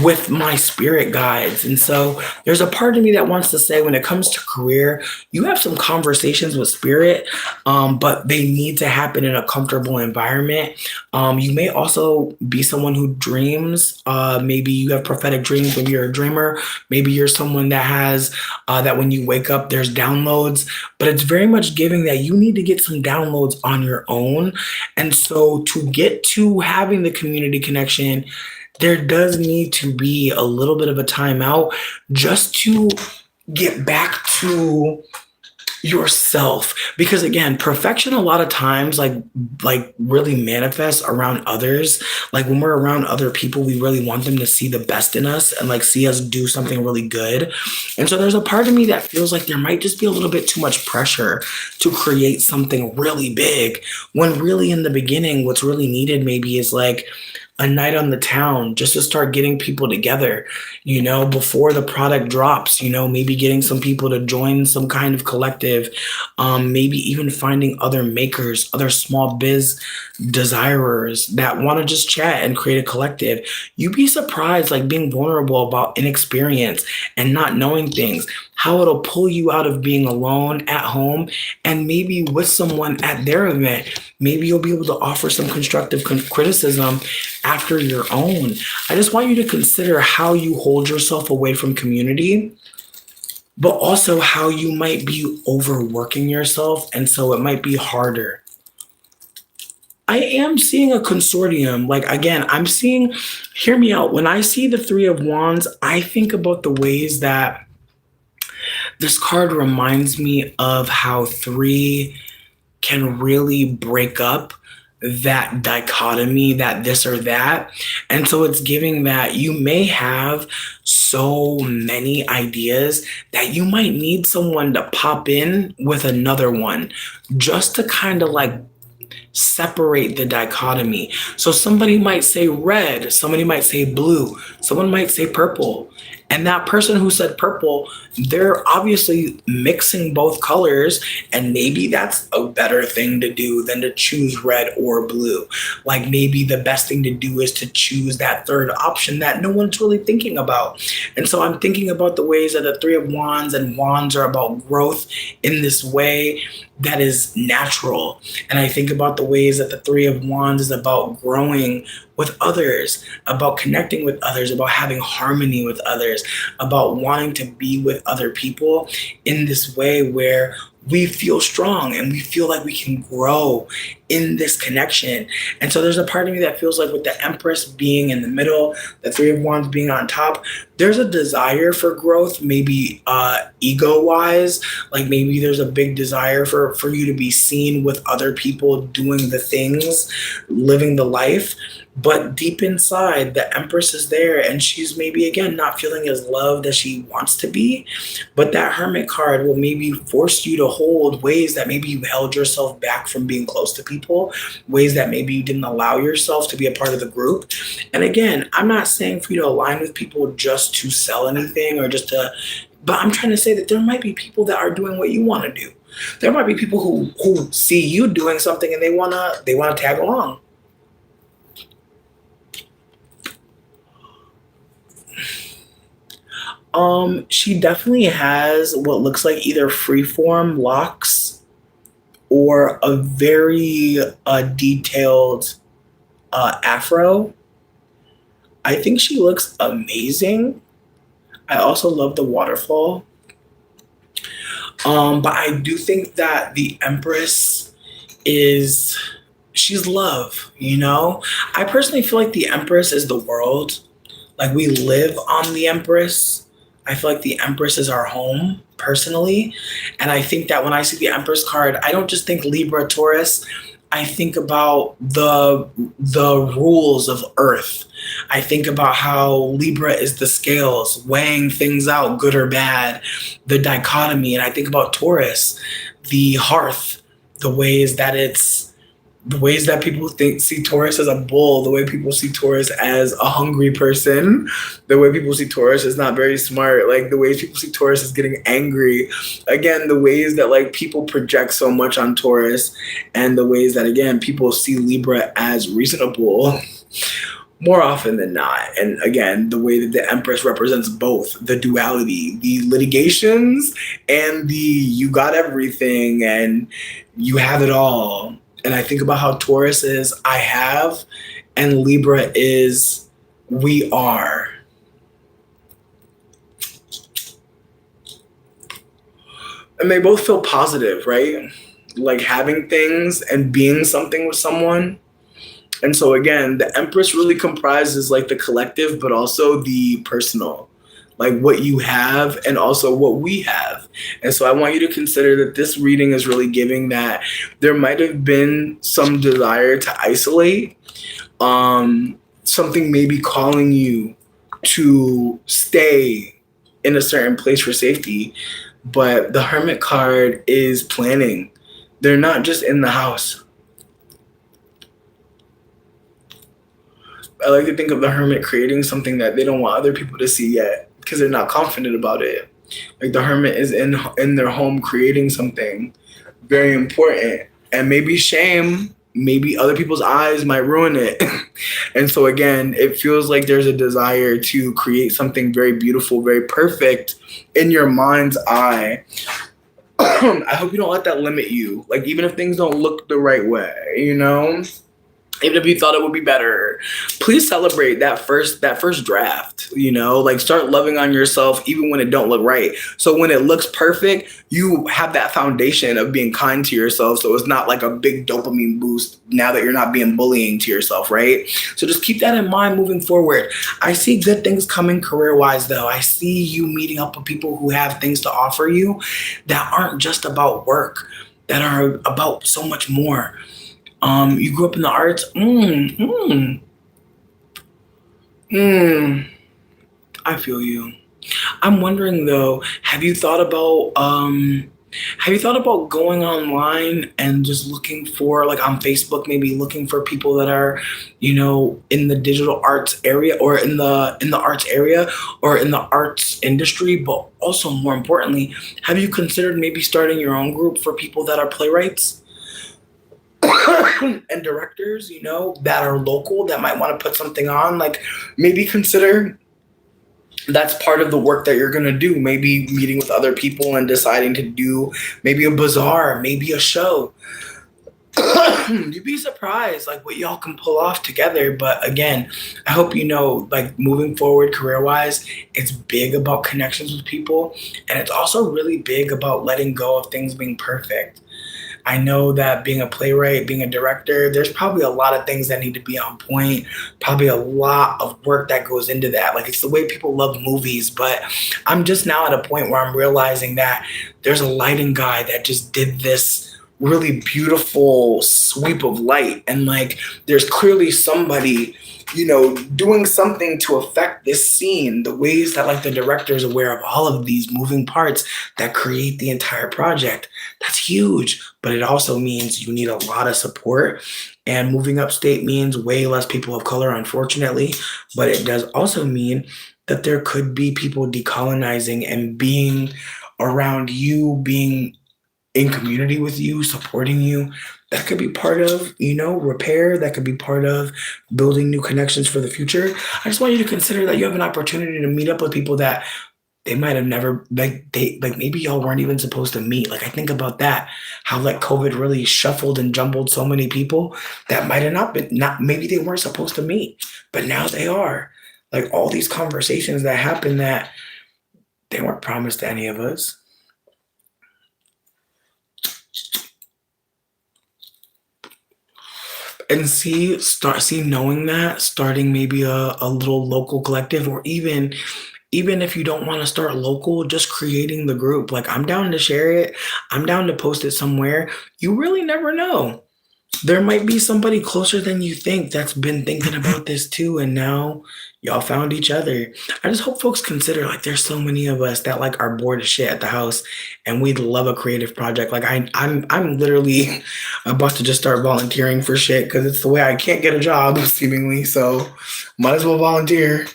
with my spirit guides. And so there's a part of me that wants to say, when it comes to career, you have some conversations with spirit, but they need to happen in a comfortable environment. You may also be someone who dreams. Maybe you have prophetic dreams when you're a dreamer. Maybe you're someone that has that when you wake up, there's downloads, but it's very much giving that you need to get some downloads on your own. And so to get to having the community connection, there does need to be a little bit of a timeout just to get back to yourself, because again, perfection a lot of times like really manifests around others. Like when we're around other people, we really want them to see the best in us and like see us do something really good. And so there's a part of me that feels like there might just be a little bit too much pressure to create something really big, when really in the beginning what's really needed maybe is like a night on the town, just to start getting people together, before the product drops, maybe getting some people to join some kind of collective, maybe even finding other makers, other small biz desirers that want to just chat and create a collective. You'd be surprised, like being vulnerable about inexperience and not knowing things, how it'll pull you out of being alone at home and maybe with someone at their event. Maybe you'll be able to offer some constructive criticism after your own. I just want you to consider how you hold yourself away from community, but also how you might be overworking yourself. And so it might be harder. I am seeing a consortium. Like, again, hear me out. When I see the Three of Wands, I think about the ways that this card reminds me of how three can really break up that dichotomy, that this or that. And so it's giving that you may have so many ideas that you might need someone to pop in with another one just to kind of like separate the dichotomy. So somebody might say red, somebody might say blue, someone might say purple. And that person who said purple, they're obviously mixing both colors, and maybe that's a better thing to do than to choose red or blue. Like maybe the best thing to do is to choose that third option that no one's really thinking about. And so I'm thinking about the ways that the Three of Wands and wands are about growth in this way that is natural. And I think about the ways that the Three of Wands is about growing with others, about connecting with others, about having harmony with others, about wanting to be with other people in this way where we feel strong and we feel like we can grow in this connection. And so there's a part of me that feels like with the Empress being in the middle, the Three of Wands being on top, there's a desire for growth, maybe ego-wise. Like maybe there's a big desire for you to be seen with other people doing the things, living the life. But deep inside, the Empress is there and she's maybe, again, not feeling as loved as she wants to be. But that Hermit card will maybe force you to hold ways that maybe you held yourself back from being close to people, ways that maybe you didn't allow yourself to be a part of the group. And again, I'm not saying for you to align with people just to sell anything or just to, but I'm trying to say that there might be people that are doing what you want to do. There might be people who see you doing something and they wanna tag along. She definitely has what looks like either freeform locks or a very detailed afro. I think she looks amazing. I also love the waterfall. But I do think that the Empress she's love, I personally feel like the Empress is the world. Like we live on the Empress. I feel like the Empress is our home personally. And I think that when I see the Empress card, I don't just think Libra, Taurus. I think about the rules of Earth. I think about how Libra is the scales, weighing things out, good or bad, the dichotomy. And I think about Taurus, the hearth, the ways that it's the ways that people see Taurus as a bull, the way people see Taurus as a hungry person, the way people see Taurus as not very smart, like the ways people see Taurus as getting angry. Again, the ways that like people project so much on Taurus, and the ways that again people see Libra as reasonable more often than not. And again, the way that the Empress represents both the duality, the litigations, and the you got everything and you have it all. And I think about how Taurus is I have, and Libra is we are. And they both feel positive, right? Like having things and being something with someone. And so again, the Empress really comprises like the collective, but also the personal, like what you have and also what we have. And so I want you to consider that this reading is really giving that there might have been some desire to isolate, something maybe calling you to stay in a certain place for safety, but the Hermit card is planning. They're not just in the house. I like to think of the Hermit creating something that they don't want other people to see yet because they're not confident about it. Like the Hermit is in their home creating something very important, and maybe shame, maybe other people's eyes might ruin it. And so again, it feels like there's a desire to create something very beautiful, very perfect in your mind's eye. I hope you don't let that limit you. Like even if things don't look the right way, you know? Even if you thought it would be better, please celebrate that first draft, you know, like start loving on yourself even when it don't look right. So when it looks perfect, you have that foundation of being kind to yourself. So it's not like a big dopamine boost now that you're not being bullying to yourself, right? So just keep that in mind moving forward. I see good things coming career-wise though. I see you meeting up with people who have things to offer you that aren't just about work, that are about so much more. You grew up in the arts. I feel you. I'm wondering though, have you thought about going online and just looking for like on Facebook, maybe looking for people that are, you know, in the digital arts area or in the arts area or in the arts industry, but also more importantly, have you considered maybe starting your own group for people that are playwrights? And directors, you know, that are local that might want to put something on, like maybe consider that's part of the work that you're going to do. Maybe meeting with other people and deciding to do maybe a bazaar, maybe a show. You'd be surprised like what y'all can pull off together. But again, I hope you know, like moving forward career wise, it's big about connections with people, and it's also really big about letting go of things being perfect. I know that being a playwright, being a director, there's probably a lot of things that need to be on point, probably a lot of work that goes into that. Like it's the way people love movies, but I'm just now at a point where I'm realizing that there's a lighting guy that just did this really beautiful sweep of light. And like there's clearly somebody, you know, doing something to affect this scene, the ways that like the director is aware of all of these moving parts that create the entire project. That's huge, but it also means you need a lot of support. And moving upstate means way less people of color, unfortunately, but it does also mean that there could be people decolonizing and being around you, being in community with you, supporting you. That could be part of, you know, repair. That could be part of building new connections for the future. I just want you to consider that you have an opportunity to meet up with people that they might have never maybe y'all weren't even supposed to meet. Like I think about that, how like COVID really shuffled and jumbled so many people that might have not maybe they weren't supposed to meet, but now they are. Like all these conversations that happened that they weren't promised to any of us. And see knowing that, starting maybe a little local collective, or even even if you don't want to start local, just creating the group. Like, I'm down to share it. I'm down to post it somewhere. You really never know. There might be somebody closer than you think that's been thinking about this too, and now y'all found each other. I just hope folks consider, like, there's so many of us that like are bored as shit at the house, and we'd love a creative project. Like, I'm literally about to just start volunteering for shit because it's the way I can't get a job seemingly. So might as well volunteer.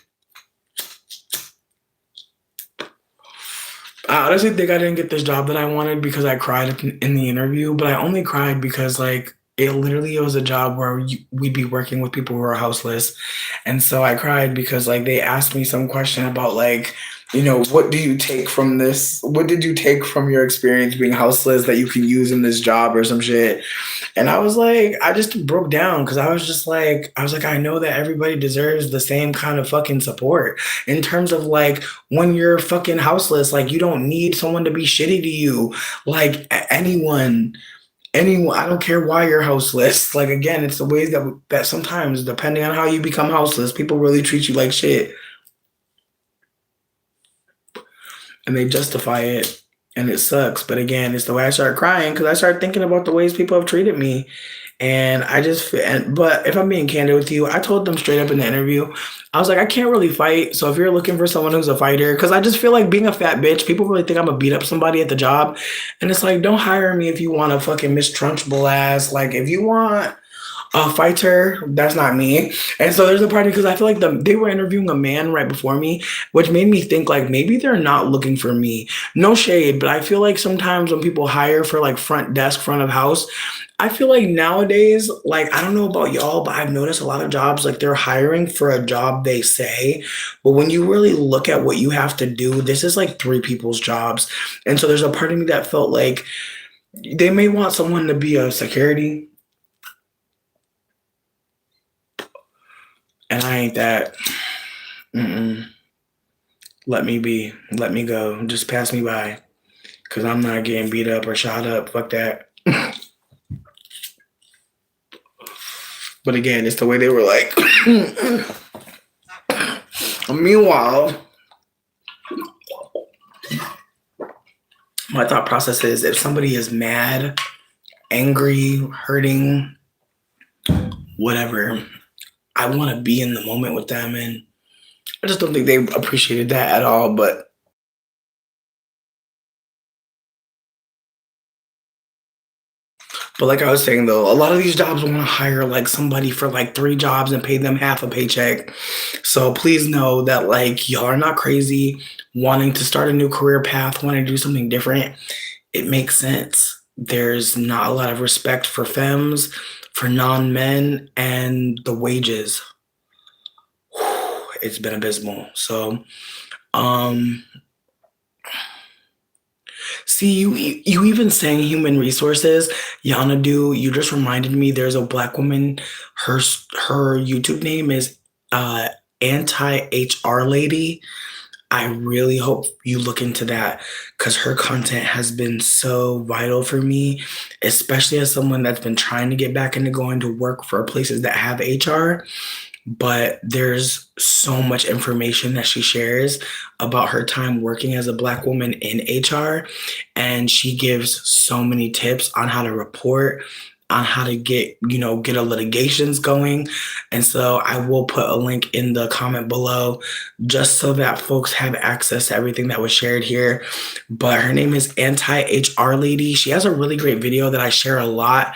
I honestly think I didn't get this job that I wanted because I cried in the interview, but I only cried because, like, it literally was a job where we'd be working with people who are houseless. And so I cried because, like, they asked me some question about, like, what do you take from this? What did you take from your experience being houseless that you can use in this job or some shit? And I was like, I just broke down because I was like, I know that everybody deserves the same kind of fucking support in terms of, like, when you're fucking houseless, like, you don't need someone to be shitty to you. Like, anyone, I don't care why you're houseless. Like, again, it's the ways that sometimes, depending on how you become houseless, people really treat you like shit, and they justify it, and it sucks. But again, it's the way I started crying because I started thinking about the ways people have treated me. And but if I'm being candid with you, I told them straight up in the interview, I was like, I can't really fight. So if you're looking for someone who's a fighter, because I just feel like being a fat bitch, people really think I'm gonna beat up somebody at the job. And it's like, don't hire me if you want a fucking Miss Trunchbull ass. Like, if you want a fighter, that's not me. And so there's a party because I feel like they were interviewing a man right before me, which made me think, like, maybe they're not looking for me. No shade, but I feel like sometimes when people hire for, like, front desk, front of house, I feel like nowadays, like, I don't know about y'all, but I've noticed a lot of jobs, like, they're hiring for a job they say, but when you really look at what you have to do, this is like three people's jobs. And so there's a part of me that felt like they may want someone to be a security, and I ain't that. Mm-mm. Let me be. Let me go. Just pass me by. Because I'm not getting beat up or shot up. Fuck that. But again, it's the way they were like. Meanwhile, my thought process is if somebody is mad, angry, hurting, whatever, I want to be in the moment with them. And I just don't think they appreciated that at all. But like I was saying though, a lot of these jobs want to hire like somebody for like three jobs and pay them half a paycheck. So please know that, like, y'all are not crazy. Wanting to start a new career path, wanting to do something different, it makes sense. There's not a lot of respect for femmes, for non-men, and the wages. It's been abysmal. So, um, see, you even saying human resources, Yanadu, you just reminded me there's a black woman, her YouTube name is uh anti-HR lady. I really hope you look into that because her content has been so vital for me, especially as someone that's been trying to get back into going to work for places that have HR. But there's so much information that she shares about her time working as a black woman in HR, and she gives so many tips on how to report, on how to get a litigations going. And so I will put a link in the comment below just so that folks have access to everything that was shared here. But her name is Anti-HR Lady. She has a really great video that I share a lot,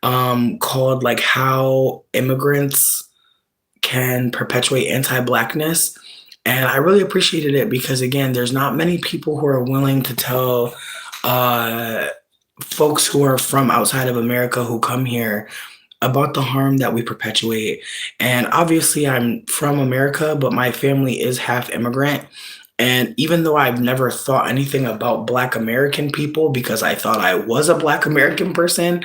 called like how immigrants can perpetuate anti-blackness. And I really appreciated it because, again, there's not many people who are willing to tell folks who are from outside of America who come here about the harm that we perpetuate. And obviously, I'm from America, but my family is half immigrant. And even though I've never thought anything about Black American people because I thought I was a Black American person,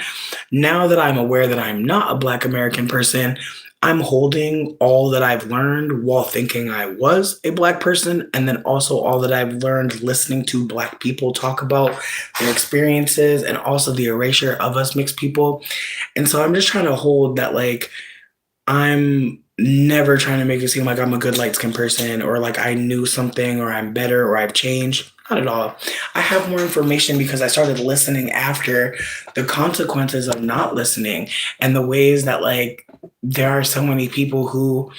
now that I'm aware that I'm not a Black American person, I'm holding all that I've learned while thinking I was a Black person, and then also all that I've learned listening to Black people talk about their experiences and also the erasure of us mixed people. And so I'm just trying to hold that, like, I'm never trying to make it seem like I'm a good light skinned person or like I knew something or I'm better or I've changed. Not at all. I have more information because I started listening after the consequences of not listening and the ways that like there are so many people who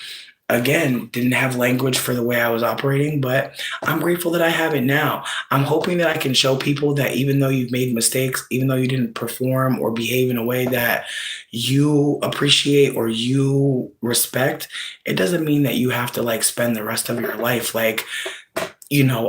again didn't have language for the way I was operating, but I'm grateful that I have it now. I'm hoping that I can show people that even though you've made mistakes, even though you didn't perform or behave in a way that you appreciate or you respect, it doesn't mean that you have to like spend the rest of your life like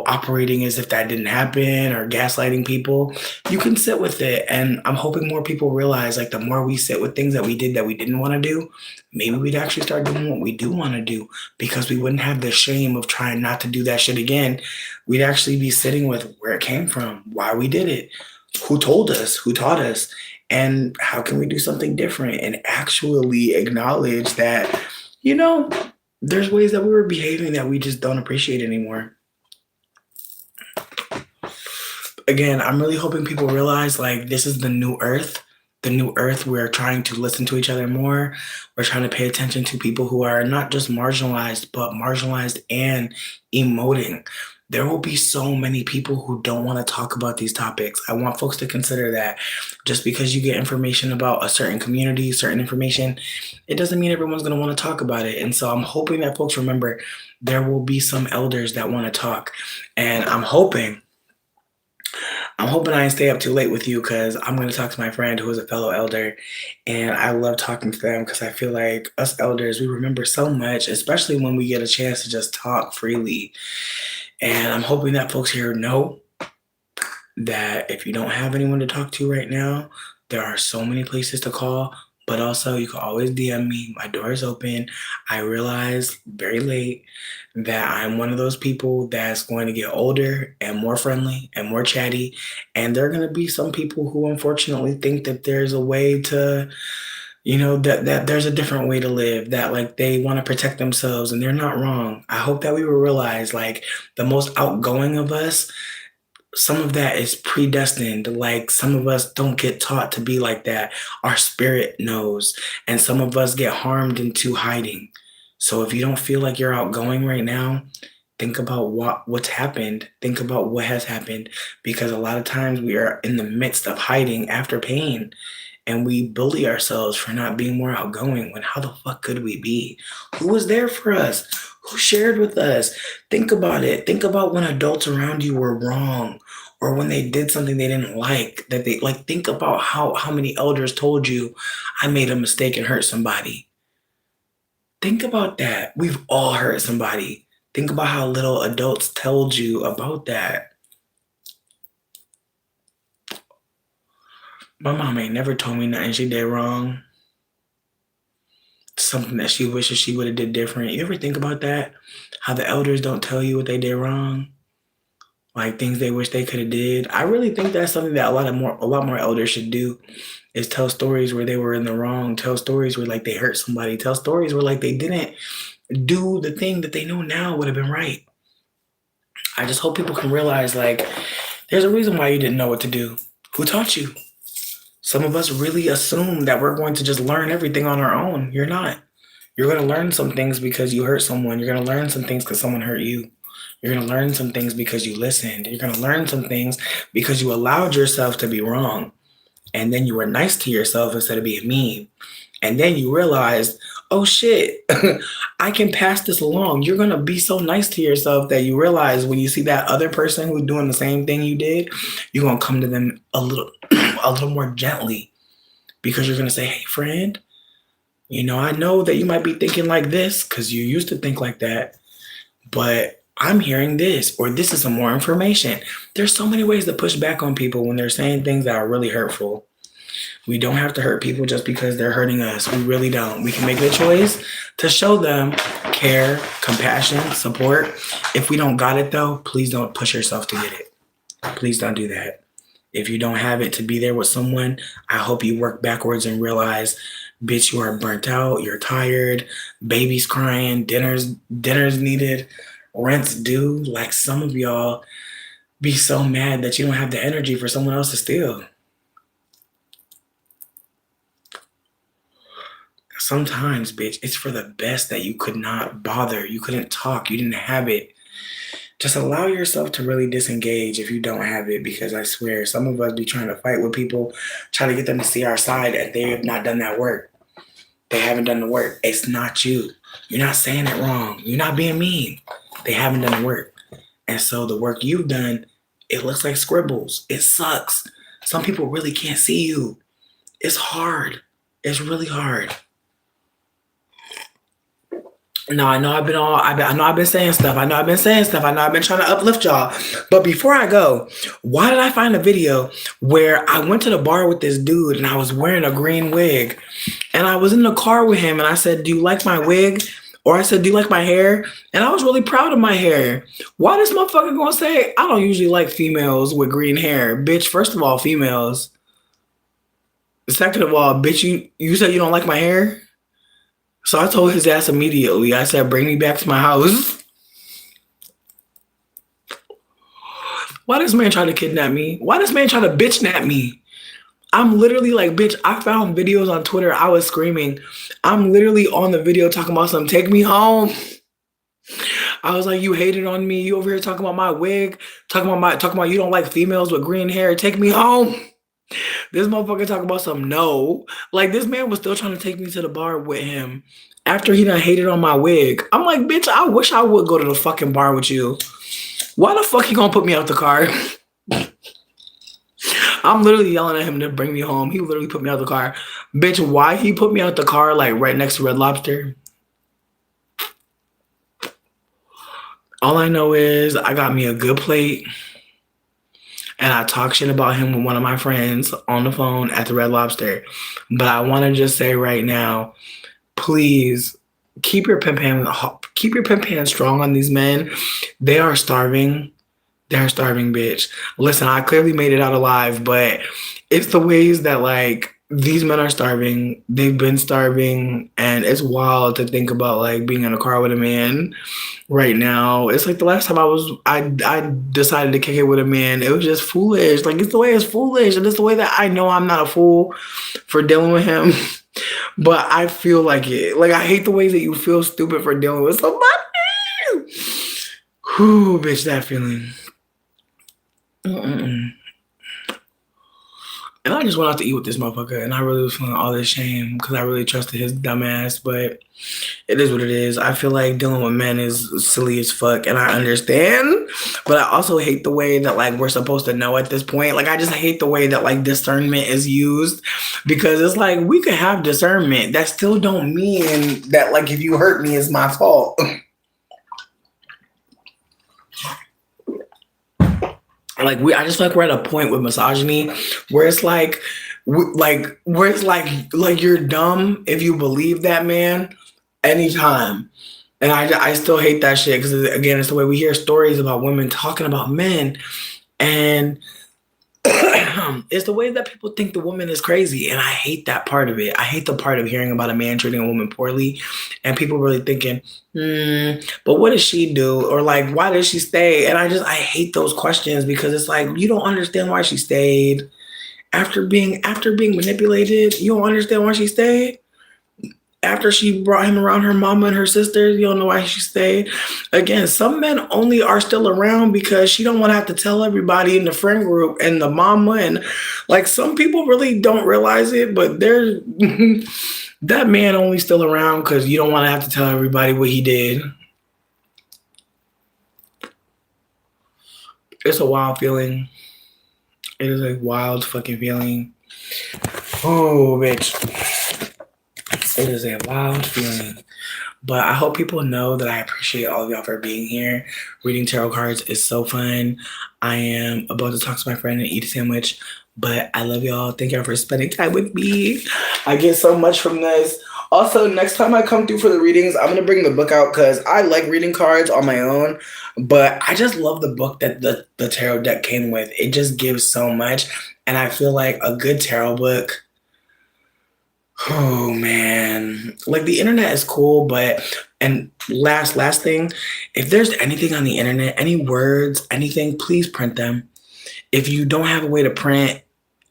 operating as if that didn't happen or gaslighting people. You can sit with it. And I'm hoping more people realize like the more we sit with things that we did that we didn't want to do, maybe we'd actually start doing what we do want to do because we wouldn't have the shame of trying not to do that shit again. We'd actually be sitting with where it came from, why we did it, who told us, who taught us, and how can we do something different and actually acknowledge that, there's ways that we were behaving that we just don't appreciate anymore. Again, I'm really hoping people realize like this is the new earth. The new earth, we're trying to listen to each other more. We're trying to pay attention to people who are not just marginalized, but marginalized and emoting. There will be so many people who don't want to talk about these topics. I want folks to consider that just because you get information about a certain community, certain information, it doesn't mean everyone's going to want to talk about it. And so I'm hoping that folks remember there will be some elders that want to talk. And I'm hoping I didn't stay up too late with you because I'm going to talk to my friend who is a fellow elder. And I love talking to them because I feel like us elders, we remember so much, especially when we get a chance to just talk freely. And I'm hoping that folks here know that if you don't have anyone to talk to right now, there are so many places to call. But also, you can always DM me. My door is open. I realize very late that I'm one of those people that's going to get older and more friendly and more chatty. And there are going to be some people who unfortunately think that there's a way to, that there's a different way to live, that like they want to protect themselves and they're not wrong. I hope that we will realize like the most outgoing of us, some of that is predestined. Like some of us don't get taught to be like that. Our spirit knows. And some of us get harmed into hiding. So if you don't feel like you're outgoing right now, think about what's happened. Think about what has happened. Because a lot of times we are in the midst of hiding after pain. And we bully ourselves for not being more outgoing when how the fuck could we be? Who was there for us? Who shared with us? Think about it. Think about when adults around you were wrong or when they did something they didn't like. That they like think about how many elders told you I made a mistake and hurt somebody. Think about that. We've all hurt somebody. Think about how little adults told you about that. My mom ain't never told me nothing she did wrong. Something that she wishes she would have did different. You ever think about that? How the elders don't tell you what they did wrong? Like things they wish they could have did. I really think that's something that a lot more elders should do is tell stories where they were in the wrong, tell stories where like they hurt somebody, tell stories where like they didn't do the thing that they know now would have been right. I just hope people can realize like there's a reason why you didn't know what to do. Who taught you? Some of us really assume that we're going to just learn everything on our own. You're not. You're going to learn some things because you hurt someone. You're going to learn some things because someone hurt you. You're going to learn some things because you listened. You're going to learn some things because you allowed yourself to be wrong. And then you were nice to yourself instead of being mean. And then you realized, oh shit, I can pass this along. You're going to be so nice to yourself that you realize when you see that other person who's doing the same thing you did, you're going to come to them a little a little more gently because you're going to say, hey, friend, I know that you might be thinking like this because you used to think like that, but I'm hearing this, or this is some more information. There's so many ways to push back on people when they're saying things that are really hurtful. We don't have to hurt people just because they're hurting us. We really don't. We can make the choice to show them care, compassion, support. If we don't got it though, please don't push yourself to get it. Please don't do that. If you don't have it to be there with someone, I hope you work backwards and realize, bitch, you are burnt out, you're tired, baby's crying, dinner's needed, rent's due. Like some of y'all be so mad that you don't have the energy for someone else to steal. Sometimes, bitch, it's for the best that you could not bother. You couldn't talk. You didn't have it. Just allow yourself to really disengage if you don't have it, because I swear some of us be trying to fight with people, trying to get them to see our side, and they have not done that work. They haven't done the work. It's not you. You're not saying it wrong. You're not being mean. They haven't done the work. And so the work you've done, it looks like scribbles. It sucks. Some people really can't see you. It's hard. It's really hard. No, I know I've been saying stuff. I know I've been trying to uplift y'all. But before I go, why did I find a video where I went to the bar with this dude and I was wearing a green wig and I was in the car with him and I said, "Do you like my wig?" Or I said, "Do you like my hair?" And I was really proud of my hair. Why this motherfucker gonna say, "I don't usually like females with green hair"? Bitch, first of all, females. Second of all, bitch, you said you don't like my hair? So I told his ass immediately. I said, "Bring me back to my house." Why this man try to kidnap me? Why this man try to bitch nap me? I'm literally like, bitch, I found videos on Twitter. I was screaming. I'm literally on the video talking about something. Take me home. I was like, you hated on me. You over here talking about my wig. Talking about you don't like females with green hair. Take me home. This motherfucker talking about some no. Like, this man was still trying to take me to the bar with him after he done hated on my wig. I'm like, bitch, I wish I would go to the fucking bar with you. Why the fuck he gonna put me out the car? I'm literally yelling at him to bring me home. He literally put me out the car. Bitch, why he put me out the car like right next to Red Lobster? All I know is I got me a good plate and I talk shit about him with one of my friends on the phone at the Red Lobster. But I want to just say right now, please keep your pimp hand strong on these men. They are starving. They're starving, bitch. Listen, I clearly made it out alive, but it's the ways that like these men are starving. They've been starving, and it's wild to think about like being in a car with a man right now. It's like the last time I decided to kick it with a man. It was just foolish. Like, it's the way it's foolish, and it's the way that I know I'm not a fool for dealing with him. But I feel like it. Like, I hate the ways that you feel stupid for dealing with somebody. Whew, bitch, that feeling. Mm-mm. And I just went out to eat with this motherfucker, and I really was feeling all this shame because I really trusted his dumb ass, but it is what it is. I feel like dealing with men is silly as fuck, and I understand, but I also hate the way that, like, we're supposed to know at this point. Like, I just hate the way that, like, discernment is used, because it's like, we could have discernment. That still don't mean that, like, if you hurt me, it's my fault. Like, I just feel like we're at a point with misogyny where it's like, you're dumb if you believe that man anytime. And I still hate that shit because, again, it's the way we hear stories about women talking about men, and it's the way that people think the woman is crazy. And I hate that part of it. I hate the part of hearing about a man treating a woman poorly and people really thinking, but what does she do? Or like, why did she stay? And I hate those questions because it's like, you don't understand why she stayed. After being manipulated, you don't understand why she stayed. After she brought him around her mama and her sisters, you don't know why she stayed. Again, some men only are still around because she don't want to have to tell everybody in the friend group and the mama, and like, some people really don't realize it, but there's that man only still around because you don't want to have to tell everybody what he did. It's a wild feeling. It is a wild fucking feeling. Oh, bitch. It is a wild feeling. But I hope people know that I appreciate all of y'all for being here. Reading tarot cards is so fun. I am about to talk to my friend and eat a sandwich. But I love y'all. Thank y'all for spending time with me. I get so much from this. Also, next time I come through for the readings, I'm going to bring the book out because I like reading cards on my own. But I just love the book that the tarot deck came with. It just gives so much. And I feel like a good tarot book, oh man, like, the internet is cool, but, and last thing, if there's anything on the internet, any words, anything, please print them. If you don't have a way to print,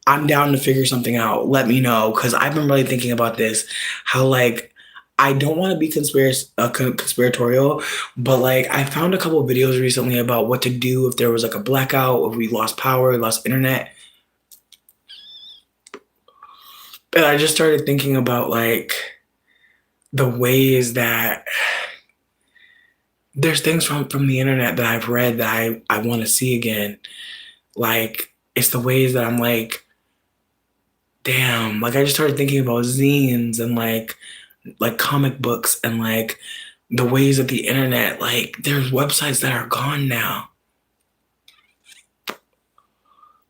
I'm down to figure something out. Let me know, because I've been really thinking about this. How like I don't want to be conspiratorial, but like I found a couple of videos recently about what to do if there was like a blackout, if we lost power, lost internet, and I just started thinking about like the ways that there's things from the internet that I've read that I want to see again. Like it's the ways that I'm like, damn, like I just started thinking about zines and like comic books and like the ways that the internet, like there's websites that are gone now.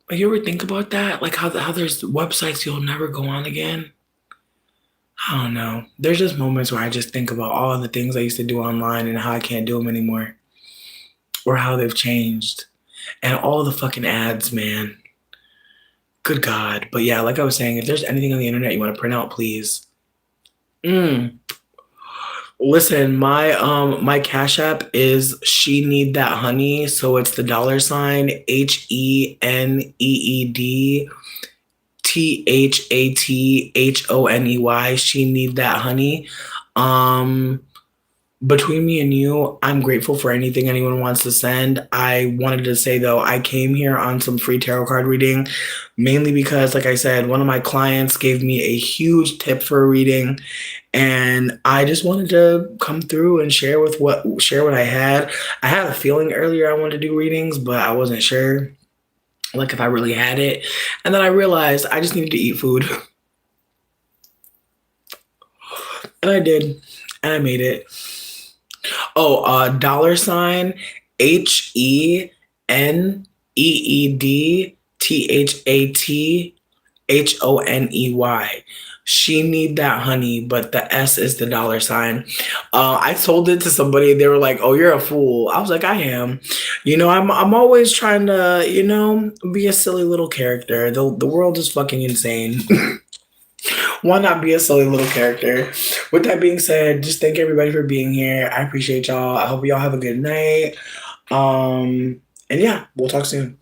Like you ever think about that? Like how there's websites you'll never go on again? I don't know. There's just moments where I just think about all the things I used to do online and how I can't do them anymore, or how they've changed. And all the fucking ads, man. Good God. But yeah, like I was saying, if there's anything on the internet you want to print out, please. Mm. Listen, my Cash App is She Need That Honey. So it's the $HENEED THATHONEY. She Need That Honey. Um Between me and you, I'm grateful for anything anyone wants to send. I wanted to say though, I came here on some free tarot card reading, mainly because, like I said, one of my clients gave me a huge tip for a reading, and I just wanted to come through and share what I had. I had a feeling earlier I wanted to do readings, but I wasn't sure, like if I really had it. And then I realized I just needed to eat food, and I did, and I made it. Oh, $HENEED THATHONEY. She Need That Honey, but the S is the $. I told it to somebody. They were like, "Oh, you're a fool." I was like, "I am." I'm always trying to, be a silly little character. The world is fucking insane. Why not be a silly little character? With that being said, just thank everybody for being here. I appreciate y'all. I hope y'all have a good night. And yeah, we'll talk soon.